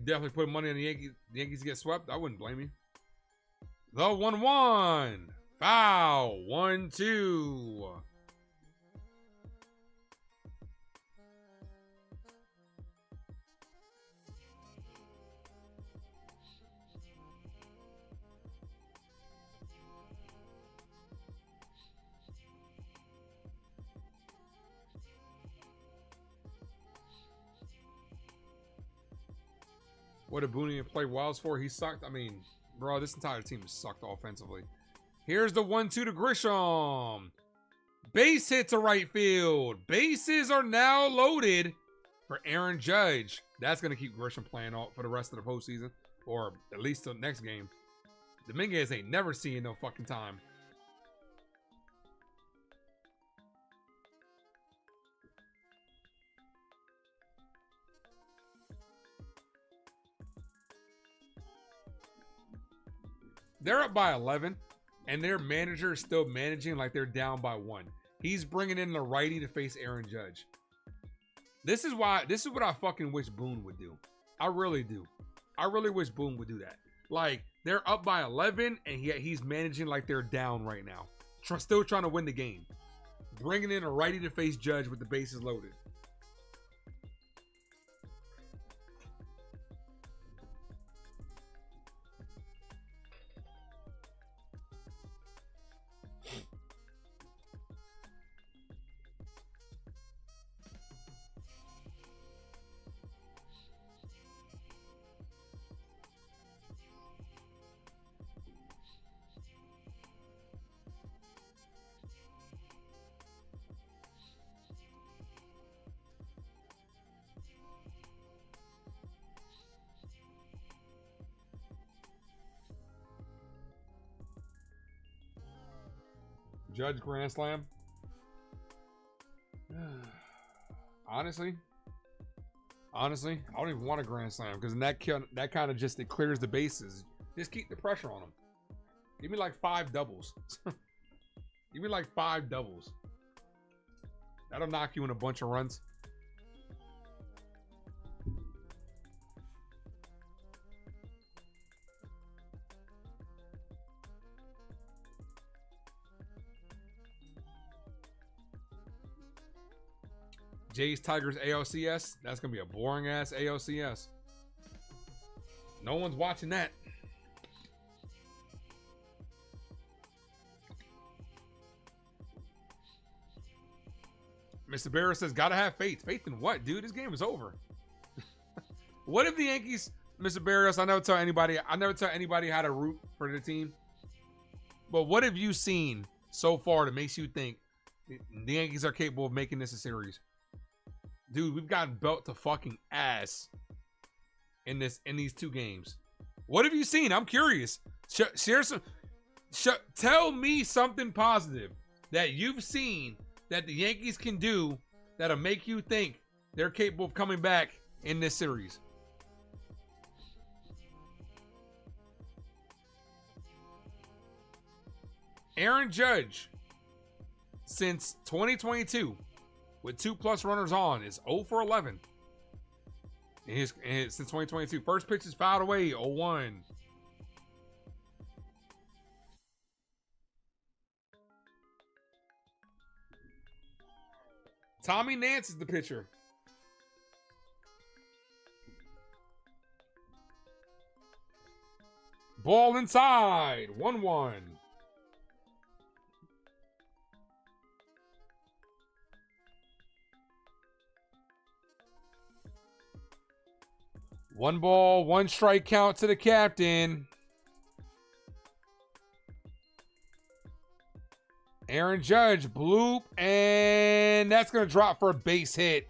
definitely put money on the Yankees to get swept. I wouldn't blame you. The 1-1. Foul. 1-2. What did Boone play Wilds for? He sucked. I mean, bro, this entire team sucked offensively. Here's the 1-2 to Grisham. Base hit to right field. Bases are now loaded for Aaron Judge. That's going to keep Grisham playing all for the rest of the postseason, or at least the next game. Dominguez ain't never seeing no fucking time. They're up by 11, and their manager is still managing like they're down by 1. He's bringing in the righty to face Aaron Judge. This is what I fucking wish Boone would do. I really do. I really wish Boone would do that. Like, they're up by 11, and he's managing like they're down right now. Still trying to win the game. Bringing in a righty to face Judge with the bases loaded. Judge grand slam. Honestly, I don't even want a grand slam because that kind of just, it clears the bases. Just keep the pressure on them. Give me like 5 doubles. Give me like 5 doubles. That'll knock you in a bunch of runs. Jays Tigers ALCS. That's gonna be a boring ass ALCS. No one's watching that. Mr. Barrow says, gotta have faith. Faith in what, dude? This game is over. What if the Yankees, Mr. Barrios, I never tell anybody how to root for the team. But what have you seen so far that makes you think the Yankees are capable of making this a series? Dude, we've gotten belt to fucking ass in these 2 games. What have you seen? I'm curious. Tell me something positive that you've seen that the Yankees can do that'll make you think they're capable of coming back in this series. Aaron Judge, since 2022, with 2+ runners on, is 0 for 11. Since 2022. First pitch is fouled away, 0-1. Tommy Nance is the pitcher. Ball inside, 1-1. One ball, 1 strike count to the captain. Aaron Judge, bloop, and that's going to drop for a base hit.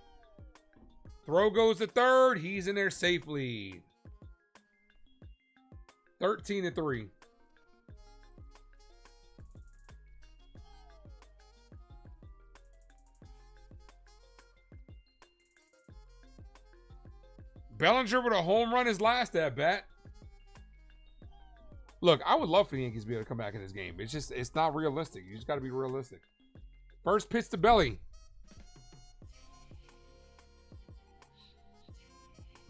Throw goes to third. He's in there safely. 13-3. Bellinger with a home run his last at bat. Look, I would love for the Yankees to be able to come back in this game. It's not realistic. You just got to be realistic. First pitch to Belly.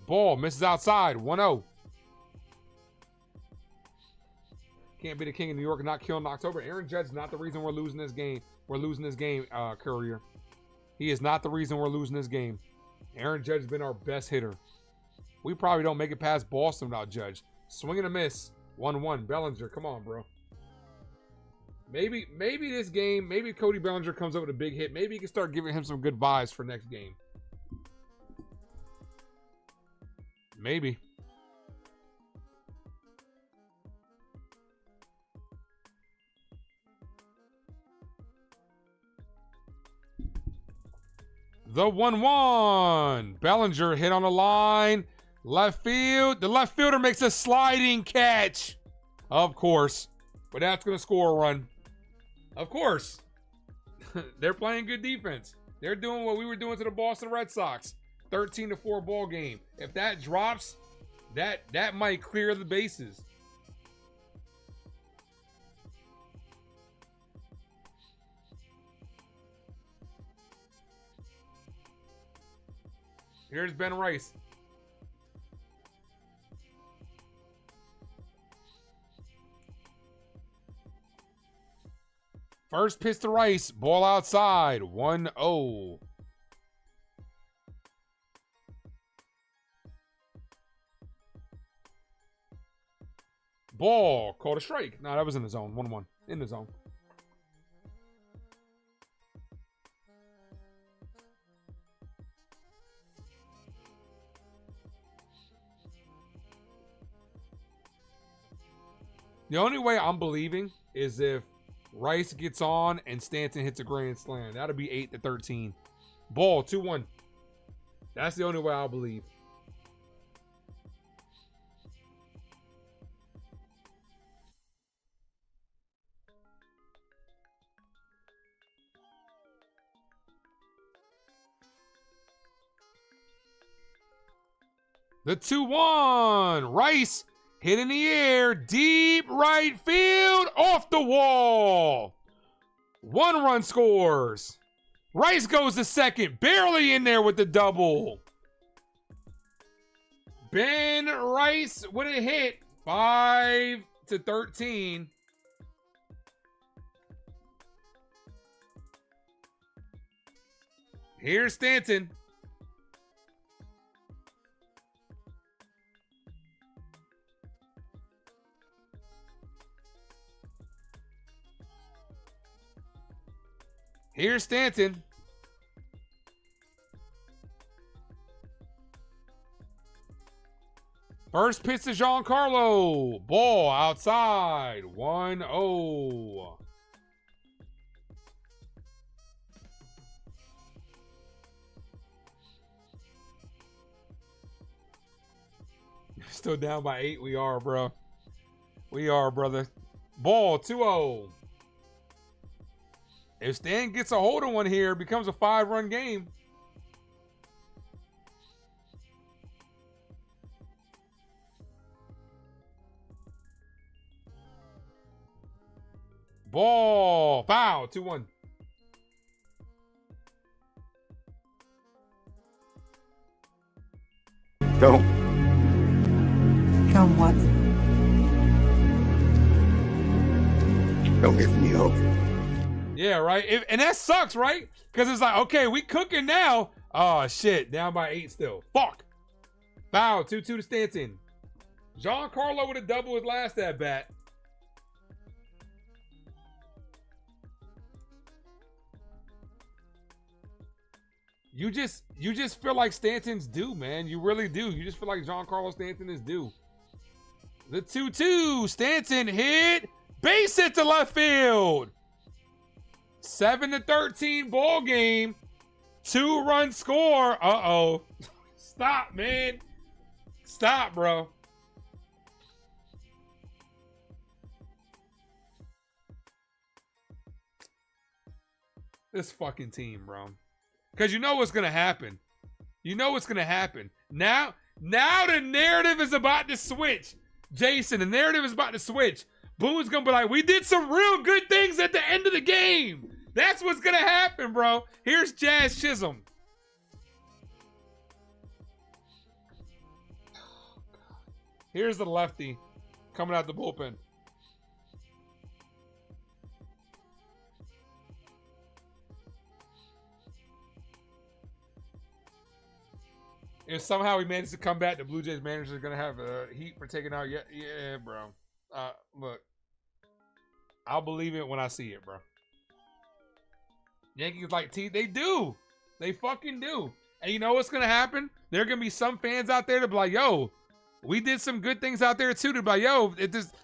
Ball misses outside. 1-0. Can't be the king of New York and not kill in October. Aaron Judge is not the reason we're losing this game. We're losing this game, Courier. He is not the reason we're losing this game. Aaron Judge has been our best hitter. We probably don't make it past Boston without Judge. Swing and a miss. 1-1. Bellinger, come on, bro. Maybe this game, maybe Cody Bellinger comes up with a big hit. Maybe you can start giving him some good vibes for next game. Maybe. The 1-1. Bellinger hit on the line. Left field. The left fielder makes a sliding catch. Of course. But that's going to score a run. Of course. They're playing good defense. They're doing what we were doing to the Boston Red Sox. 13-4 ball game. If that drops, that might clear the bases. Here's Ben Rice. First pitch to Rice. Ball outside. 1-0. Ball. Called a strike. No, that was in the zone. 1-1. In the zone. The only way I'm believing is if Rice gets on and Stanton hits a grand slam. That'll be 8-13. Ball, 2-1. That's the only way I'll believe. The 2-1. Rice hit in the air. Deep right field. Off the wall. 1 run scores. Rice goes to second. Barely in there with the double. Ben Rice with a hit. 5-13. Here's Stanton. Here's Stanton. First pitch to Giancarlo. Ball outside. 1-0. Still down by 8. We are, bro. We are, brother. Ball 2-0. If Stan gets a hold of one here, it becomes a 5-run game. Ball. Foul. 2-1. Don't. Don't what? Don't give me hope. Yeah, right? And that sucks, right? Because it's like, okay, we cooking now. Oh, shit. Down by 8 still. Fuck. Foul. 2-2 to Stanton. Giancarlo with a double his last at bat. You just feel like Stanton's due, man. You really do. You just feel like Giancarlo Stanton is due. The 2-2. Stanton hit. Base hit to left field. 7-13 ball game. 2-run score. Uh-oh. Stop, man. Stop, bro. This fucking team, bro. Because you know what's going to happen. You know what's going to happen. Now the narrative is about to switch. Jason, the narrative is about to switch. Boone's going to be like, we did some real good things at the end of the game. That's what's going to happen, bro. Here's Jazz Chisholm. Here's the lefty coming out the bullpen. If somehow we manage to come back, the Blue Jays manager is going to have heat for taking out. Yeah, bro. Look, I'll believe it when I see it, bro. Yankees like T. They do. They fucking do. And you know what's going to happen? There are going to be some fans out there that be like, yo, we did some good things out there too. To be like, yo,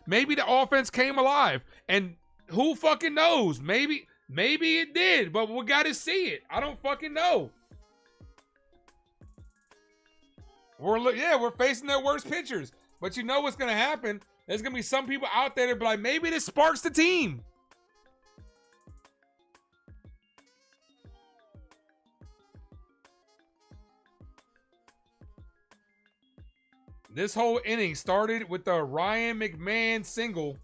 maybe the offense came alive. And who fucking knows? Maybe it did, but we got to see it. I don't fucking know. We're facing their worst pitchers. But you know what's going to happen? There's going to be some people out there that be like, maybe this sparks the team. This whole inning started with the Ryan McMahon single.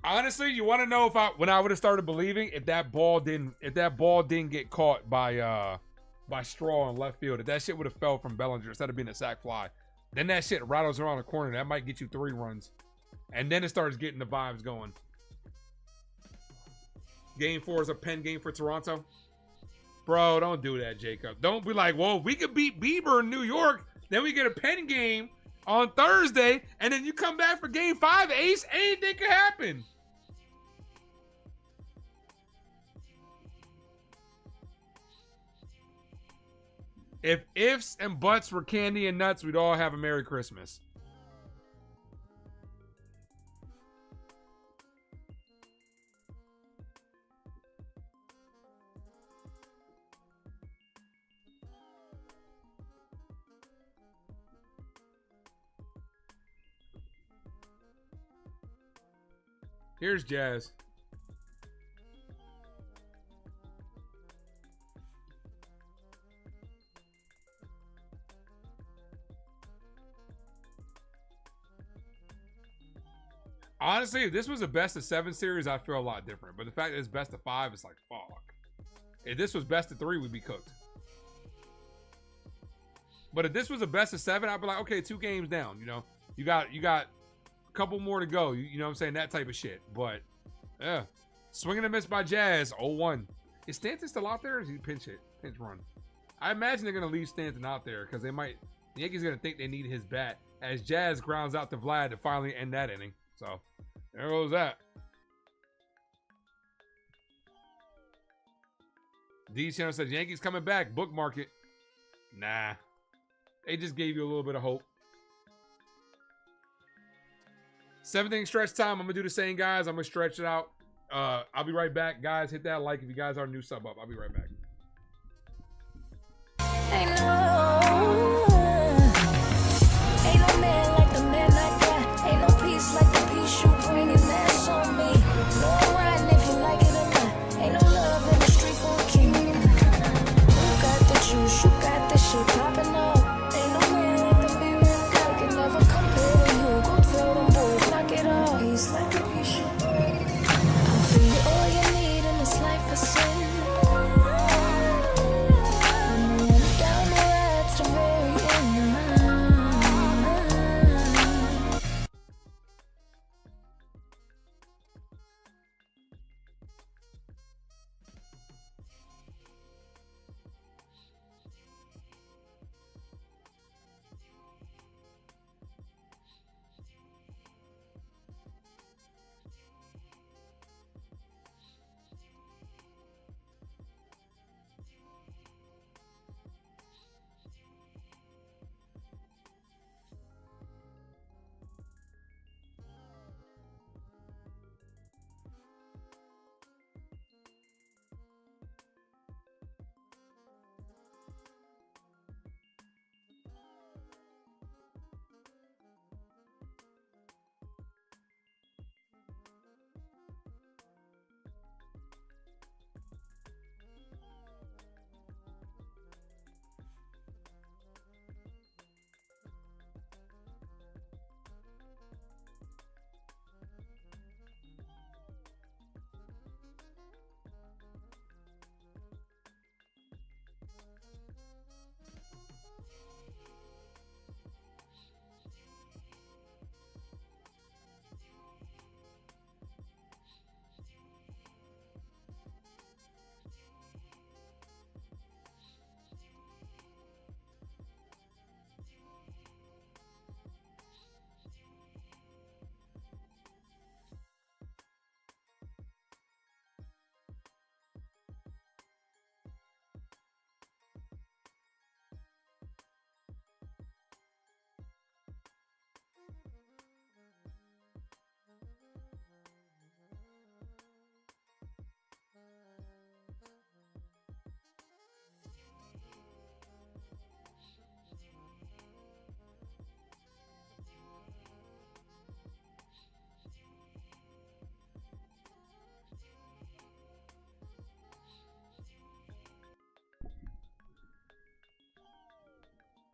Honestly, you want to know when I would have started believing if that ball didn't get caught by Straw in left field, if that shit would have fell from Bellinger instead of being a sac fly, then that shit rattles around the corner. That might get you 3 runs, and then it starts getting the vibes going. Game 4 is a pen game for Toronto. Bro, don't do that, Jacob. Don't be like, well, we could beat Bieber in New York, then we get a pen game on Thursday, and then you come back for game 5, Ace. Anything could happen. If ifs and buts were candy and nuts, we'd all have a Merry Christmas. Here's Jazz. Honestly, if this was a best of 7 series, I feel a lot different. But the fact that it's best of 5, it's like, fuck. If this was best of 3, we'd be cooked. But if this was a best of 7, I'd be like, okay, 2 games down. You know, you got a couple more to go. You know what I'm saying? That type of shit. But yeah, swinging a miss by Jazz. 0-1. Is Stanton still out there? Or is he pinch run? I imagine they're gonna leave Stanton out there because the Yankees are gonna think they need his bat as Jazz grounds out to Vlad to finally end that inning. So there goes that. D Channel says Yankees coming back. Bookmark it. Nah. They just gave you a little bit of hope. 7th inning stretch time. I'm gonna do the same, guys. I'm gonna stretch it out. I'll be right back, guys. Hit that like if you guys are new, sub up. I'll be right back. Ain't no man like the man I got. Ain't no peace like the peace you bring, and that's on me. No riding if you like it or not. Ain't no love in the street for a king. You got the juice, you got the shit popping up. Ain't no man like the man I got. I can never compare to you. Go tell them boys, knock it off. Peace like the peace you bring. I'll bring you all you need in this life of sin. I'm down the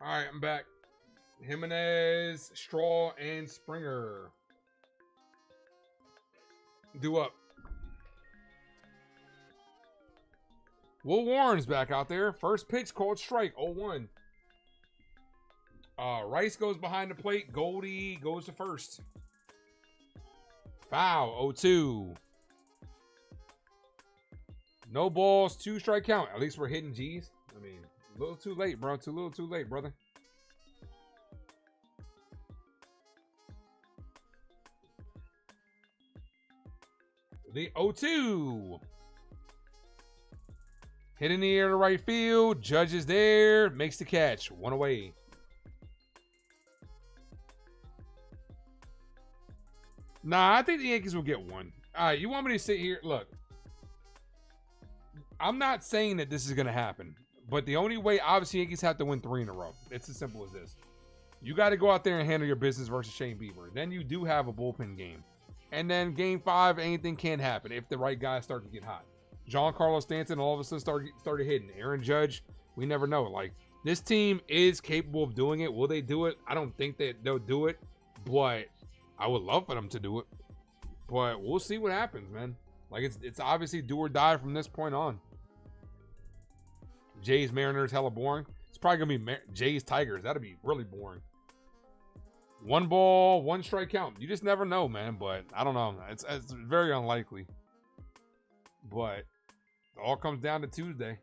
All right, I'm back. Jimenez, Straw, and Springer. Do up. Will Warren's back out there. First pitch called strike, 0-1. Rice goes behind the plate. Goldie goes to first. Foul, 0-2. No balls, 2 strike count. At least we're hitting G's. I mean, a little too late, bro. Too little too late, brother. The 0-2. Hit in the air to right field. Judge is there. Makes the catch. 1 away. Nah, I think the Yankees will get 1. All right, you want me to sit here? Look, I'm not saying that this is going to happen. But the only way, obviously, Yankees have to win 3 in a row. It's as simple as this. You got to go out there and handle your business versus Shane Bieber. Then you do have a bullpen game. And then game 5, anything can happen if the right guys start to get hot. Giancarlo Stanton all of a sudden started hitting. Aaron Judge, we never know. Like, this team is capable of doing it. Will they do it? I don't think that they'll do it. But I would love for them to do it. But we'll see what happens, man. Like, it's obviously do or die from this point on. Jays, Mariners, hella boring. It's probably going to be Jays, Tigers. That'd be really boring. 1 ball, 1 strike count. You just never know, man. But I don't know. It's very unlikely. But it all comes down to Tuesday.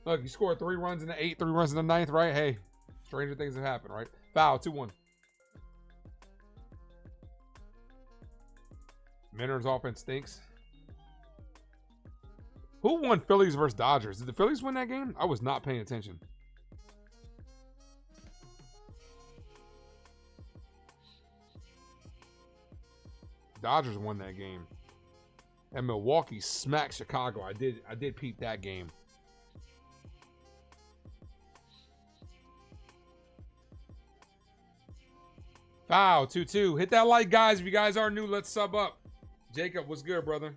Look, you scored 3 runs in the 8th, 3 runs in the 9th, right? Hey, stranger things have happened, right? Foul, 2-1. Minner's offense stinks. Who won Phillies versus Dodgers? Did the Phillies win that game? I was not paying attention. Dodgers won that game. And Milwaukee smacked Chicago. I did peep that game. Foul, 2-2. Hit that like, guys. If you guys are new, let's sub up. Jacob, what's good, brother?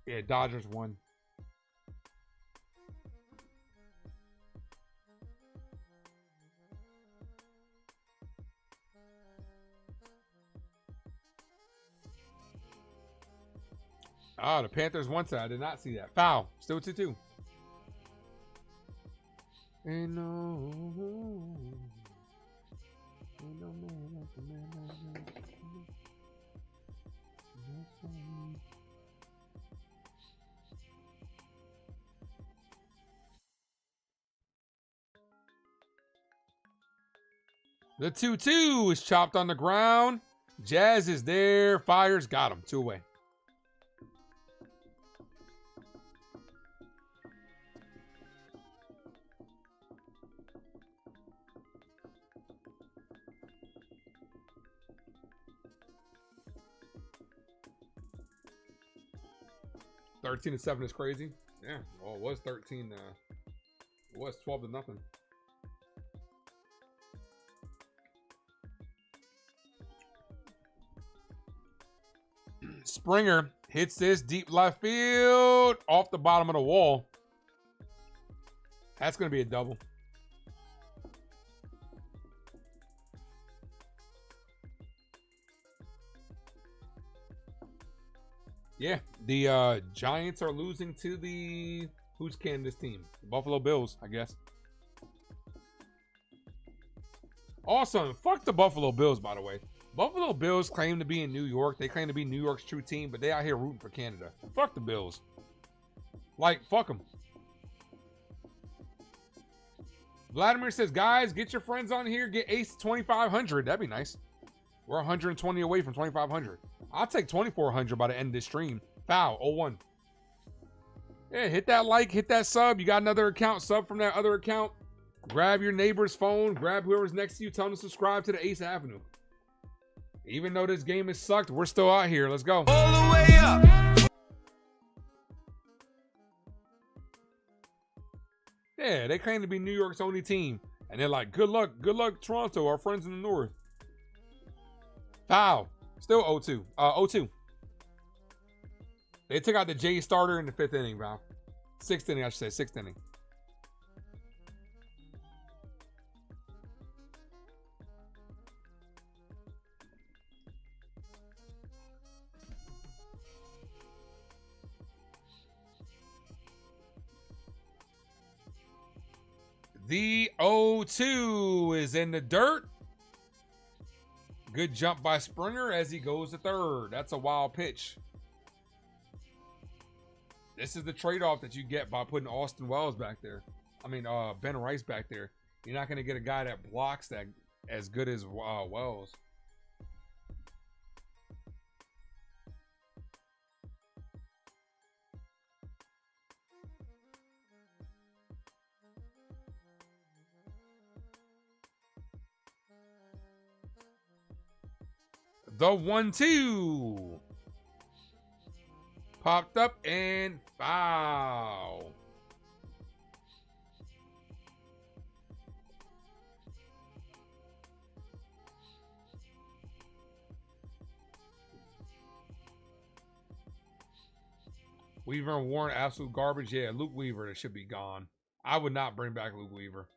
Yeah, Dodgers won. Oh, the Panthers won today. I did not see that. Foul. Still 2-2. Ain't no man like the man like the 2-2 is chopped on the ground. Jazz is there. Fires got him. 2 away. (13-7) is crazy. Yeah, well, it was 13. It was 12-0. Springer hits this deep left field off the bottom of the wall. That's going to be a double. Yeah, the Giants are losing to the... Who's can this team? The Buffalo Bills, I guess. Awesome. Fuck the Buffalo Bills, by the way. Buffalo Bills claim to be in New York. They claim to be New York's true team, but they out here rooting for Canada. Fuck the Bills. Like, fuck them. Vladimir says, guys, get your friends on here. Get Ace 2,500. That'd be nice. We're 120 away from 2,500. I'll take 2,400 by the end of this stream. Foul, 0-1. Yeah, hit that like, hit that sub. You got another account, sub from that other account. Grab your neighbor's phone. Grab whoever's next to you. Tell them to subscribe to the Ace Avenue. Even though this game has sucked, we're still out here. Let's go. All the way up. Yeah, they claim to be New York's only team. And they're like, good luck, Toronto, our friends in the North. Foul. Still 0-2. 0-2. They took out the J starter in the 5th inning, Val. 6th inning, I should say. 6th inning. The 0-2 is in the dirt. Good jump by Springer as he goes to third. That's a wild pitch. This is the trade-off that you get by putting Austin Wells back there. I mean, Ben Rice back there. You're not going to get a guy that blocks that as good as Wells. The 1-2. Popped up and foul. Weaver and Warren, absolute garbage. Yeah, Luke Weaver, that should be gone. I would not bring back Luke Weaver.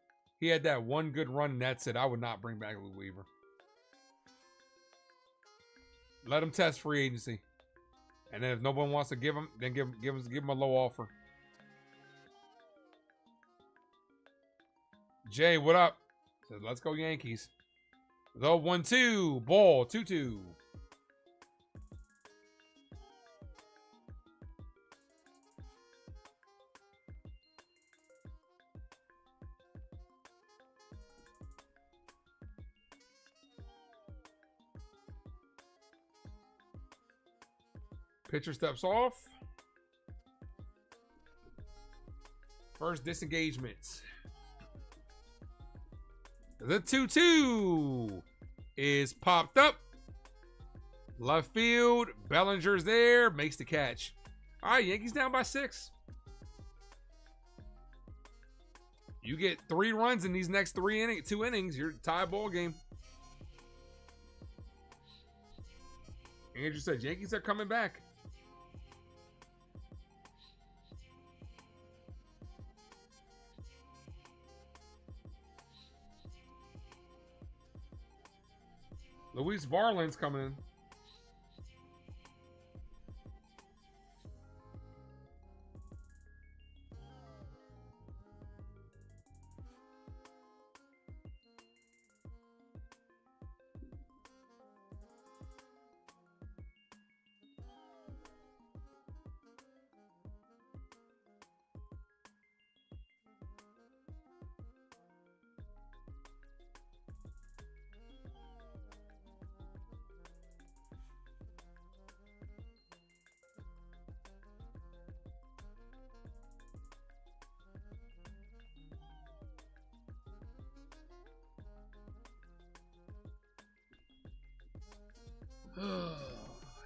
He had that one good run, and that's it. I would not bring back Luke Weaver. Let him test free agency. And then if no one wants to give him, then give him a low offer. Jay, what up? Says, let's go Yankees. The 1-2. Ball, 2-2. Pitcher steps off. First disengagement. The 2-2 is popped up. Left field. Bellinger's there. Makes the catch. All right, Yankees down by 6. You get 3 runs in these next 2 innings. You're tie ball game. Andrew said Yankees are coming back. Luis Varland's coming in.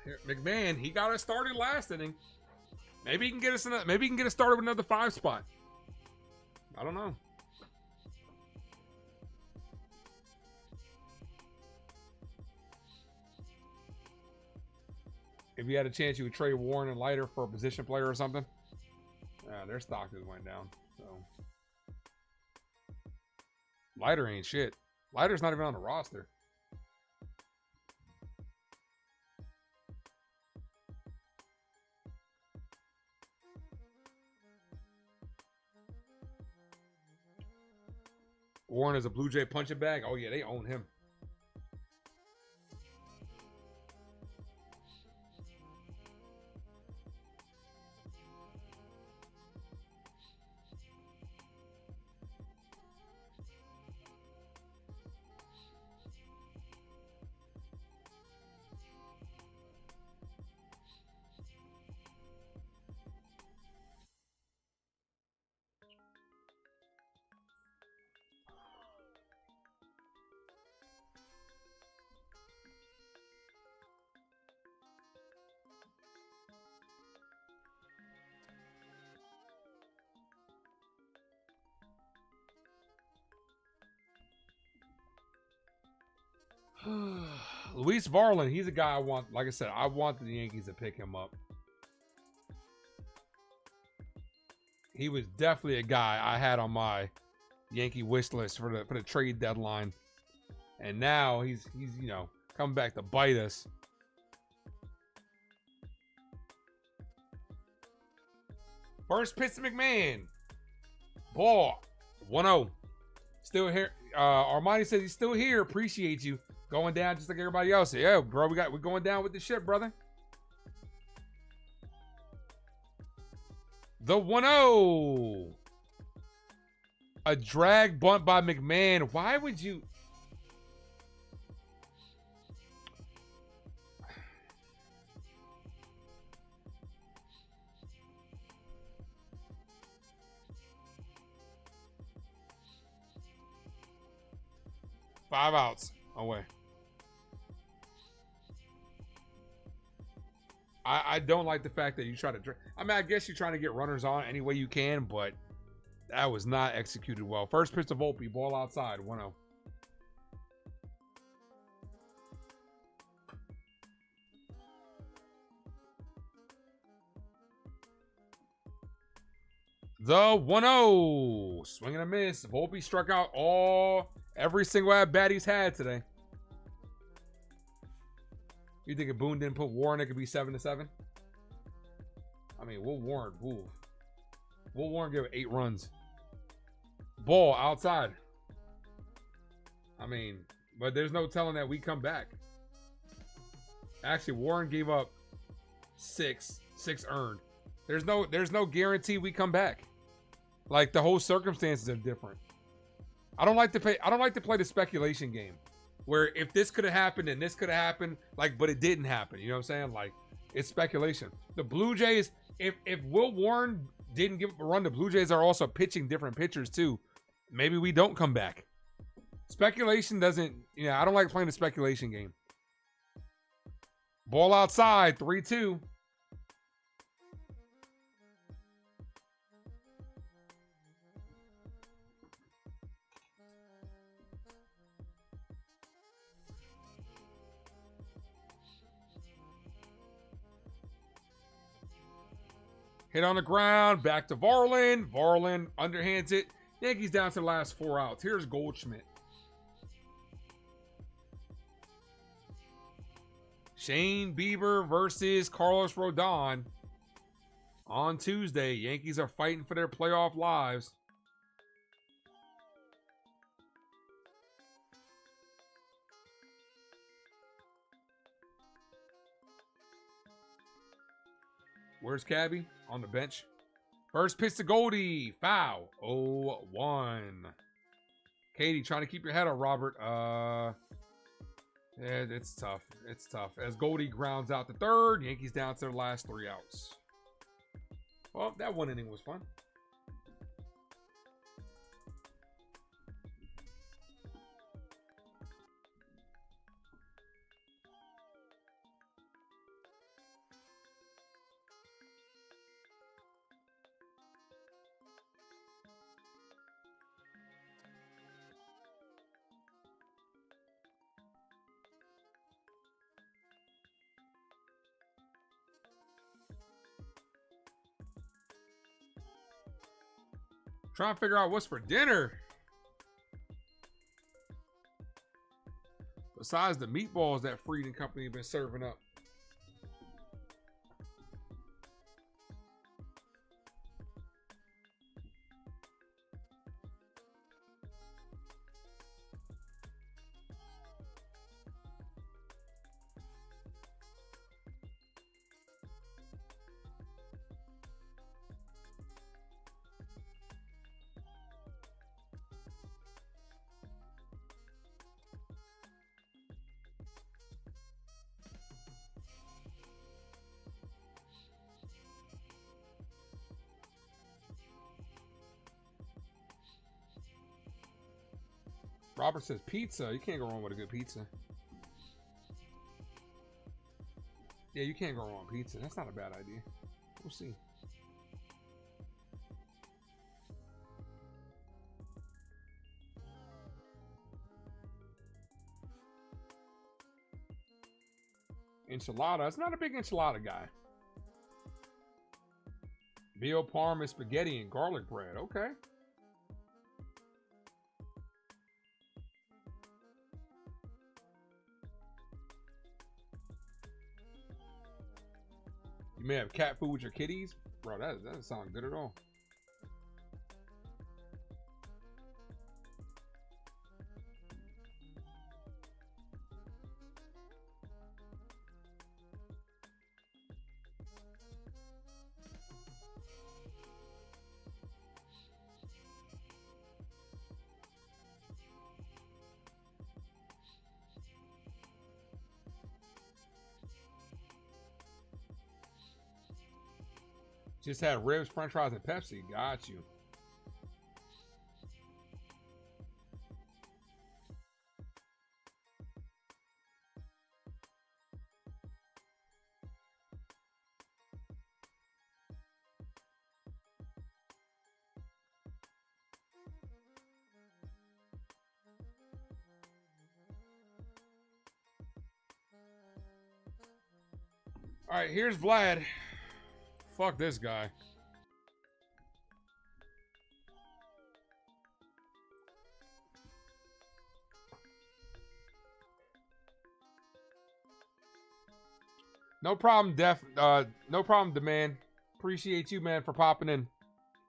Here, McMahon, he got us started last inning. Maybe he can get us another, maybe he can get us started with another 5 spot. I don't know. If you had a chance, you would trade Warren and Leiter for a position player or something. Their stock just went down. So Leiter ain't shit. Leiter's not even on the roster. Warren is a Blue Jay punching bag. Oh, yeah, they own him. Luis Varlin, he's a guy I want. Like I said, I want the Yankees to pick him up. He was definitely a guy I had on my Yankee wish list for the trade deadline. And now he's you know, coming back to bite us. First pitch to McMahon. Ball. 1-0. Still here. Armani says he's still here. Appreciate you. Going down just like everybody else. Yeah, bro, we're going down with the ship, brother. The 1-0. A drag bunt by McMahon. Why would you? Five outs away. I don't like the fact that you try to... I mean, I guess you're trying to get runners on any way you can, but that was not executed well. First pitch to Volpe, ball outside, 1-0. The 1-0. Swing and a miss. Volpe struck out every single at-bat he's had today. You think if Boone didn't put Warren, it could be 7-7? I mean, Will Warren give it 8 runs. Ball outside. I mean, but there's no telling that we come back. Actually, Warren gave up 6 earned. There's no guarantee we come back. Like, the whole circumstances are different. I don't like to play the speculation game where if this could have happened and this could have happened, like, but it didn't happen. You know what I'm saying? Like, it's speculation. The Blue Jays, if Will Warren didn't give up a run, the Blue Jays are also pitching different pitchers too. Maybe we don't come back. Speculation doesn't, you know, I don't like playing the speculation game. Ball outside, 3-2. Hit on the ground, back to Varlin. Varlin underhands it. Yankees down to the last 4 outs. Here's Goldschmidt. Shane Bieber versus Carlos Rodon on Tuesday. Yankees are fighting for their playoff lives. Where's Cabby? On the bench. First pitch to Goldie. Foul. 0-1. Katie, trying to keep your head up, Robert. Yeah, it's tough. It's tough. As Goldie grounds out the third, Yankees down to their last 3 outs. Well, that one inning was fun. Trying to figure out what's for dinner. Besides the meatballs that Freed and Company have been serving up. Robert says pizza. You can't go wrong with a good pizza. Yeah, you can't go wrong with pizza. That's not a bad idea. We'll see. Enchilada. It's not a big enchilada guy. Veal parm, spaghetti, and garlic bread. Okay. You may have cat food with your kitties. Bro, that doesn't sound good at all. Just had ribs, french fries, and Pepsi. Got you. All right, here's Vlad. Fuck this guy. No problem, no problem, Demand. Appreciate you, man, for popping in.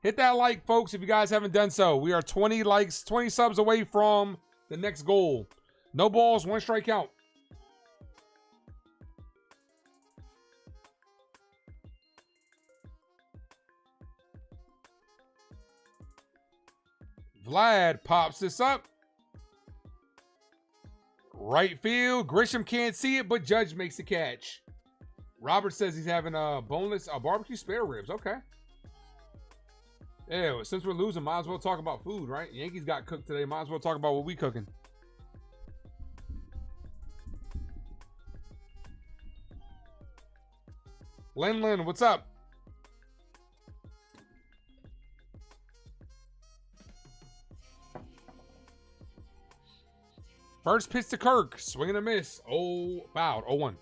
Hit that like, folks, if you guys haven't done so. We are 20 likes, 20 subs away from the next goal. No balls, 1 strike count. Vlad pops this up. Right field. Grisham can't see it, but Judge makes the catch. Robert says he's having a boneless, barbecue spare ribs. Okay. Yeah, since we're losing, might as well talk about food, right? Yankees got cooked today. Might as well talk about what we cooking. Lin, what's up? First pitch to Kirk. Swing and a miss. Oh, fouled. 0-1.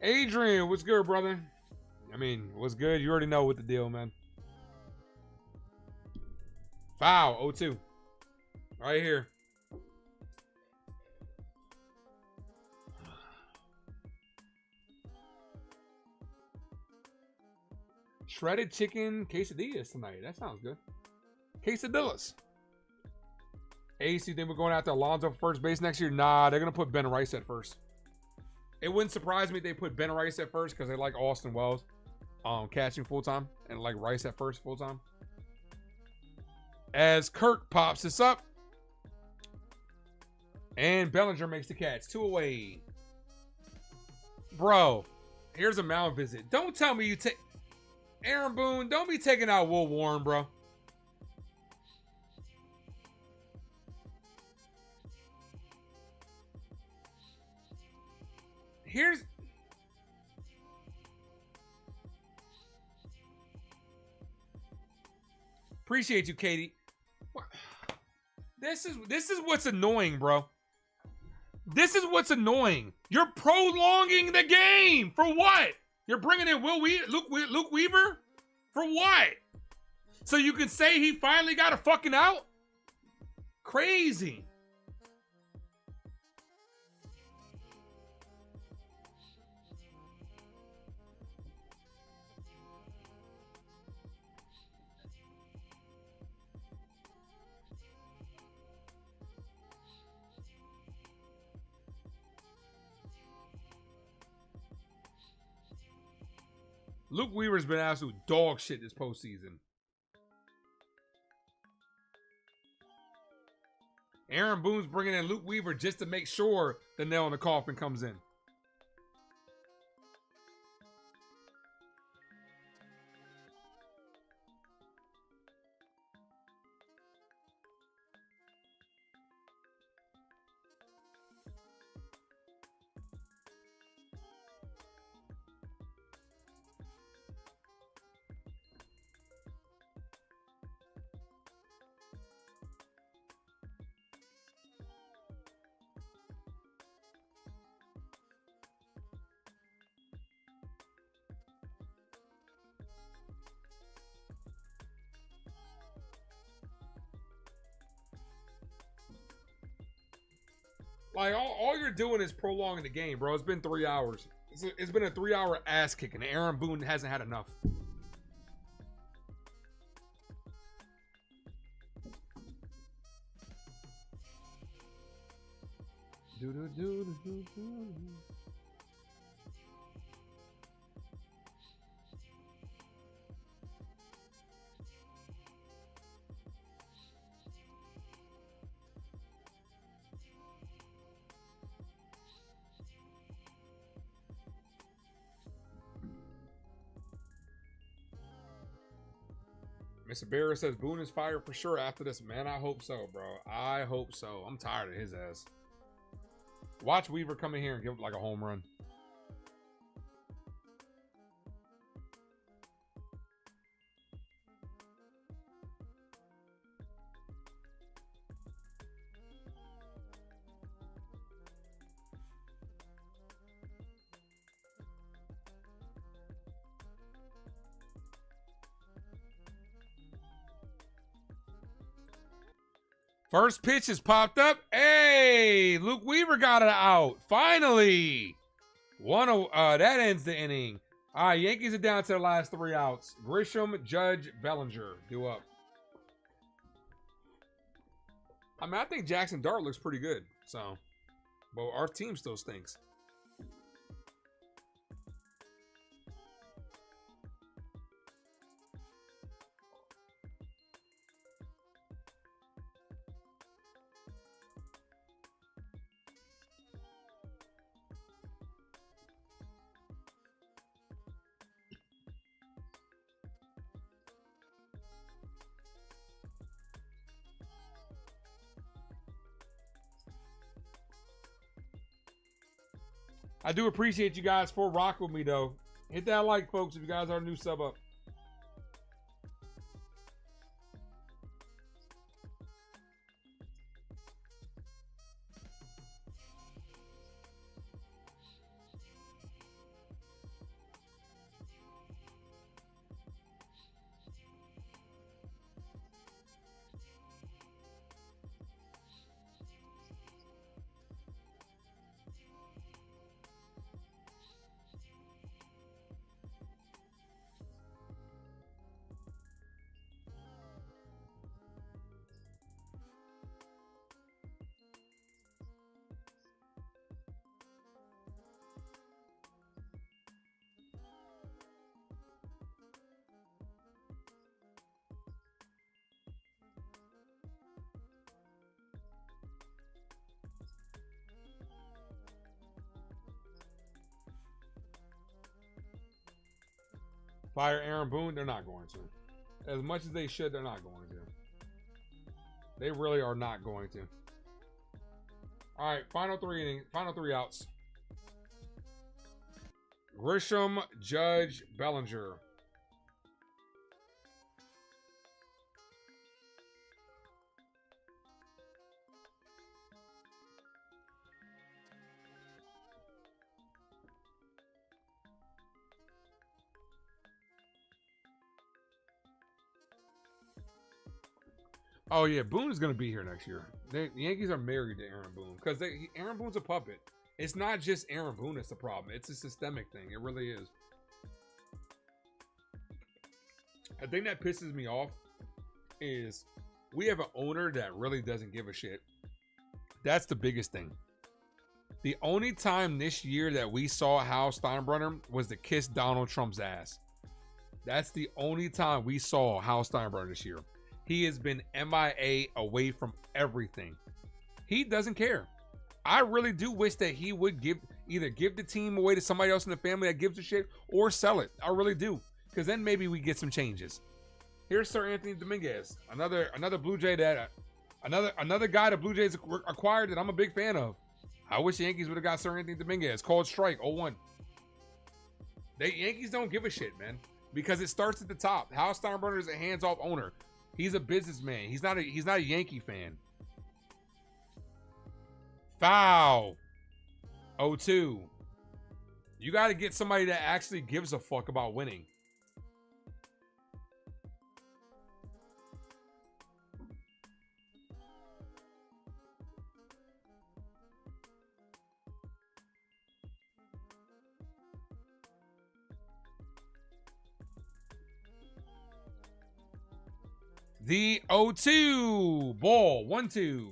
Adrian, what's good, brother? I mean, what's good? You already know what the deal, man. Foul. 0-2. Right here. Shredded chicken quesadillas tonight. That sounds good. Quesadillas. Ace, you think we're going after Alonso for first base next year? Nah, they're going to put Ben Rice at first. It wouldn't surprise me if they put Ben Rice at first because they like Austin Wells catching full-time and like Rice at first full-time. As Kirk pops this up. And Bellinger makes the catch. 2 away. Bro, here's a mound visit. Don't tell me you take... Aaron Boone, don't be taking out Will Warren, bro. Here's... Appreciate you, Katie. This is what's annoying, bro. This is what's annoying. You're prolonging the game. For what? You're bringing in Luke Weaver? For what? So you can say he finally got a fucking out? Crazy. Luke Weaver's been absolute dog shit this postseason. Aaron Boone's bringing in Luke Weaver just to make sure the nail in the coffin comes in. Like, all you're doing is prolonging the game, bro. It's been 3 hours. It's been a 3-hour ass kicking. Aaron Boone hasn't had enough. Mr. Barrett says Boone is fired for sure after this. Man, I hope so, bro. I hope so. I'm tired of his ass. Watch Weaver come in here and give like a home run. First pitch has popped up. Hey, Luke Weaver got it out. Finally. That ends the inning. All right, Yankees are down to their last 3 outs. Grisham, Judge, Bellinger due up. I mean, I think Jackson Dart looks pretty good. So, but our team still stinks. I do appreciate you guys for rocking with me, though. Hit that like, folks, if you guys are a new sub up. Fire Aaron Boone, they're not going to. As much as they should, they're not going to. They really are not going to. All right, final 3 innings, final 3 outs. Grisham, Judge, Bellinger. Oh yeah, Boone is going to be here next year. The Yankees are married to Aaron Boone because Aaron Boone's a puppet. It's not just Aaron Boone that's the problem. It's a systemic thing. It really is. The thing that pisses me off is we have an owner that really doesn't give a shit. That's the biggest thing. The only time this year that we saw Hal Steinbrenner was to kiss Donald Trump's ass. That's the only time we saw Hal Steinbrenner this year. He has been MIA away from everything. He doesn't care. I really do wish that he would either give the team away to somebody else in the family that gives a shit or sell it. I really do. Because then maybe we get some changes. Here's Sir Anthony Dominguez. Another Blue Jay that another guy the Blue Jays acquired that I'm a big fan of. I wish the Yankees would have got Sir Anthony Dominguez. Called strike 0-1. The Yankees don't give a shit, man. Because it starts at the top. Hal Steinbrenner is a hands-off owner. He's a businessman. He's not a Yankee fan. Foul. 0-2. You got to get somebody that actually gives a fuck about winning. The 0-2. Ball. 1-2.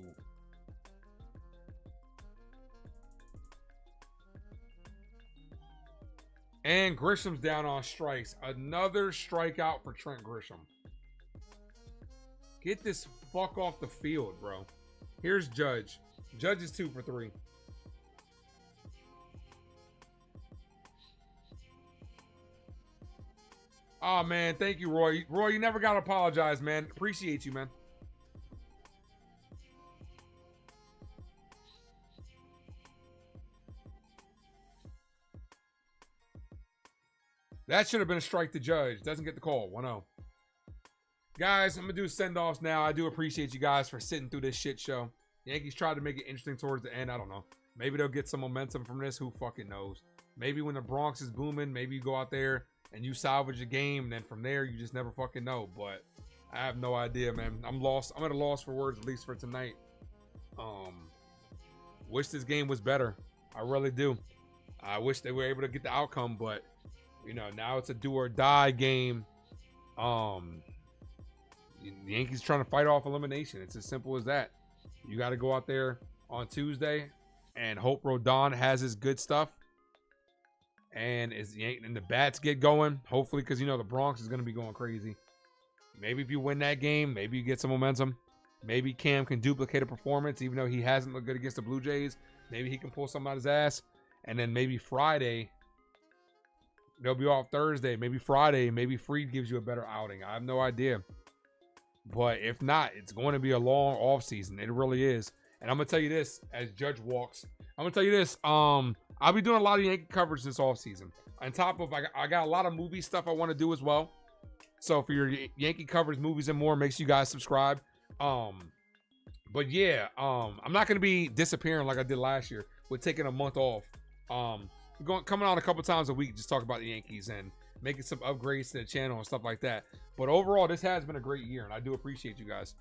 And Grisham's down on strikes. Another strikeout for Trent Grisham. Get this fuck off the field, bro. Here's Judge. Judge is 2 for 3. Oh, man. Thank you, Roy. Roy, you never got to apologize, man. Appreciate you, man. That should have been a strike to Judge. Doesn't get the call. 1-0. Guys, I'm going to do send-offs now. I do appreciate you guys for sitting through this shit show. Yankees tried to make it interesting towards the end. I don't know. Maybe they'll get some momentum from this. Who fucking knows? Maybe when the Bronx is booming, maybe you go out there and you salvage a game, and then from there, you just never fucking know. But I have no idea, man. I'm lost. I'm at a loss for words, at least for tonight. Wish this game was better. I really do. I wish they were able to get the outcome, but you know, now it's a do or die game. The Yankees trying to fight off elimination. It's as simple as that. You got to go out there on Tuesday and hope Rodon has his good stuff. And the bats get going, hopefully, because you know the Bronx is going to be going crazy. Maybe if you win that game, maybe you get some momentum. Maybe Cam can duplicate a performance, even though he hasn't looked good against the Blue Jays. Maybe he can pull something out his ass. And then maybe Friday, they'll be off Thursday. Maybe Friday, maybe Fried gives you a better outing. I have no idea. But if not, it's going to be a long offseason. It really is. And I'm going to tell you this, as Judge walks. I'm going to tell you this. I'll be doing a lot of Yankee coverage this offseason. On top of, I got a lot of movie stuff I want to do as well. So for your Yankee coverage, movies and more, make sure you guys subscribe. But yeah, I'm not going to be disappearing like I did last year with taking a month off. Coming on a couple times a week, just talk about the Yankees and making some upgrades to the channel and stuff like that. But overall, this has been a great year, and I do appreciate you guys.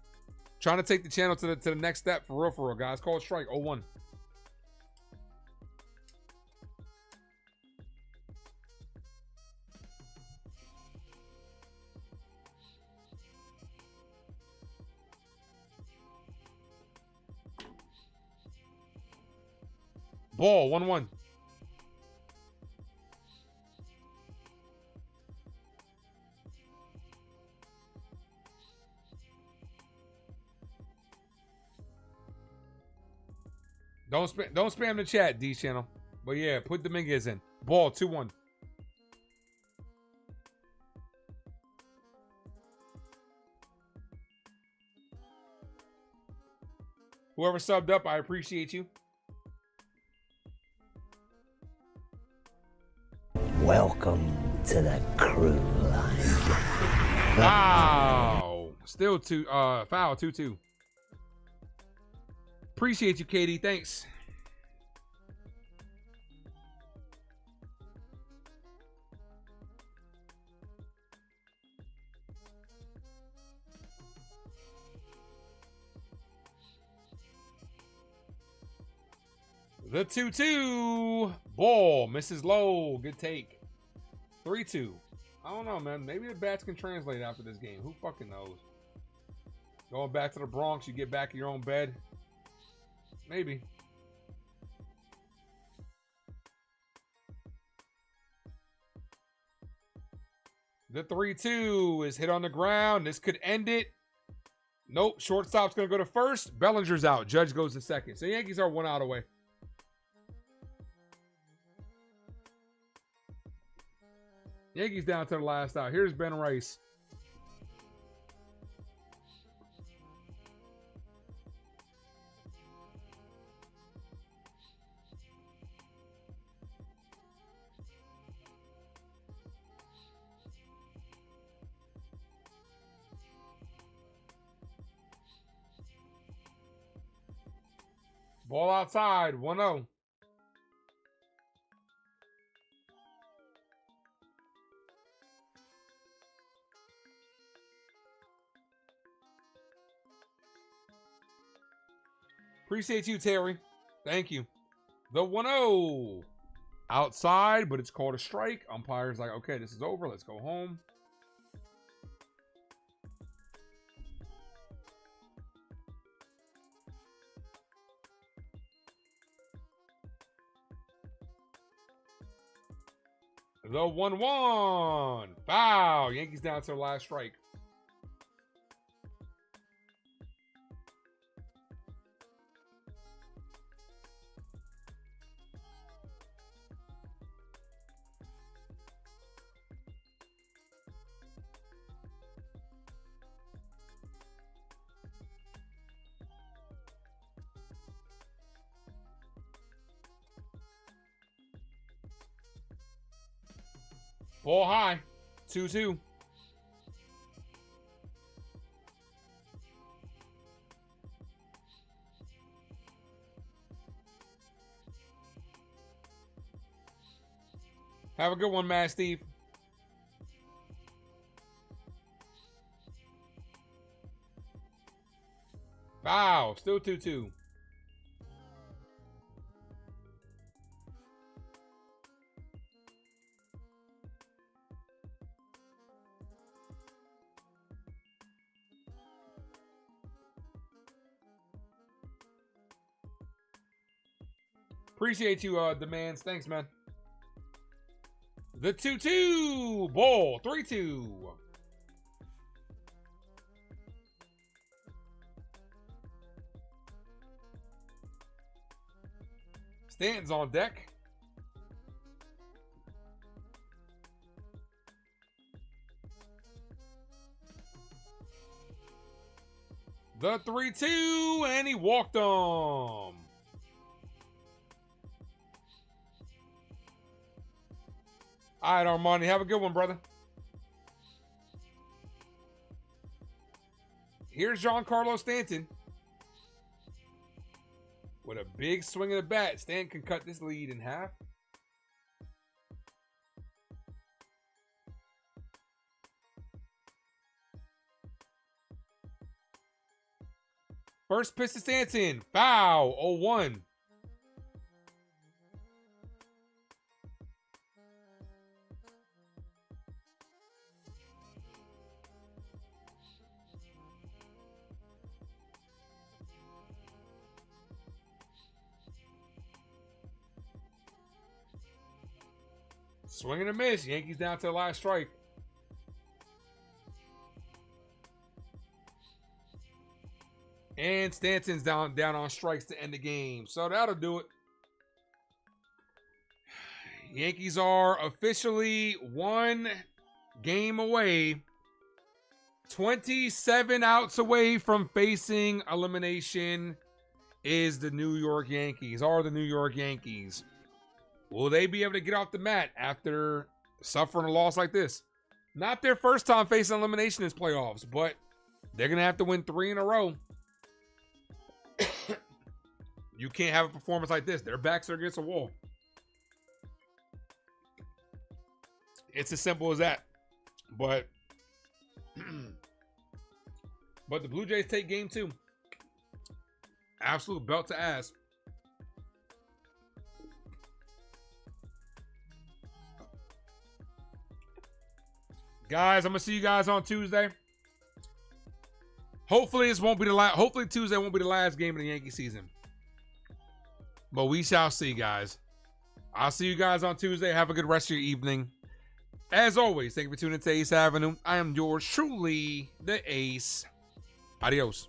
Trying to take the channel to the next step for real, guys. Call strike 0-1. Ball 1-1. Don't spam the chat, D channel. But yeah, put Dominguez in. Ball 2-1. Whoever subbed up, I appreciate you. Welcome to the crew line. Wow. Still foul 2-2. Appreciate you, Katie. Thanks. The 2-2. Ball. Misses low. Good take. 3-2. I don't know, man. Maybe the bats can translate after this game. Who fucking knows? Going back to the Bronx, you get back in your own bed. Maybe. The 3-2 is hit on the ground. This could end it. Nope. Shortstop's going to go to first. Bellinger's out. Judge goes to second. So Yankees are 1 out away. Yankees down to the last out. Here's Ben Rice. Ball outside, 1-0. Appreciate you, Terry. Thank you. The 1-0. Outside, but it's called a strike. Umpire's like, okay, this is over. Let's go home. The 1-1. Foul. Yankees down to the last strike. Ball high. 2-2. Have a good one, Matt Steve. Wow, still 2-2. Appreciate you, Demands. Thanks, man. The 2-2. Ball. 3-2. Stanton's on deck. The 3-2, and he walked him. All right, Armani, have a good one, brother. Here's Giancarlo Stanton. With a big swing of the bat, Stanton can cut this lead in half. First pitch to Stanton. Foul. 0-1. Swing and a miss. Yankees down to the last strike. And Stanton's down on strikes to end the game. So that'll do it. Yankees are officially 1 game away. 27 outs away from facing elimination is the New York Yankees. Are the New York Yankees. Will they be able to get off the mat after suffering a loss like this? Not their first time facing elimination in playoffs, but they're going to have to win 3 in a row. You can't have a performance like this. Their backs are against a wall. It's as simple as that. But the Blue Jays take game 2. Absolute belt to ass. Guys, I'm gonna see you guys on Tuesday. Hopefully this won't be the last. Hopefully Tuesday won't be the last game of the Yankee season. But we shall see, guys. I'll see you guys on Tuesday. Have a good rest of your evening. As always, thank you for tuning in to Ace Avenue. I am yours truly, the Ace. Adios.